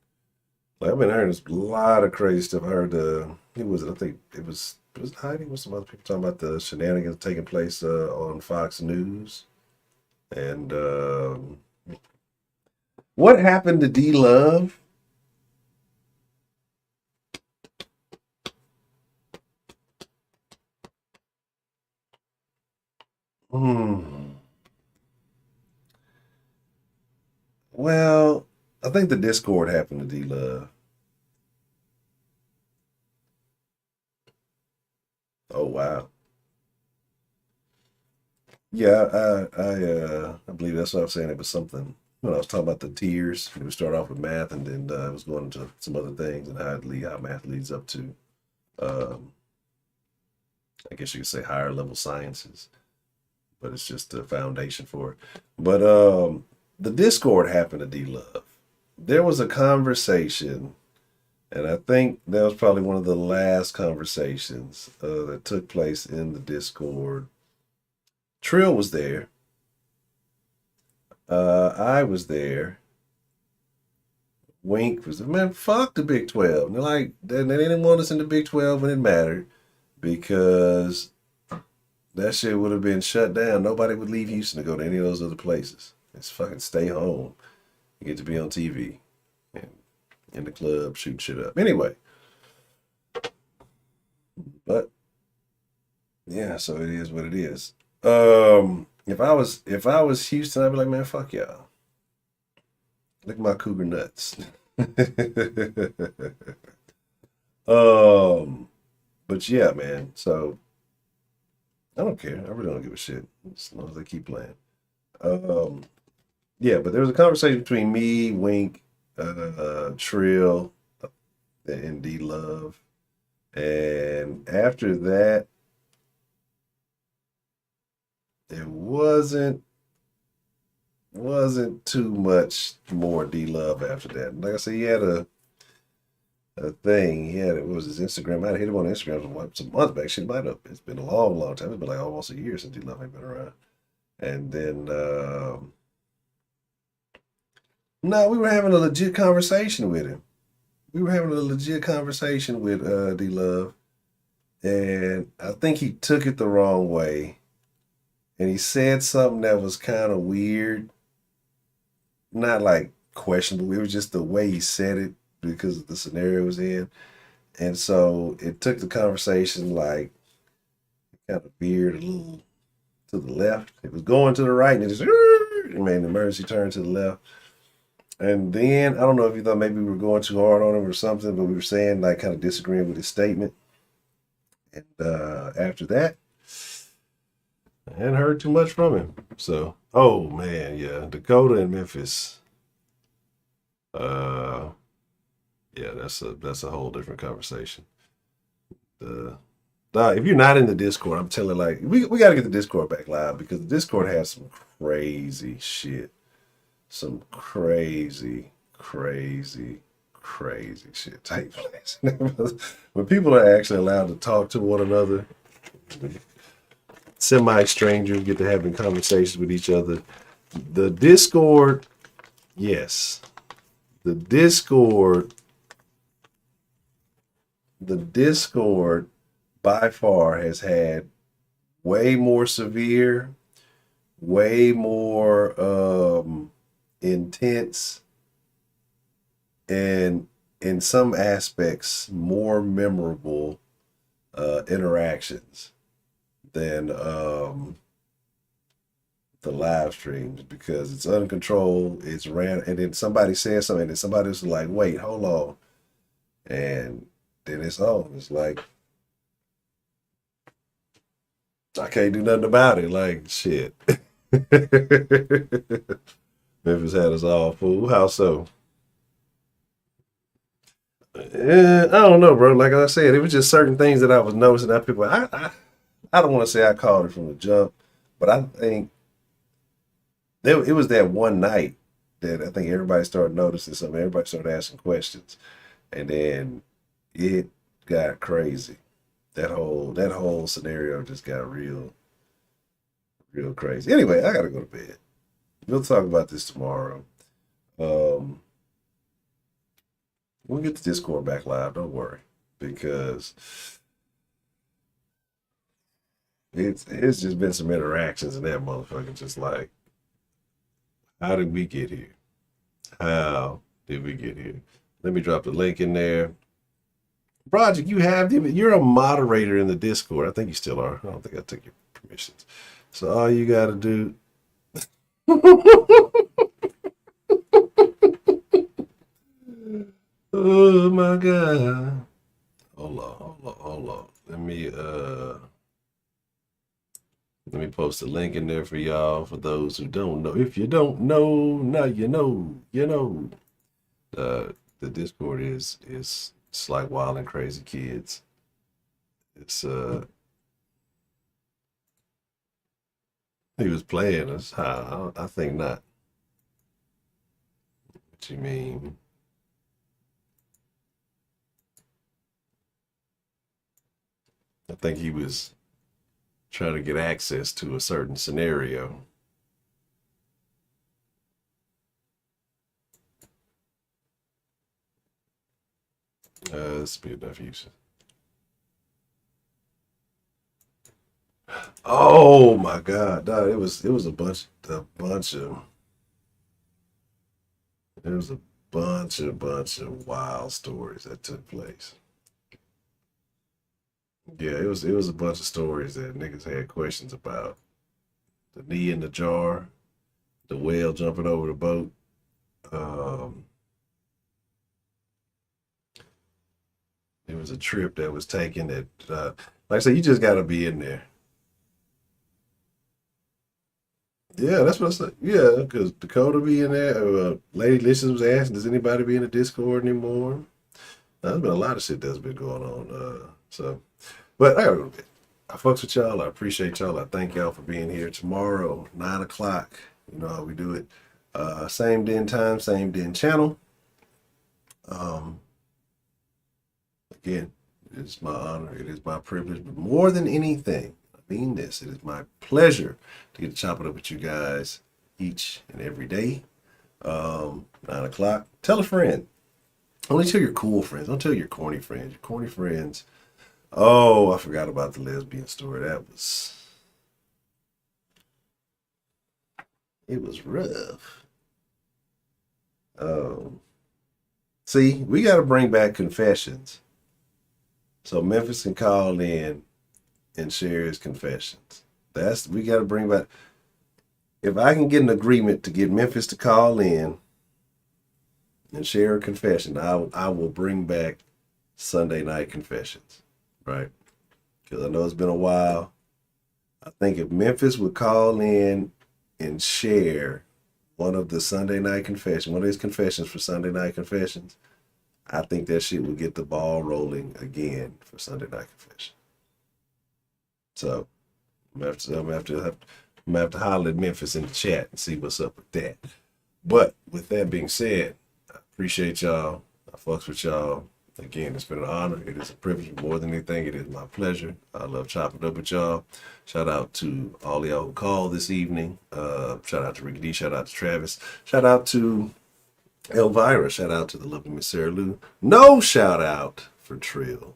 Like, I've been hearing a lot of crazy stuff. I heard I think it was Heidi with some other people talking about the shenanigans taking place on Fox News. And what happened to D Love? Well, I think the Discord happened to D Love. Oh wow. Yeah, I believe that's what I was saying. It was something when I was talking about the tiers. It would start off with math, and then it was going into some other things, and how math leads up to, I guess you could say, higher level sciences. But it's just the foundation for it. But the Discord happened to D Love, there was a conversation, and I think that was probably one of the last conversations that took place in the Discord. Trill was there. I was there. Wink was, man, fuck the Big 12. And they're like, they didn't want us in the Big 12 when it mattered because that shit would have been shut down. Nobody would leave Houston to go to any of those other places. It's fucking stay home. You get to be on TV and in the club shooting shit up. Anyway. But yeah, so it is what it is. If I was Houston, I'd be like, man, fuck y'all. Look at my cougar nuts. But yeah, man. So I don't care. I really don't give a shit as long as they keep playing. Yeah, but there was a conversation between me, Wink, Trill, and D Love, and after that, it wasn't too much more D Love after that. Like I said, he had a thing. He had, it was his Instagram. I hit him on Instagram some months back. Shit might have. It's been a long, long time. It's been like almost a year since D Love ain't been around. And then no, we were having a legit conversation with him. We were having a legit conversation with D Love, and I think he took it the wrong way. And he said something that was kind of weird. Not like questionable. It was just the way he said it because of the scenario it was in. And so it took the conversation like kind of veered a little to the left. It was going to the right and it just made an emergency turn to the left. And then I don't know if you thought maybe we were going too hard on him or something, but we were saying like kind of disagreeing with his statement. And after that, I hadn't heard too much from him. So, oh man, yeah, Dakota and Memphis. Yeah, that's a whole different conversation. If you're not in the Discord, I'm telling like we got to get the Discord back live because the Discord has some crazy shit, some crazy shit take place. When people are actually allowed to talk to one another. Semi-strangers get to having conversations with each other. The Discord, yes. The Discord by far has had way more severe, way more intense, and in some aspects more memorable interactions than the live streams because it's uncontrolled, it's random, and then somebody says something and somebody was like, wait, hold on. And then it's on. It's like I can't do nothing about it. Like shit. Memphis had us all fool. How so? I don't know, bro. Like I said, it was just certain things that I was noticing that people I don't want to say I called it from the jump, but I think it was that one night that I think everybody started noticing something. Everybody started asking questions, and then it got crazy. That whole scenario just got real crazy. Anyway, I gotta go to bed. We'll talk about this tomorrow. We'll get the Discord back live. Don't worry, because it's just been some interactions and that motherfucker just like, how did we get here? How did we get here? Let me drop the link in there. Project, you're a moderator in the Discord. I think you still are. I don't think I took your permissions. So all you got to do. Oh my God. Hold on. Let me post a link in there for y'all for those who don't know. If you don't know, now you know. The Discord is it's like Wild and Crazy Kids. It's he was playing us. I think not. what you mean. I think he was trying to get access to a certain scenario. This would be enough use. Oh my God! No, it was a bunch of wild stories that took place. Yeah, it was a bunch of stories that niggas had questions about. The knee in the jar, the whale jumping over the boat. It was a trip that was taken that, like I said, you just got to be in there. Yeah, that's what I said. Yeah, because Dakota be in there. Lady Licious was asking, does anybody be in the Discord anymore? There's been a lot of shit that's been going on. But I gotta go to bed. I fucks with y'all. I appreciate y'all. I thank y'all for being here tomorrow, 9 o'clock. You know how we do it. Same den time, same den channel. Again, it is my honor. It is my privilege. But more than anything, I mean this, it is my pleasure to get to chop it up with you guys each and every day. 9 o'clock. Tell a friend. Only tell your cool friends. Don't tell your corny friends. Your corny friends. Oh, I forgot about the lesbian story. It was rough. See, we got to bring back confessions. So Memphis can call in and share his confessions. We got to bring back. If I can get an agreement to get Memphis to call in and share a confession, I will bring back Sunday night confessions, right? Because I know it's been a while. I think if Memphis would call in and share one of the Sunday night confessions, one of his confessions for Sunday night confessions, I think that shit would get the ball rolling again for Sunday night confession. So I'm gonna have to holler at Memphis in the chat and see what's up with that. But with that being said, I appreciate y'all. I fucks with y'all. Again, it's been an honor. It is a privilege. More than anything, it is my pleasure. I love chopping up with y'all. Shout out to all y'all who called this evening. Shout out to Ricky D. Shout out to Travis. Shout out to Elvira. Shout out to the lovely Miss Sarah Lou. No shout out for Trill,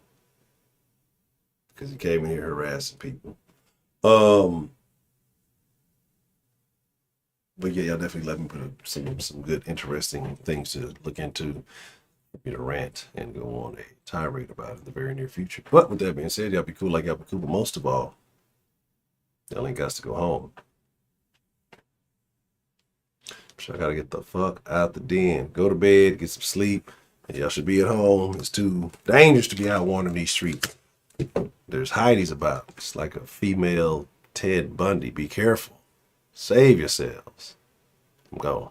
because he came in here harassing people. But yeah, y'all definitely let me put some good, interesting things to look into. Me to rant and go on a tirade about it in the very near future. But with that being said, y'all be cool like y'all be cool. But most of all, y'all ain't got to go home. So I gotta get the fuck out the den. Go to bed, get some sleep. And y'all should be at home. It's too dangerous to be out wandering these streets. There's Heidi's about. It's like a female Ted Bundy. Be careful. Save yourselves. I'm gone.